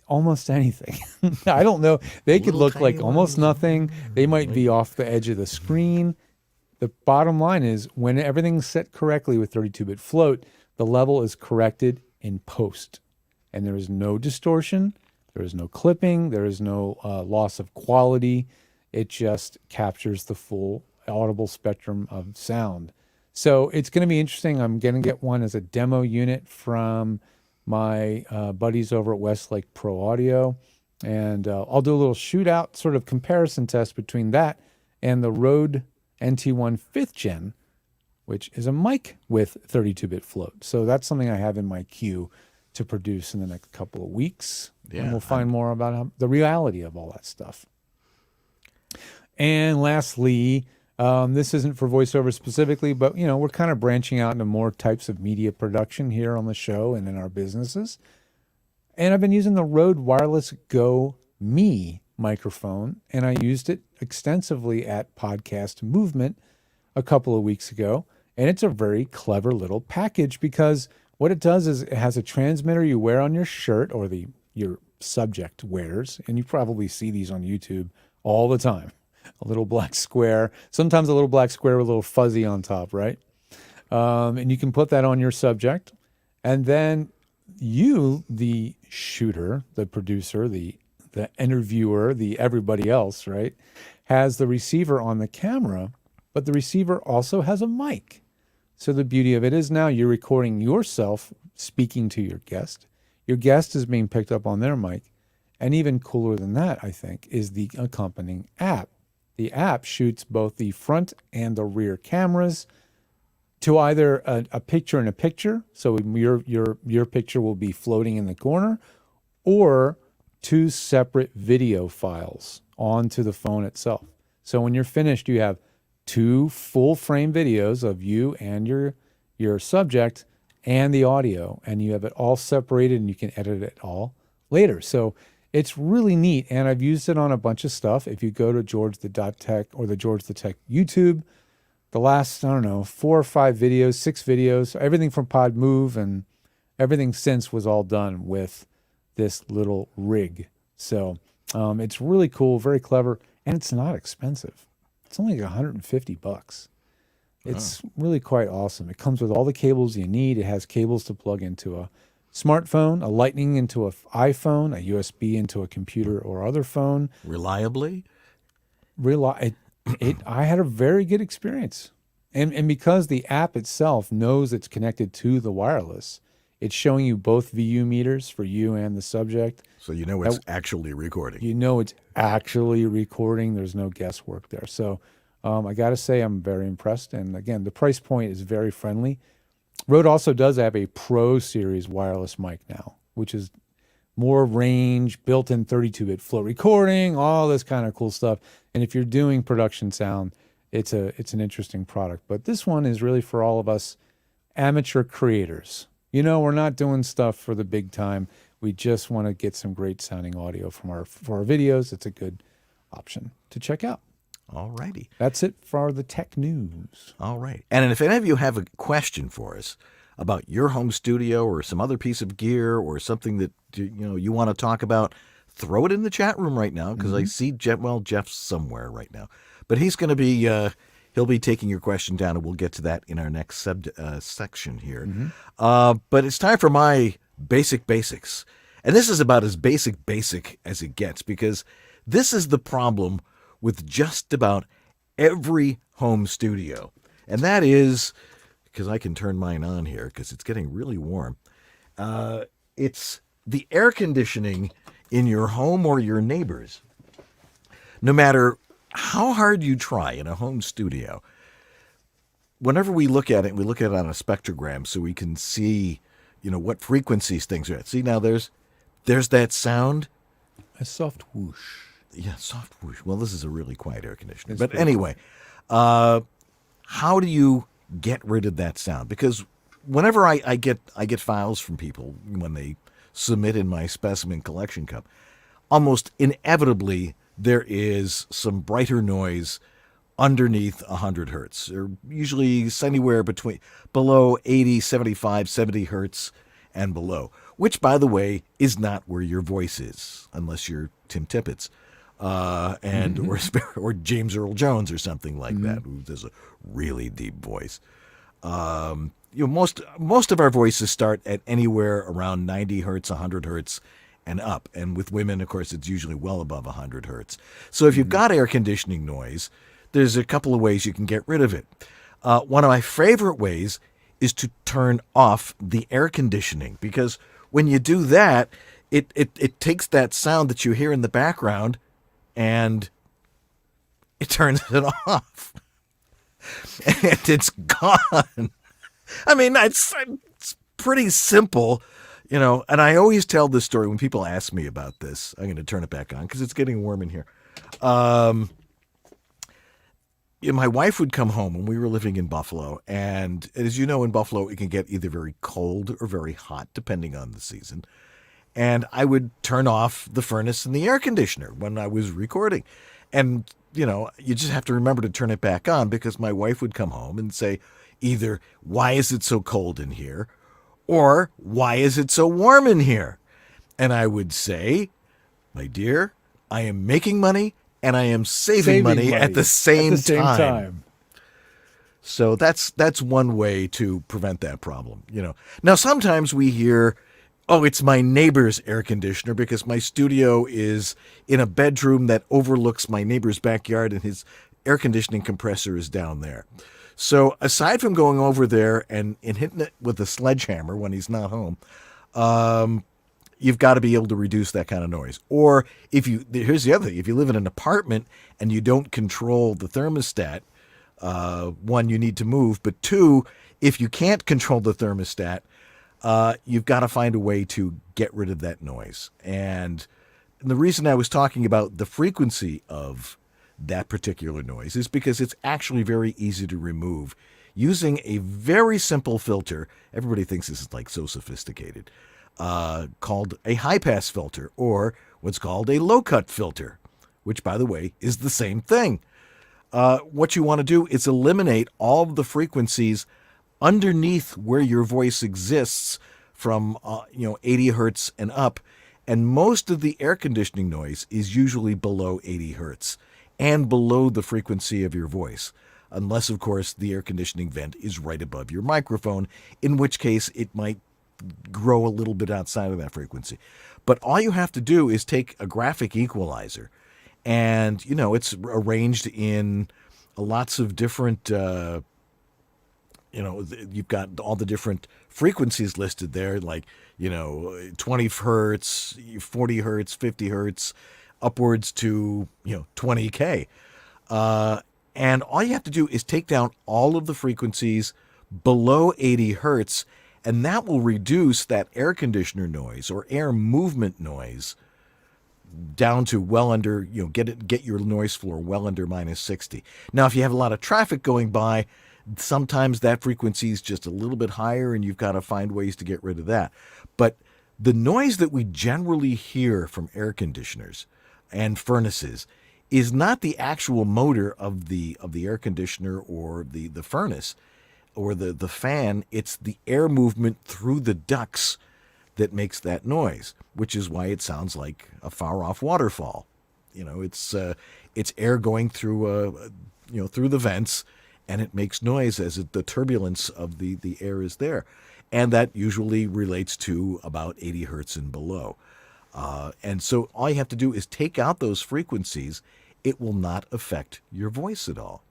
Speaker 3: almost anything. I don't know. They could look like almost nothing. They might be off the edge of the screen. The bottom line is when everything's set correctly with 32-bit float, the level is corrected in post. And there is no distortion. There is no clipping. There is no loss of quality. It just captures the full audible spectrum of sound. So it's going to be interesting. I'm going to get one as a demo unit from my buddies over at Westlake Pro Audio. And I'll do a little shootout sort of comparison test between that and the Rode NT1 5th Gen, which is a mic with 32-bit float. So that's something I have in my queue to produce in the next couple of weeks.
Speaker 4: Yeah,
Speaker 3: and we'll find more about the reality of all that stuff. And lastly, this isn't for voiceover specifically, but we're kind of branching out into more types of media production here on the show and in our businesses. And I've been using the Rode Wireless Go Me microphone, and I used it extensively at Podcast Movement a couple of weeks ago. And it's a very clever little package because what it does is it has a transmitter you wear on your shirt, or your subject wears, and you probably see these on YouTube all the time. A little black square, sometimes a little black square with a little fuzzy on top, right? And you can put that on your subject. And then you, the shooter, the producer, the interviewer, the everybody else, right, has the receiver on the camera, but the receiver also has a mic. So the beauty of it is now you're recording yourself speaking to your guest. Your guest is being picked up on their mic. And even cooler than that, I think, is the accompanying app. The app shoots both the front and the rear cameras to either a picture in a picture, so your picture will be floating in the corner, or 2 separate video files onto the phone itself. So when you're finished, you have 2 full frame videos of you and your subject and the audio, and you have it all separated, and you can edit it all later. So it's really neat, and I've used it on a bunch of stuff. If you go to George the Tech or the George the Tech YouTube, the last, I don't know, 4 or 5 videos, 6 videos, everything from Pod Move and everything since was all done with this little rig. So it's really cool, very clever, and it's not expensive. It's only like $150. It's really quite awesome. It comes with all the cables you need. It has cables to plug into a smartphone, a lightning into an iPhone, a USB into a computer or other phone.
Speaker 4: Reliably?
Speaker 3: I had a very good experience. And because the app itself knows it's connected to the wireless, it's showing you both VU meters for you and the subject.
Speaker 4: So you know it's actually recording.
Speaker 3: You know it's actually recording. There's no guesswork there. So I got to say I'm very impressed. And again, the price point is very friendly. Rode also does have a Pro Series wireless mic now, which is more range, built-in 32-bit float recording, all this kind of cool stuff. And if you're doing production sound, it's an interesting product. But this one is really for all of us amateur creators. You know, we're not doing stuff for the big time. We just want to get some great sounding audio for our videos. It's a good option to check out.
Speaker 4: All righty.
Speaker 3: That's it for the tech news.
Speaker 4: All right. And if any of you have a question for us about your home studio or some other piece of gear or something that you want to talk about, throw it in the chat room right now, because I see Jeff's somewhere right now. But he's going to be he'll be taking your question down, and we'll get to that in our next section here. But it's time for my basic basics. And this is about as basic as it gets, because this is the problem with just about every home studio. And that is, because I can turn mine on here because it's getting really warm, it's the air conditioning in your home or your neighbors. No matter how hard you try in a home studio, whenever we look at it, we look at it on a spectrogram so we can see, what frequencies things are at. See, now there's that sound.
Speaker 3: A soft whoosh.
Speaker 4: Yeah, soft whoosh. Well, this is a really quiet air conditioner. But anyway, how do you get rid of that sound? Because whenever I get files from people when they submit in my specimen collection cup, almost inevitably there is some brighter noise underneath 100 hertz, or usually anywhere below 80, 75, 70 hertz and below, which, by the way, is not where your voice is, unless you're Tim Tippett's. Or James Earl Jones or something like that, who has a really deep voice. Most of our voices start at anywhere around 90 hertz, 100 hertz, and up. And with women, of course, it's usually well above 100 hertz. So if you've got air conditioning noise, there's a couple of ways you can get rid of it. One of my favorite ways is to turn off the air conditioning, because when you do that, it takes that sound that you hear in the background and it turns it off. And it's gone. I mean, it's pretty simple, and I always tell this story when people ask me about this. I'm going to turn it back on because it's getting warm in here. My wife would come home when we were living in Buffalo, and as you know, in Buffalo, it can get either very cold or very hot, depending on the season. And I would turn off the furnace and the air conditioner when I was recording. And, you just have to remember to turn it back on, because my wife would come home and say either, "Why is it so cold in here?" or "Why is it so warm in here?" And I would say, "My dear, I am making money and I am saving money at the same time. So that's one way to prevent that problem. Now sometimes we hear, "Oh, it's my neighbor's air conditioner because my studio is in a bedroom that overlooks my neighbor's backyard and his air conditioning compressor is down there." So aside from going over there and hitting it with a sledgehammer when he's not home, you've got to be able to reduce that kind of noise. Or here's the other thing, if you live in an apartment and you don't control the thermostat, one, you need to move, but two, if you can't control the thermostat, you've got to find a way to get rid of that noise. And the reason I was talking about the frequency of that particular noise is because it's actually very easy to remove using a very simple filter. Everybody thinks this is like so sophisticated. called a high-pass filter, or what's called a low-cut filter, which, by the way, is the same thing. What you want to do is eliminate all of the frequencies underneath where your voice exists from 80 hertz and up, and most of the air conditioning noise is usually below 80 hertz and below the frequency of your voice, unless, of course, the air conditioning vent is right above your microphone, in which case it might grow a little bit outside of that frequency. But all you have to do is take a graphic equalizer, and it's arranged in lots of different you've got all the different frequencies listed there, like 20 hertz, 40 hertz, 50 hertz, upwards to 20K. And all you have to do is take down all of the frequencies below 80 hertz, and that will reduce that air conditioner noise or air movement noise down to well under, get your noise floor well under minus 60. Now, if you have a lot of traffic going by, sometimes that frequency is just a little bit higher, and you've got to find ways to get rid of that. But the noise that we generally hear from air conditioners and furnaces is not the actual motor of the air conditioner or the furnace or the fan. It's the air movement through the ducts that makes that noise, which is why it sounds like a far-off waterfall. It's air going through through the vents, and it makes noise as the turbulence of the air is there, and that usually relates to about 80 hertz and below. And so all you have to do is take out those frequencies. It will not affect your voice at all.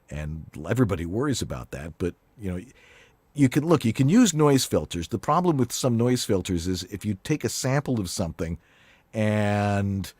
Speaker 4: And everybody worries about that, but you can use noise filters. The problem with some noise filters is if you take a sample of something and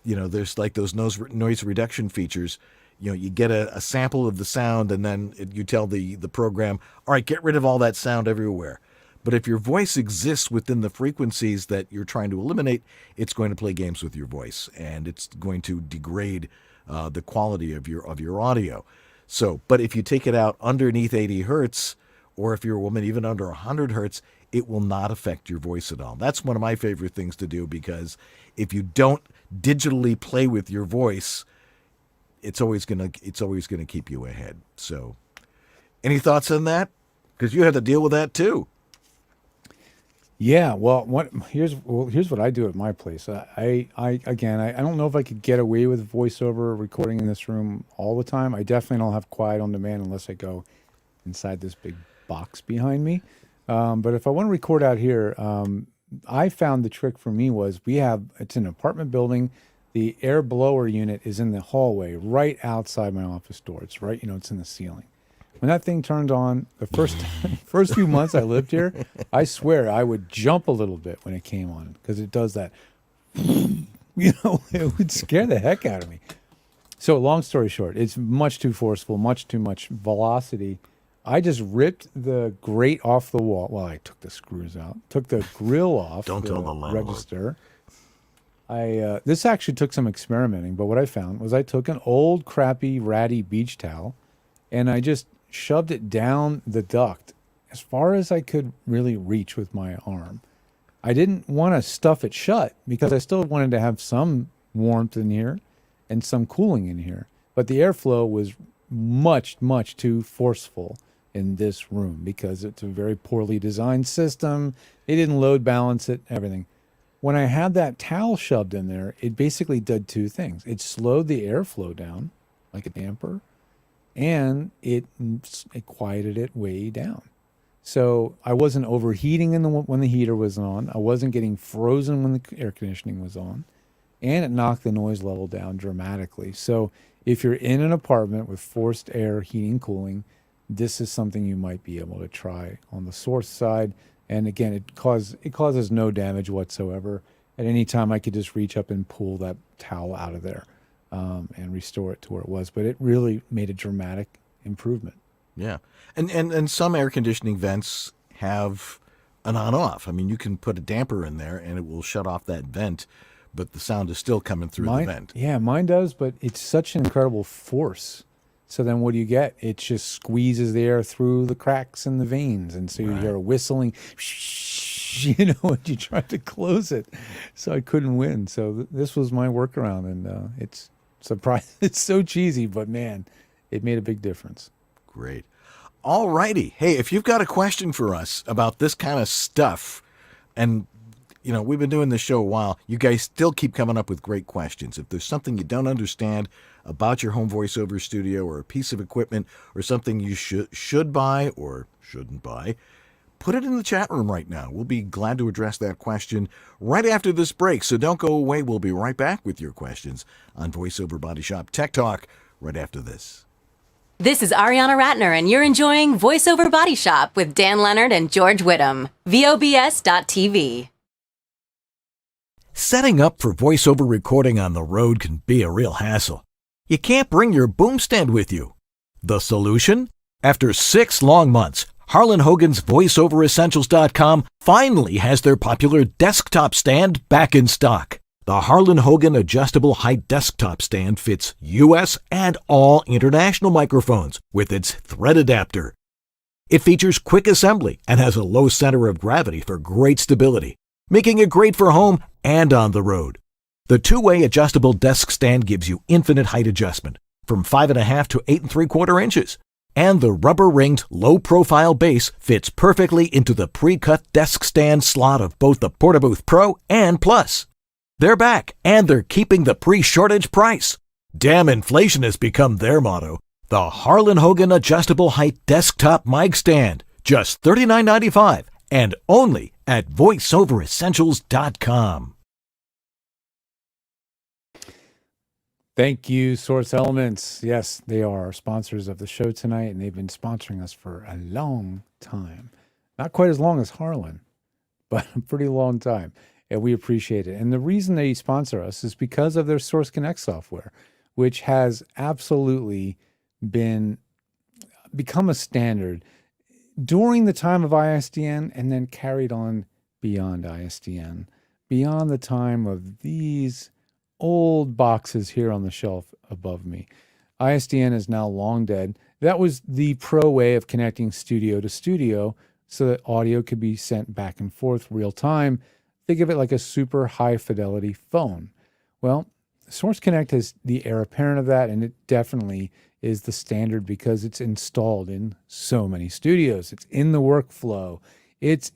Speaker 4: there's like those noise reduction features, you get a sample of the sound, and then you tell the program, all right, get rid of all that sound everywhere. But if your voice exists within the frequencies that you're trying to eliminate, it's going to play games with your voice, and it's going to degrade the quality of your audio. So, but if you take it out underneath 80 hertz, or if you're a woman, even under 100 hertz, it will not affect your voice at all. That's one of my favorite things to do, because if you don't digitally play with your voice, it's always gonna keep you ahead. So, any thoughts on that? Because you have to deal with that too.
Speaker 3: Yeah, well, here's what I do at my place. I don't know if I could get away with voiceover recording in this room all the time. I definitely don't have quiet on demand unless I go inside this big box behind me. But if I want to record out here, I found the trick for me was it's an apartment building. The air blower unit is in the hallway right outside my office door. It's right, it's in the ceiling. When that thing turned on, the first few months I lived here, I swear I would jump a little bit when it came on, because it does that. It would scare the heck out of me. So long story short, it's much too forceful, much too much velocity. I just ripped the grate off the wall. Well, I took the screws out, took the grill off.
Speaker 4: Don't tell the landlord.
Speaker 3: Register. This actually took some experimenting, but what I found was I took an old, crappy, ratty beach towel, and I just shoved it down the duct as far as I could really reach with my arm. I didn't want to stuff it shut, because I still wanted to have some warmth in here and some cooling in here. But the airflow was much, much too forceful in this room, because it's a very poorly designed system. They didn't load balance it, everything. When I had that towel shoved in there, it basically did two things. It slowed the airflow down like a damper, and it quieted it way down. So I wasn't overheating when the heater was on. I wasn't getting frozen when the air conditioning was on, and it knocked the noise level down dramatically. So if you're in an apartment with forced air heating, cooling, this is something you might be able to try on the source side. And again, it causes no damage whatsoever. At any time, I could just reach up and pull that towel out of there and restore it to where it was. But it really made a dramatic improvement.
Speaker 4: Yeah. And some air conditioning vents have an on-off. I mean, you can put a damper in there and it will shut off that vent, but the sound is still coming through the vent.
Speaker 3: Yeah, mine does, but it's such an incredible force. So then what do you get? It just squeezes the air through the cracks in the veins. And so you hear a whistling. and you tried to close it. So I couldn't win. So this was my workaround, and it's surprising. It's so cheesy, but man, it made a big difference.
Speaker 4: Great. All righty. Hey, if you've got a question for us about this kind of stuff, and we've been doing this show a while, you guys still keep coming up with great questions. If there's something you don't understand about your home voiceover studio or a piece of equipment or something you should buy or shouldn't buy, put it in the chat room right now. We'll be glad to address that question right after this break. So don't go away. We'll be right back with your questions on VoiceOver Body Shop Tech Talk right after this.
Speaker 17: This is Ariana Ratner, and you're enjoying VoiceOver Body Shop with Dan Leonard and George Whittam. VOBS.TV.
Speaker 4: Setting up for voiceover recording on the road can be a real hassle. You can't bring your boom stand with you. The solution? After 6 long months, Harlan Hogan's VoiceOverEssentials.com finally has their popular desktop stand back in stock. The Harlan Hogan adjustable height desktop stand fits US and all international microphones with its thread adapter. It features quick assembly and has a low center of gravity for great stability, making it great for home and on the road. The 2-way adjustable desk stand gives you infinite height adjustment from 5.5 to 8 3/4 inches. And the rubber-ringed, low-profile base fits perfectly into the pre-cut desk stand slot of both the Portabooth Pro and Plus. They're back, and they're keeping the pre-shortage price. Damn inflation has become their motto. The Harlan Hogan Adjustable Height Desktop Mic Stand, just $39.95, and only at VoiceOverEssentials.com.
Speaker 3: Thank you, Source Elements. Yes, they are our sponsors of the show tonight, and they've been sponsoring us for a long time. Not quite as long as Harlan, but a pretty long time. And we appreciate it. And the reason they sponsor us is because of their Source Connect software, which has absolutely become a standard during the time of ISDN and then carried on beyond ISDN, beyond the time of these old boxes here on the shelf above me. ISDN is now long dead. That was the pro way of connecting studio to studio so that audio could be sent back and forth real time. Think of it like a super high fidelity phone. Well, Source Connect is the heir apparent of that, and it definitely is the standard because it's installed in so many studios. It's in the workflow. It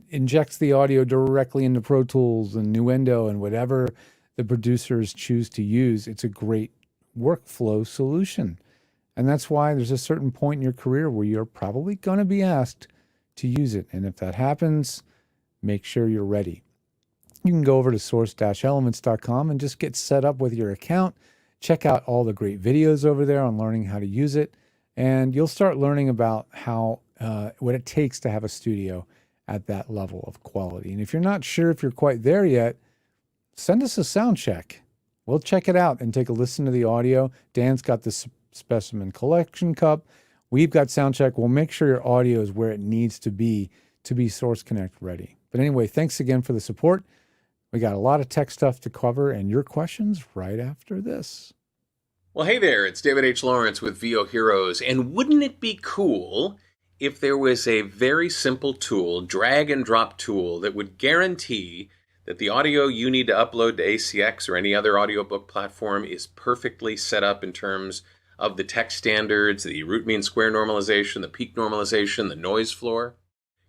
Speaker 3: injects the audio directly into Pro Tools and Nuendo and whatever the producers choose to use. It's a great workflow solution. And that's why there's a certain point in your career where you're probably going to be asked to use it. And if that happens, make sure you're ready. You can go over to source-elements.com and just get set up with your account. Check out all the great videos over there on learning how to use it. And you'll start learning about what it takes to have a studio at that level of quality. And if you're not sure if you're quite there yet, send us a sound check. We'll check it out and take a listen to the audio. Dan's got the specimen collection cup. We've got sound check. We'll make sure your audio is where it needs to be Source Connect ready. But anyway, thanks again for the support. We got a lot of tech stuff to cover and your questions right after this.
Speaker 9: Well, hey there, it's David H. Lawrence with VO Heroes. And wouldn't it be cool if there was a very simple tool, drag and drop tool, that would guarantee that the audio you need to upload to ACX or any other audiobook platform is perfectly set up in terms of the text standards, the root mean square normalization, the peak normalization, the noise floor?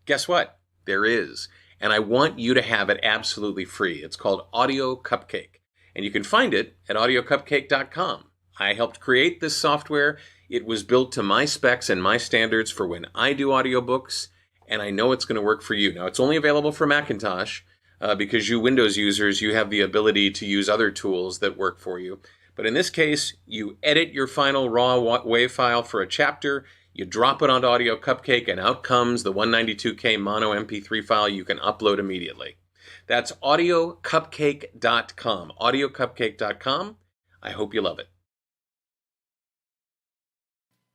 Speaker 9: Guess what? There is. And I want you to have it absolutely free. It's called Audio Cupcake. And you can find it at audiocupcake.com. I helped create this software. It was built to my specs and my standards for when I do audiobooks, and I know it's going to work for you. Now, it's only available for Macintosh because you Windows users, you have the ability to use other tools that work for you. But in this case, you edit your final raw WAV file for a chapter, you drop it onto Audio Cupcake, and out comes the 192K mono MP3 file you can upload immediately. That's audiocupcake.com. Audiocupcake.com. I hope you love it.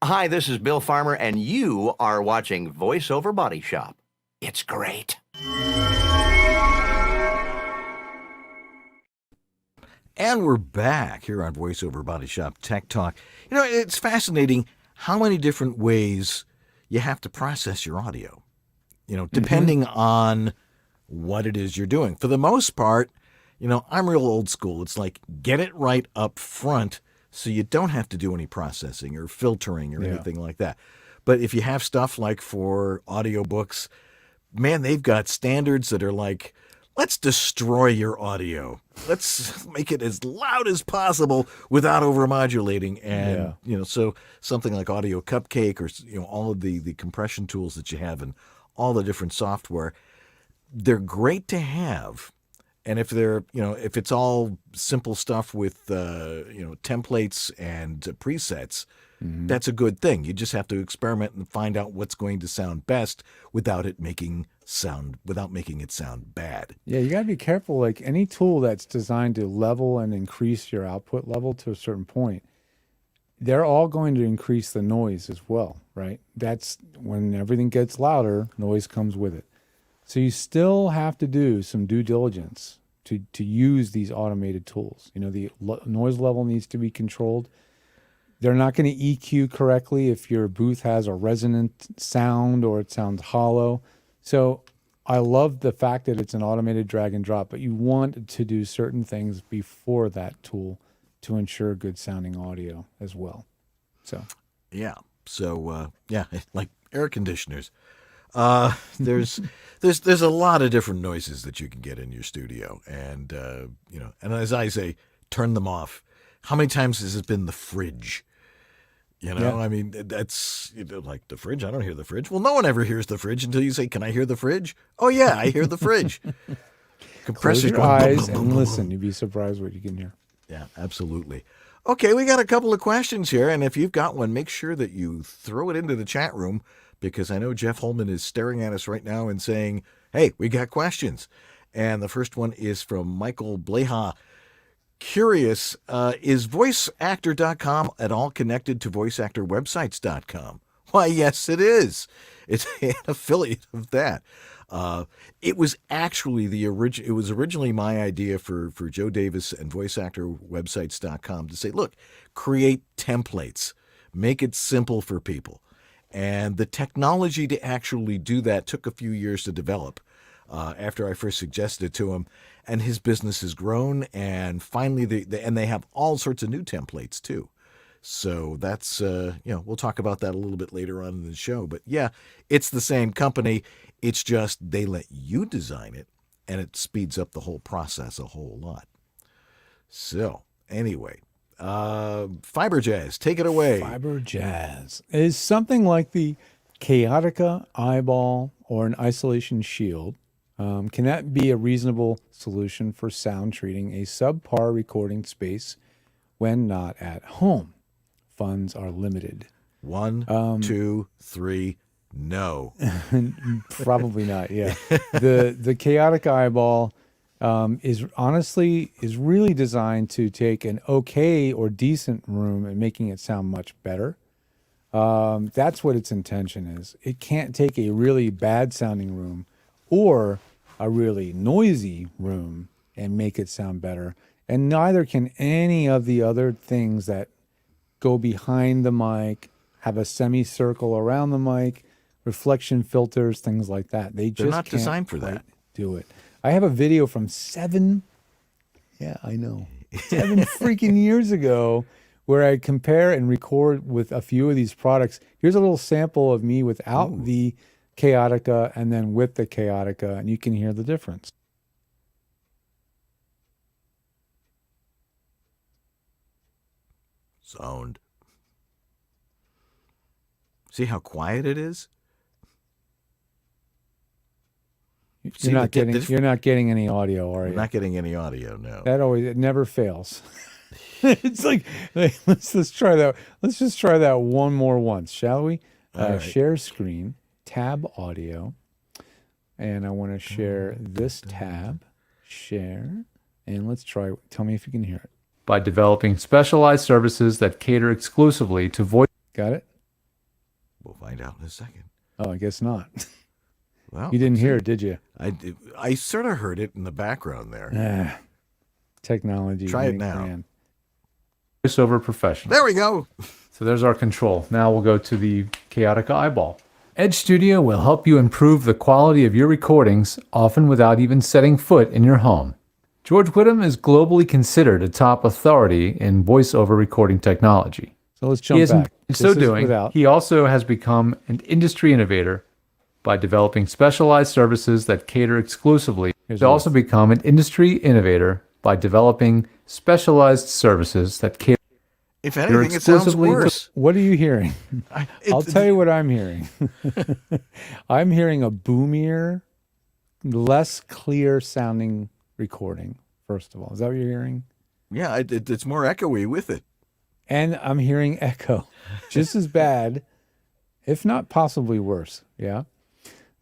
Speaker 15: Hi, this is Bill Farmer, and you are watching VoiceOver Body Shop. It's great.
Speaker 4: And we're back here on VoiceOver Body Shop Tech Talk. You know, it's fascinating how many different ways you have to process your audio. depending on what it is you're doing. For the most part, I'm real old school. It's like get it right up front so you don't have to do any processing or filtering or anything like that. But if you have stuff like for audiobooks, man, they've got standards that are like, let's destroy your audio. Let's make it as loud as possible without overmodulating. And, so something like Audio Cupcake or, all of the compression tools that you have and all the different software, they're great to have. And if they're, if it's all simple stuff with, templates and presets, that's a good thing. You just have to experiment and find out what's going to sound best without making it sound bad.
Speaker 3: Yeah, you got to be careful. Like any tool that's designed to level and increase your output level to a certain point, they're all going to increase the noise as well, right? That's when everything gets louder, noise comes with it. So you still have to do some due diligence to use these automated tools. The noise level needs to be controlled. They're not going to EQ correctly if your booth has a resonant sound or it sounds hollow. So I love the fact that it's an automated drag and drop, but you want to do certain things before that tool to ensure good sounding audio as well. So
Speaker 4: like air conditioners. There's a lot of different noises that you can get in your studio, and and as I say, turn them off. How many times has it been the fridge? I mean, that's like the fridge. I don't hear the fridge. Well, no one ever hears the fridge until you say, "Can I hear the fridge?" Oh yeah, I hear the fridge.
Speaker 3: Close your eyes and listen. You'd be surprised what you can hear.
Speaker 4: Yeah, absolutely. Okay, we got a couple of questions here, and if you've got one, make sure that you throw it into the chat room, because I know Jeff Holman is staring at us right now and saying, "Hey, we got questions." And the first one is from Michael Bleha. Curious, is voiceactor.com at all connected to voiceactorwebsites.com? Why, yes, it is. It's an affiliate of that. It was actually it was originally my idea for Joe Davis and voiceactorwebsites.com to say, look, create templates, make it simple for people. And the technology to actually do that took a few years to develop. After I first suggested it to him, and his business has grown, and finally they have all sorts of new templates too. So that's we'll talk about that a little bit later on in the show. But yeah, it's the same company. It's just they let you design it, and it speeds up the whole process a whole lot. So anyway, Fiber Jazz, take it away.
Speaker 3: Fiber Jazz is something like the Chaotica eyeball or an isolation shield. Can that be a reasonable solution for sound treating a subpar recording space when not at home? Funds are limited.
Speaker 4: 1, 2, 3, no.
Speaker 3: Probably not, yeah. The Chaotic eyeball is really designed to take an okay or decent room and making it sound much better. That's what its intention is. It can't take a really bad sounding room or a really noisy room and make it sound better. And neither can any of the other things that go behind the mic, have a semicircle around the mic, reflection filters, things like that. They're
Speaker 4: not designed for that.
Speaker 3: Do it. I have a video from 7 freaking years ago where I compare and record with a few of these products. Here's a little sample of me without the Chaotica and then with the Chaotica, and you can hear the difference.
Speaker 4: Sound. See how quiet it is?
Speaker 3: You're not getting any audio, are you?
Speaker 4: I'm not getting any audio, no.
Speaker 3: It never fails. It's like, let's try that. Let's just try that one more once, shall we?
Speaker 4: Right.
Speaker 3: Share screen, tab audio, and I want to share this tab, share, and let's try. Tell me if you can hear it. By developing specialized services that cater exclusively to voice. Got it?
Speaker 4: We'll find out in a second.
Speaker 3: Oh, I guess not.
Speaker 4: Well,
Speaker 3: you didn't hear it, did you?
Speaker 4: I sort of heard it in the background there.
Speaker 3: Technology.
Speaker 4: Try it now.
Speaker 3: Voiceover professional.
Speaker 4: There we go.
Speaker 3: So there's our control. Now we'll go to the Chaotica eyeball. Edge Studio will help you improve the quality of your recordings, often without even setting foot in your home. George Whittam is globally considered a top authority in voiceover recording technology.
Speaker 18: So let's jump back.
Speaker 3: In so doing, he also has become an industry innovator by developing specialized services that cater exclusively. He's also become an industry innovator by developing specialized services that cater.
Speaker 4: If anything, it sounds worse.
Speaker 18: What are you hearing? I'll tell you what I'm hearing. I'm hearing a boomier, less clear sounding recording, first of all. Is that what you're hearing?
Speaker 4: Yeah, it's more echoey with it.
Speaker 18: And I'm hearing echo. Just as bad, if not possibly worse. Yeah.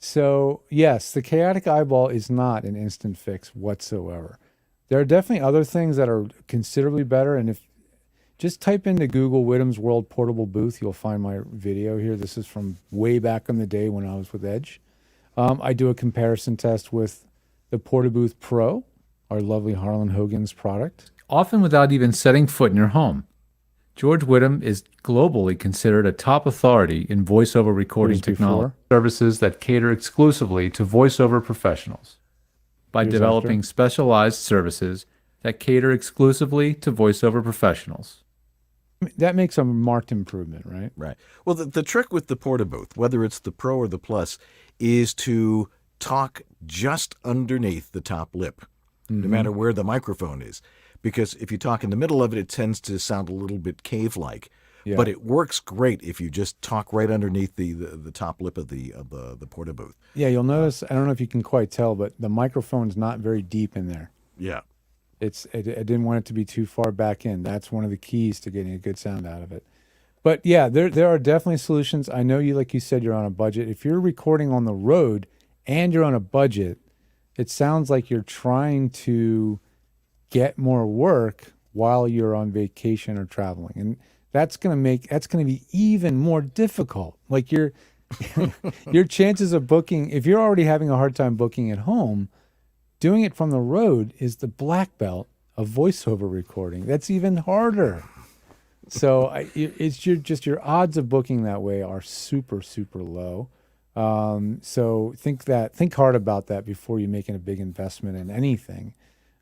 Speaker 18: So, yes, the chaotic eyeball is not an instant fix whatsoever. There are definitely other things that are considerably better. And if just type into Google Whittam's World Portable Booth, you'll find my video here. This is from way back in the day when I was with Edge. I do a comparison test with the Portabooth Pro, our lovely Harlan Hogan's product.
Speaker 3: Often without even setting foot in your home. George Whittam is globally considered a top authority in voiceover recording technology services that cater exclusively to voiceover professionals by developing specialized services that cater exclusively to voiceover professionals.
Speaker 18: That makes a marked improvement, right?
Speaker 4: Right. Well, the trick with the Portabooth, whether it's the Pro or the Plus, is to talk just underneath the top lip, no matter where the microphone is. Because if you talk in the middle of it, it tends to sound a little bit cave-like. Yeah. But it works great if you just talk right underneath the top lip of the Portabooth.
Speaker 18: Yeah, you'll notice, I don't know if you can quite tell, but the microphone's not very deep in there.
Speaker 4: Yeah.
Speaker 18: I didn't want it to be too far back in. That's one of the keys to getting a good sound out of it. But yeah, there are definitely solutions. I know you, like you said, you're on a budget. If you're recording on the road and you're on a budget, it sounds like you're trying to get more work while you're on vacation or traveling. And that's going to be even more difficult. Like your chances of booking, if you're already having a hard time booking at home, doing it from the road is the black belt of voiceover recording. That's even harder. So it's your odds of booking that way are super, super low. So think hard about that before you're making a big investment in anything.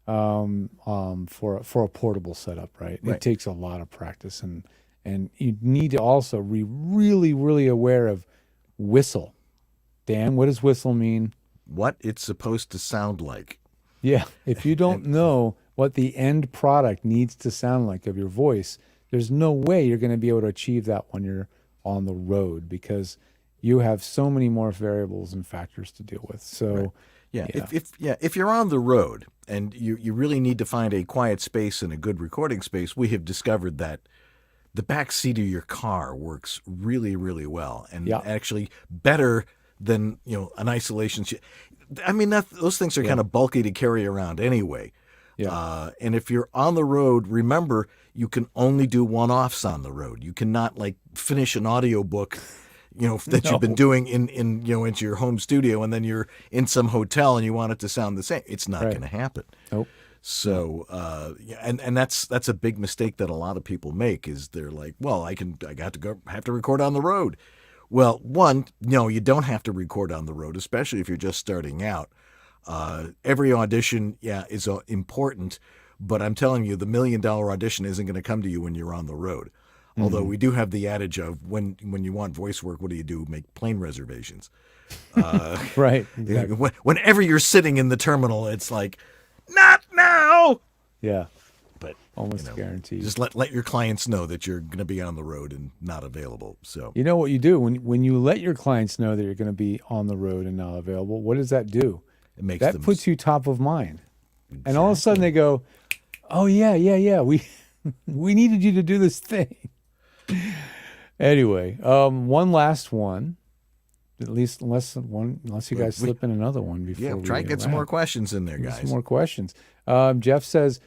Speaker 18: For a portable setup, right? It takes a lot of practice, and you need to also be really, really aware of whistle. Dan, what does whistle mean?
Speaker 4: What it's supposed to sound like.
Speaker 18: Yeah, if you don't know what the end product needs to sound like of your voice, there's no way you're going to be able to achieve that when you're on the road, because you have so many more variables and factors to deal with. So.
Speaker 4: Right. Yeah, if you're on the road and you really need to find a quiet space and a good recording space, we have discovered that the back seat of your car works really, really well, and actually better than an isolation. I mean, those things are kind of bulky to carry around anyway. Yeah. And if you're on the road, remember you can only do one-offs on the road. You cannot finish an audiobook that you've been doing into your home studio, and then you're in some hotel and you want it to sound the same. It's not going to happen.
Speaker 18: Nope.
Speaker 4: So, and that's a big mistake that a lot of people make, is they're like, well, I have to record on the road. Well, one, no, you don't have to record on the road, especially if you're just starting out. Every audition, is important, but I'm telling you, the $1 million audition isn't going to come to you when you're on the road. Although we do have the adage of when you want voice work, what do? Make plane reservations.
Speaker 18: Right. Exactly.
Speaker 4: Whenever you're sitting in the terminal, it's like, not now.
Speaker 18: Yeah.
Speaker 4: But
Speaker 18: almost guaranteed.
Speaker 4: Just let your clients know that you're going to be on the road and not available. So
Speaker 18: you know what you do when you let your clients know that you're going to be on the road and not available. What does that do?
Speaker 4: It makes
Speaker 18: that puts you top of mind, and all of a sudden they go, "Oh yeah, we needed you to do this thing." Anyway, one last one, at least unless you guys slip in another one before.
Speaker 4: Yeah, try and get some more questions in there, guys.
Speaker 18: Some more questions. Jeff says,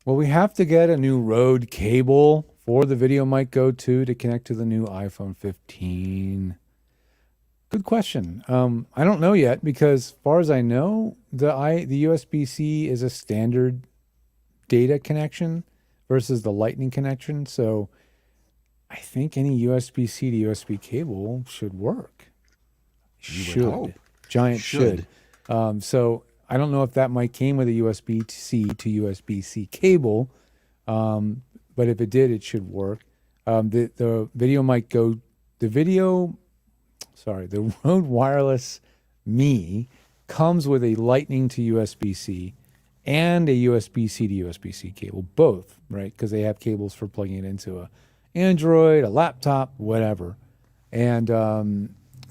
Speaker 18: "Well, we have to get a new Rode cable for the video mic Go to connect to the new iPhone 15." Good question. I don't know yet, because as far as I know, the USB-C is a standard data connection versus the Lightning connection. So I think any USB-C to USB cable should work.
Speaker 3: Should.
Speaker 4: hope.
Speaker 3: Giant should. So I don't know if that might came with a USB-C to USB-C cable, but if it did, it should work. The video might go. The Rode Wireless Me comes with a Lightning to USB-C and a USB-C to USB-C cable, both, right? Because they have cables for plugging it into a Android, a laptop, whatever. And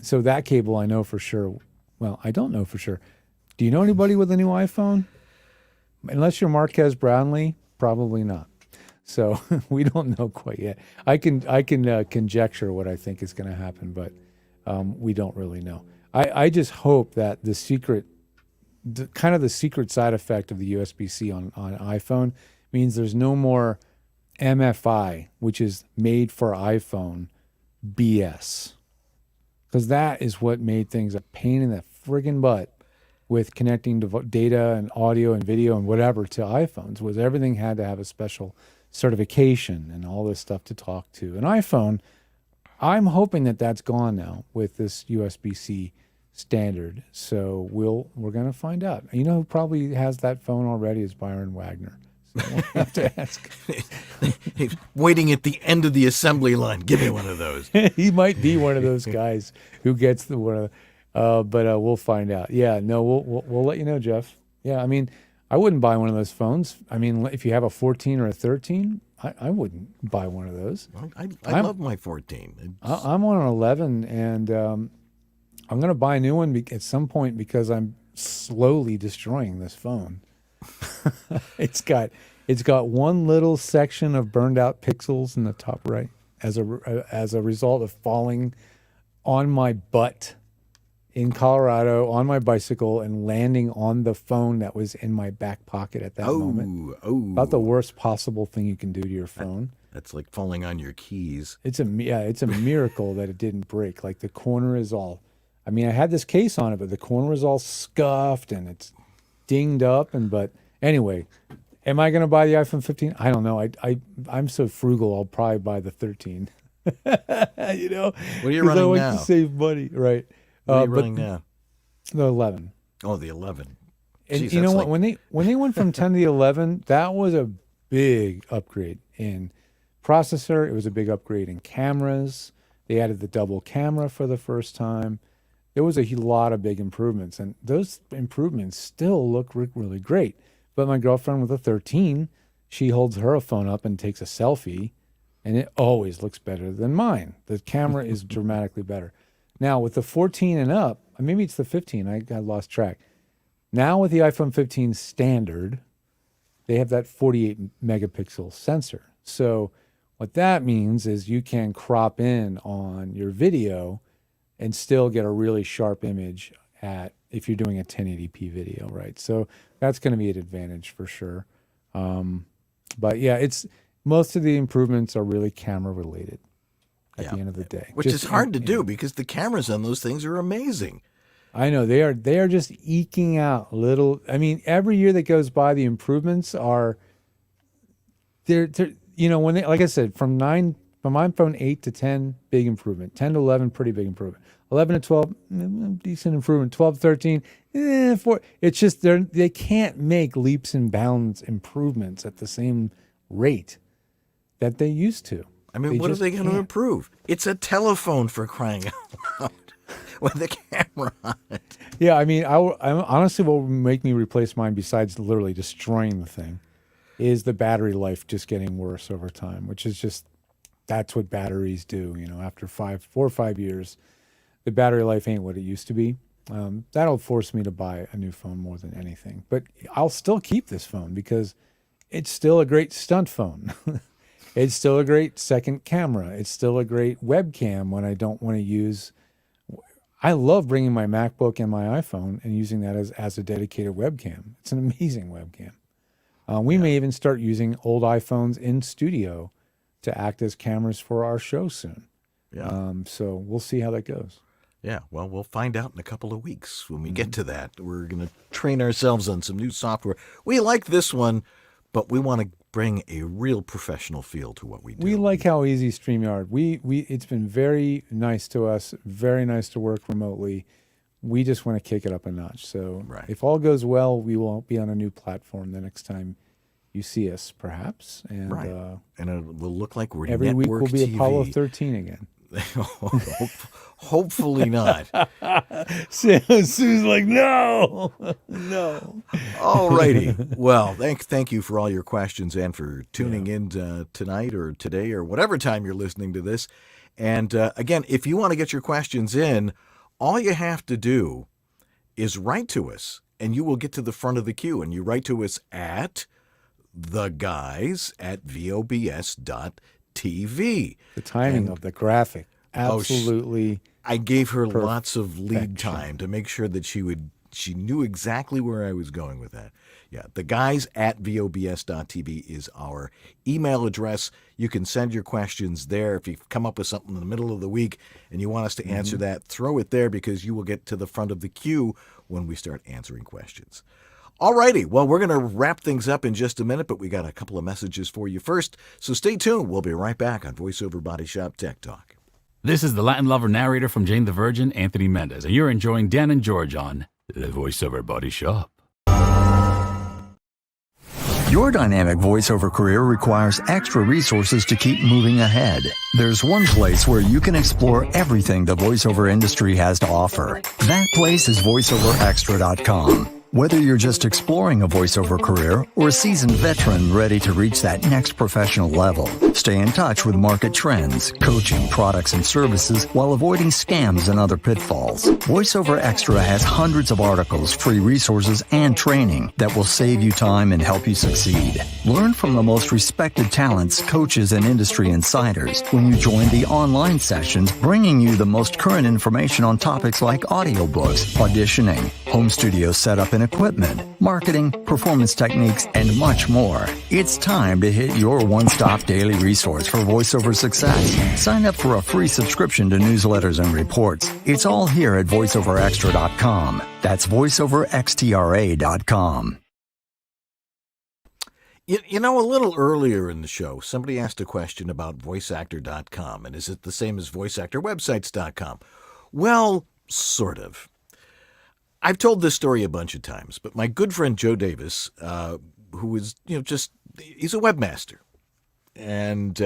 Speaker 3: so that cable I know for sure. Well, I don't know for sure. Do you know anybody with a new iPhone? Unless you're Marquez Brownlee, probably not. So we don't know quite yet. I can conjecture what I think is going to happen, but we don't really know. I just hope that the secret side effect of the USB-C on iPhone means there's no more MFI, which is made for iPhone BS. Because that is what made things a pain in the friggin' butt with connecting data and audio and video and whatever to iPhones, was everything had to have a special certification and all this stuff to talk to an iPhone. I'm hoping that that's gone now with this USB-C standard. So we're going to find out. You know who probably has that phone already is Byron Wagner. So we'll have to ask.
Speaker 4: He's waiting at the end of the assembly line. Give me one of those.
Speaker 3: He might be one of those guys who gets the one. But we'll find out. Yeah, no, we'll let you know, Jeff. Yeah, I mean, I wouldn't buy one of those phones. I mean, if you have a 14 or a 13, I wouldn't buy one of those.
Speaker 4: I love my 14.
Speaker 3: I'm on an 11, and I'm going to buy a new one at some point because I'm slowly destroying this phone. It's got one little section of burned out pixels in the top right as a result of falling on my butt in Colorado on my bicycle and landing on the phone that was in my back pocket at that moment. About the worst possible thing you can do to your phone.
Speaker 4: That's like falling on your keys.
Speaker 3: It's a miracle that it didn't break. Like the corner is all, I mean, I had this case on it, but the corner is all scuffed and it's dinged up. But anyway, am I going to buy the iPhone 15? I don't know. I'm so frugal. I'll probably buy the 13. You know,
Speaker 4: what are you running
Speaker 3: I like
Speaker 4: now?
Speaker 3: To save money, right?
Speaker 4: What are you running now?
Speaker 3: The 11.
Speaker 4: Oh, the 11.
Speaker 3: And
Speaker 4: Jeez,
Speaker 3: you know what?
Speaker 4: like...
Speaker 3: When they went from 10 to the 11, that was a big upgrade in processor. It was a big upgrade in cameras. They added the double camera for the first time. There was a lot of big improvements, and those improvements still look really great. But my girlfriend with a 13, she holds her phone up and takes a selfie, and it always looks better than mine. The camera is dramatically better. Now, with the 14 and up, maybe it's the 15, I lost track. Now with the iPhone 15 standard, they have that 48 megapixel sensor. So what that means is you can crop in on your video and still get a really sharp image if you're doing a 1080p video, right? So that's going to be an advantage for sure. But yeah, most of the improvements are really camera related. At the end of the day,
Speaker 4: which is hard to do because the cameras on those things are amazing.
Speaker 3: I know they are just eking out little. I mean, every year that goes by, the improvements are. They're you know, when they, like I said, from iPhone 8 to 10, big improvement. 10 to 11, pretty big improvement. 11 to 12, decent improvement. 12 to 13, 4. It's just they can't make leaps and bounds improvements at the same rate that they used to.
Speaker 4: I mean, what are they going to improve? It's a telephone, for crying out loud, with a camera on it.
Speaker 3: Yeah, I mean, I honestly, what would make me replace mine, besides literally destroying the thing, is the battery life just getting worse over time, which is just, that's what batteries do. You know, after 4 or 5 years, the battery life ain't what it used to be. That'll force me to buy a new phone more than anything. But I'll still keep this phone because it's still a great stunt phone. It's still a great second camera. It's still a great webcam when I don't want to use. I love bringing my MacBook and my iPhone and using that as a dedicated webcam. It's an amazing webcam. We may even start using old iPhones in studio to act as cameras for our show soon.
Speaker 4: Yeah.
Speaker 3: So we'll see how that goes.
Speaker 4: Yeah, well, we'll find out in a couple of weeks when we get to that. We're going to train ourselves on some new software. We like this one, but we want to bring a real professional feel to what we do.
Speaker 3: We like how easy StreamYard. It's been very nice to us, very nice to work remotely.
Speaker 18: We just want to kick it up a notch. So if all goes well, we will be on a new platform the next time you see us, perhaps. And,
Speaker 4: and it will look like we're
Speaker 18: every week will be
Speaker 4: TV.
Speaker 18: Apollo 13 again.
Speaker 4: Hopefully not.
Speaker 18: Sue's like, no.
Speaker 4: All righty. Well, thank you for all your questions and for tuning in tonight or today or whatever time you're listening to this. And again, if you want to get your questions in, all you have to do is write to us, and you will get to the front of the queue. And you write to us at theguys@vobs.tv.
Speaker 18: The timing of the graphic, absolutely.
Speaker 4: I gave her lots of lead time to make sure that she knew exactly where I was going with that. Yeah, theguys@vobs.tv is our email address. You can send your questions there. If you come up with something in the middle of the week and you want us to answer that, throw it there because you will get to the front of the queue when we start answering questions. All righty. Well, we're going to wrap things up in just a minute, but we got a couple of messages for you first. So stay tuned. We'll be right back on VoiceOver Body Shop Tech Talk.
Speaker 8: This is the Latin lover narrator from Jane the Virgin, Anthony Mendez, and you're enjoying Dan and George on the VoiceOver Body Shop.
Speaker 12: Your dynamic voiceover career requires extra resources to keep moving ahead. There's one place where you can explore everything the voiceover industry has to offer. That place is voiceoverextra.com. Whether you're just exploring a voiceover career or a seasoned veteran ready to reach that next professional level, stay in touch with market trends, coaching, products, and services while avoiding scams and other pitfalls. VoiceOver Extra has hundreds of articles, free resources, and training that will save you time and help you succeed. Learn from the most respected talents, coaches, and industry insiders when you join the online sessions, bringing you the most current information on topics like audiobooks, auditioning, home studio setup and equipment, marketing, performance techniques, and much more. It's time to hit your one-stop daily resource for voiceover success. Sign up for a free subscription to newsletters and reports. It's all here at voiceoverextra.com. That's voiceoverextra.com.
Speaker 4: You know, a little earlier in the show, somebody asked a question about voiceactor.com, and is it the same as voiceactorwebsites.com? Well, sort of. I've told this story a bunch of times, but my good friend Joe Davis, who is, he's a webmaster. And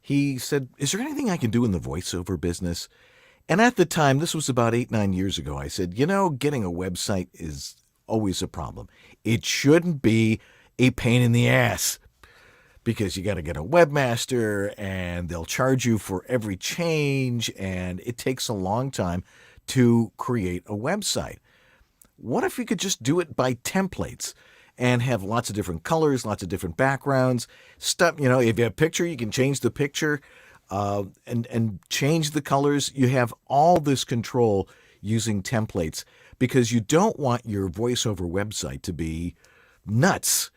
Speaker 4: he said, is there anything I can do in the voiceover business? And at the time, this was about 8-9 years ago, I said, getting a website is always a problem. It shouldn't be a pain in the ass because you got to get a webmaster and they'll charge you for every change and it takes a long time to create a website. What if you could just do it by templates and have lots of different colors, lots of different backgrounds, stuff, if you have a picture, you can change the picture and change the colors. You have all this control using templates because you don't want your voiceover website to be nuts.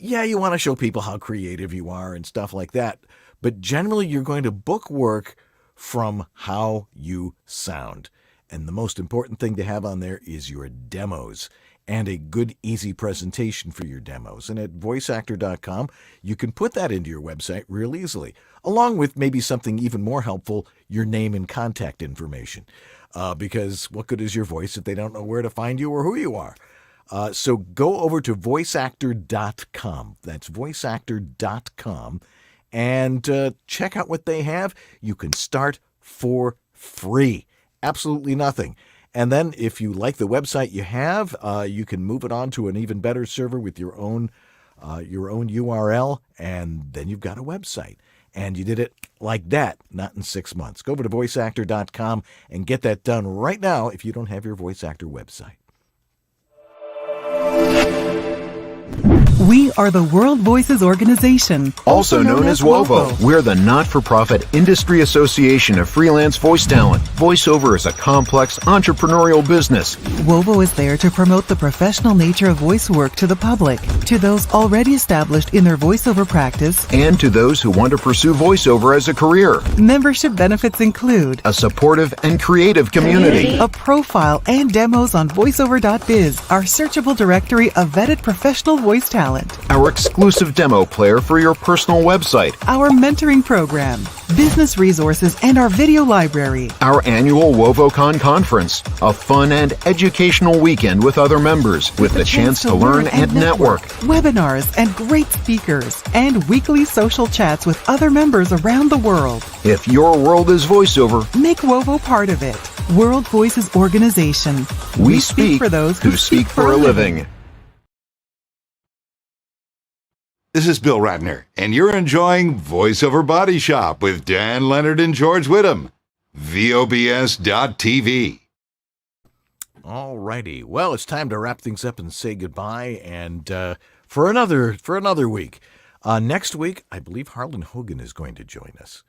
Speaker 4: Yeah, you want to show people how creative you are and stuff like that, but generally you're going to book work from how you sound. And the most important thing to have on there is your demos and a good, easy presentation for your demos. And at voiceactor.com, you can put that into your website real easily, along with maybe something even more helpful, your name and contact information. Because what good is your voice if they don't know where to find you or who you are? So go over to voiceactor.com. That's voiceactor.com. And check out what they have. You can start for free. Absolutely nothing. And then if you like the website you have, you can move it on to an even better server with your own URL, and then you've got a website. And you did it like that, not in 6 months. Go over to voiceactor.com and get that done right now if you don't have your Voice Actor website.
Speaker 13: We are the World Voices Organization,
Speaker 14: also known as WOVO. We're the not-for-profit industry association of freelance voice talent. Voiceover is a complex entrepreneurial business.
Speaker 13: WOVO is there to promote the professional nature of voice work to the public, to those already established in their voiceover practice,
Speaker 14: and to those who want to pursue voiceover as a career.
Speaker 13: Membership benefits include
Speaker 14: a supportive and creative community,
Speaker 13: a profile and demos on voiceover.biz, our searchable directory of vetted professional voice talent, talent,
Speaker 14: our exclusive demo player for your personal website,
Speaker 13: our mentoring program, business resources, and our video library.
Speaker 14: our annual WovoCon conference, a fun and educational weekend with other members with the chance to learn and network.
Speaker 13: Webinars and great speakers, and weekly social chats with other members around the world.
Speaker 14: If your world is voiceover,
Speaker 13: Make Wovo part of it. World Voices Organization.
Speaker 14: we speak
Speaker 13: for those
Speaker 14: who speak for a living.
Speaker 10: This is Bill Ratner, and you're enjoying VoiceOver Body Shop with Dan Leonard and George Whittam. VOBS.TV.
Speaker 4: All righty. Well, it's time to wrap things up and say goodbye. And for another week. Next week, I believe Harlan Hogan is going to join us.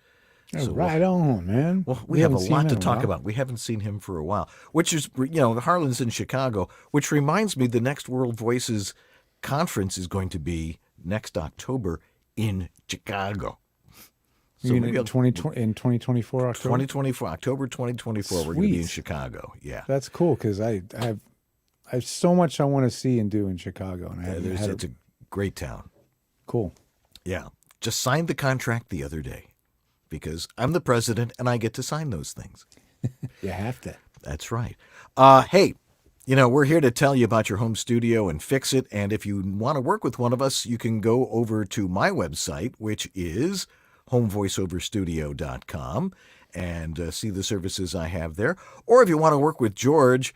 Speaker 18: Right on, man.
Speaker 4: Well, we have a
Speaker 18: haven't seen
Speaker 4: lot
Speaker 18: him
Speaker 4: to
Speaker 18: in a
Speaker 4: talk
Speaker 18: while.
Speaker 4: about. We haven't seen him for a while, which is, Harlan's in Chicago, which reminds me the next World Voices conference is going to be next October in Chicago.
Speaker 18: You mean in 2024 October?
Speaker 4: 2024, October 2024, we're going to be in
Speaker 18: Sweet.
Speaker 4: Chicago. Yeah.
Speaker 18: That's cool because I have so much I want to see and do in Chicago, and I
Speaker 4: Yeah,
Speaker 18: haven't had
Speaker 4: it's a great town.
Speaker 18: Cool.
Speaker 4: Yeah. Just signed the contract the other day because I'm the president and I get to sign those things.
Speaker 18: You have to.
Speaker 4: That's right. Hey, we're here to tell you about your home studio and fix it. And if you want to work with one of us, you can go over to my website, which is homevoiceoverstudio.com, and see the services I have there. Or if you want to work with George,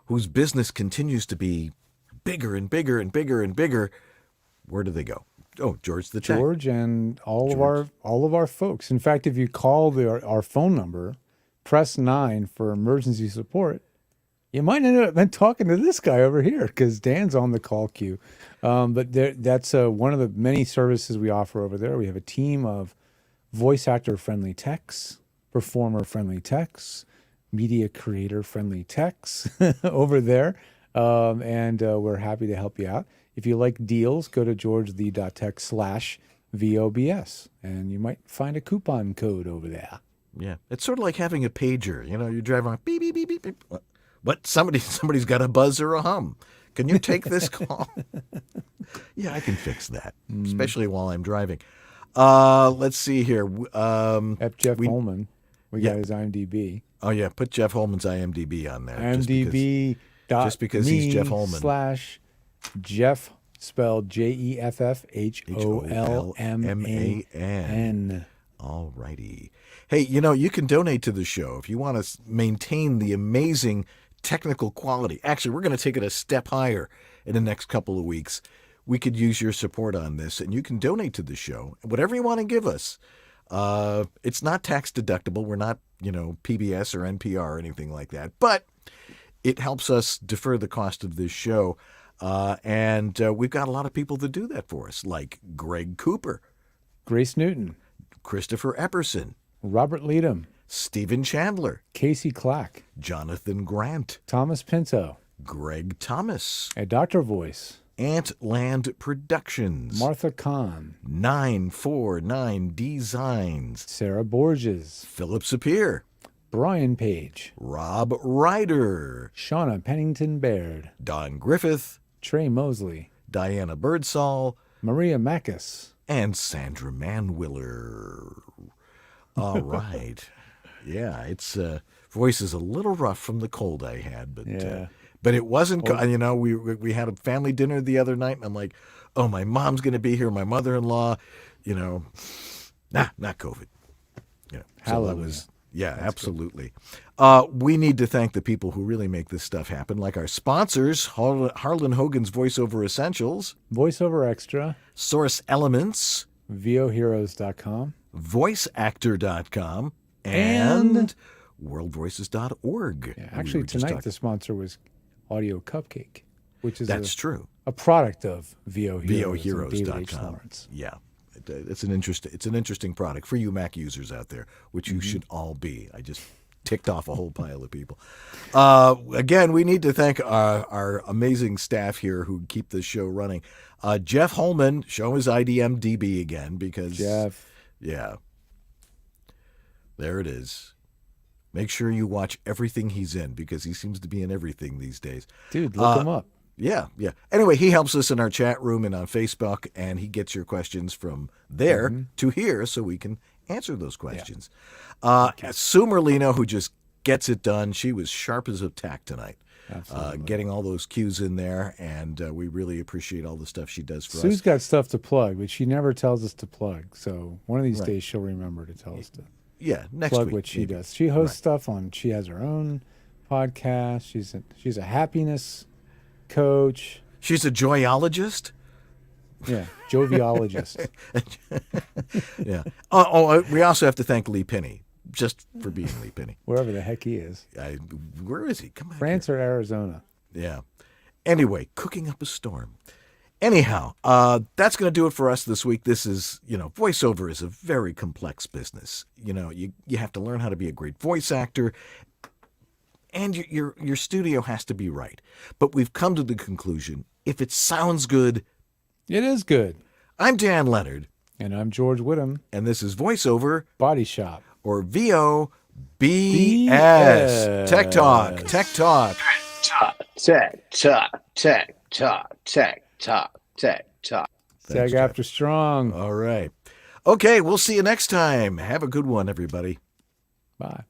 Speaker 4: whose business continues to be bigger and bigger and bigger and bigger, where do they go? Oh, George the Tech.
Speaker 18: George and all of our folks. In fact, if you call our phone number, press 9 for emergency support, you might end up talking to this guy over here because Dan's on the call queue. But that's one of the many services we offer over there. We have a team of voice actor friendly techs, performer friendly techs, media creator friendly techs over there. And we're happy to help you out. If you like deals, go to georgethe.tech/VOBS and you might find a coupon code over there.
Speaker 4: Yeah. It's sort of like having a pager. You drive around, beep, beep, beep, beep, beep. But somebody's got a buzz or a hum. Can you take this call? Yeah, I can fix that, especially while I'm driving. Let's see here.
Speaker 18: F. Jeff Holman. We got his IMDb.
Speaker 4: Oh, yeah. Put Jeff Holman's IMDb on there.
Speaker 18: IMDb.
Speaker 4: Just because he's Jeff Holman.
Speaker 18: /Jeff, spelled JEFFHOLMAN.
Speaker 4: All righty. Hey, you can donate to the show if you want to maintain the amazing technical quality. Actually, we're going to take it a step higher in the next couple of weeks. We could use your support on this, and you can donate to the show, whatever you want to give us. It's not tax deductible. We're not, PBS or NPR or anything like that, but it helps us defer the cost of this show. And we've got a lot of people that do that for us, like Greg Cooper,
Speaker 18: Grace Newton,
Speaker 4: Christopher Epperson,
Speaker 18: Robert Leadham,
Speaker 4: Stephen Chandler,
Speaker 18: Casey Clack,
Speaker 4: Jonathan Grant,
Speaker 18: Thomas Pinto,
Speaker 4: Greg Thomas,
Speaker 18: a Doctor Voice,
Speaker 4: Antland Productions,
Speaker 18: Martha Kahn,
Speaker 4: 949 Designs,
Speaker 18: Sarah Borges,
Speaker 4: Philip Sapir,
Speaker 18: Brian Page,
Speaker 4: Rob Ryder,
Speaker 18: Shauna Pennington Baird,
Speaker 4: Don Griffith,
Speaker 18: Trey Mosley,
Speaker 4: Diana Birdsall,
Speaker 18: Maria Mackis,
Speaker 4: and Sandra Manwiller. All right. Yeah, it's voice is a little rough from the cold I had, but it wasn't. We had a family dinner the other night, and I'm like, oh, my mom's going to be here, my mother-in-law. Not COVID. So that was. Yeah, that's absolutely. We need to thank the people who really make this stuff happen, like our sponsors, Harlan Hogan's Voiceover Essentials,
Speaker 18: Voiceover Extra,
Speaker 4: Source Elements,
Speaker 18: VOHeroes.com,
Speaker 4: VoiceActor.com, and WorldVoices.org.
Speaker 18: Yeah, actually, tonight the sponsor was Audio Cupcake, which is
Speaker 4: true.
Speaker 18: A product of VO Heroes.
Speaker 4: VOHeroes.com. Yeah. It's an interesting product for you Mac users out there, which you should all be. I just ticked off a whole pile of people. Again, we need to thank our amazing staff here who keep this show running. Jeff Holman, show his IDMDB again because
Speaker 18: Jeff.
Speaker 4: Yeah. There it is. Make sure you watch everything he's in because he seems to be in everything these days.
Speaker 18: Dude, look him up.
Speaker 4: Yeah, yeah. Anyway, he helps us in our chat room and on Facebook, and he gets your questions from there to here so we can answer those questions. Sue Merlino, who just gets it done. She was sharp as a tack tonight. Getting all those cues in there, and we really appreciate all the stuff she does for us.
Speaker 18: Sue's got stuff to plug, but she never tells us to plug. So one of these days she'll remember to tell us to
Speaker 4: next
Speaker 18: plug
Speaker 4: week,
Speaker 18: what she
Speaker 4: maybe.
Speaker 18: does. She hosts stuff on. She has her own podcast. She's a happiness coach.
Speaker 4: She's a joyologist.
Speaker 18: Yeah, joviologist.
Speaker 4: Yeah. We also have to thank Lee Penny, just for being Lee Penny.
Speaker 18: Wherever the heck he is.
Speaker 4: Where is he? Come on.
Speaker 18: France or Arizona.
Speaker 4: Yeah. Anyway, cooking up a storm. Anyhow, that's going to do it for us this week. This is, voiceover is a very complex business. You have to learn how to be a great voice actor, and your studio has to be right. But we've come to the conclusion, if it sounds good,
Speaker 18: it is good.
Speaker 4: I'm Dan Leonard.
Speaker 18: And I'm George Whittam.
Speaker 4: And this is Voiceover
Speaker 18: Body Shop.
Speaker 4: Or VOBS. Tech Talk. Tech Talk.
Speaker 16: Tech Talk.
Speaker 18: Tag after strong.
Speaker 4: All right. Okay, we'll see you next time. Have a good one, everybody.
Speaker 18: Bye.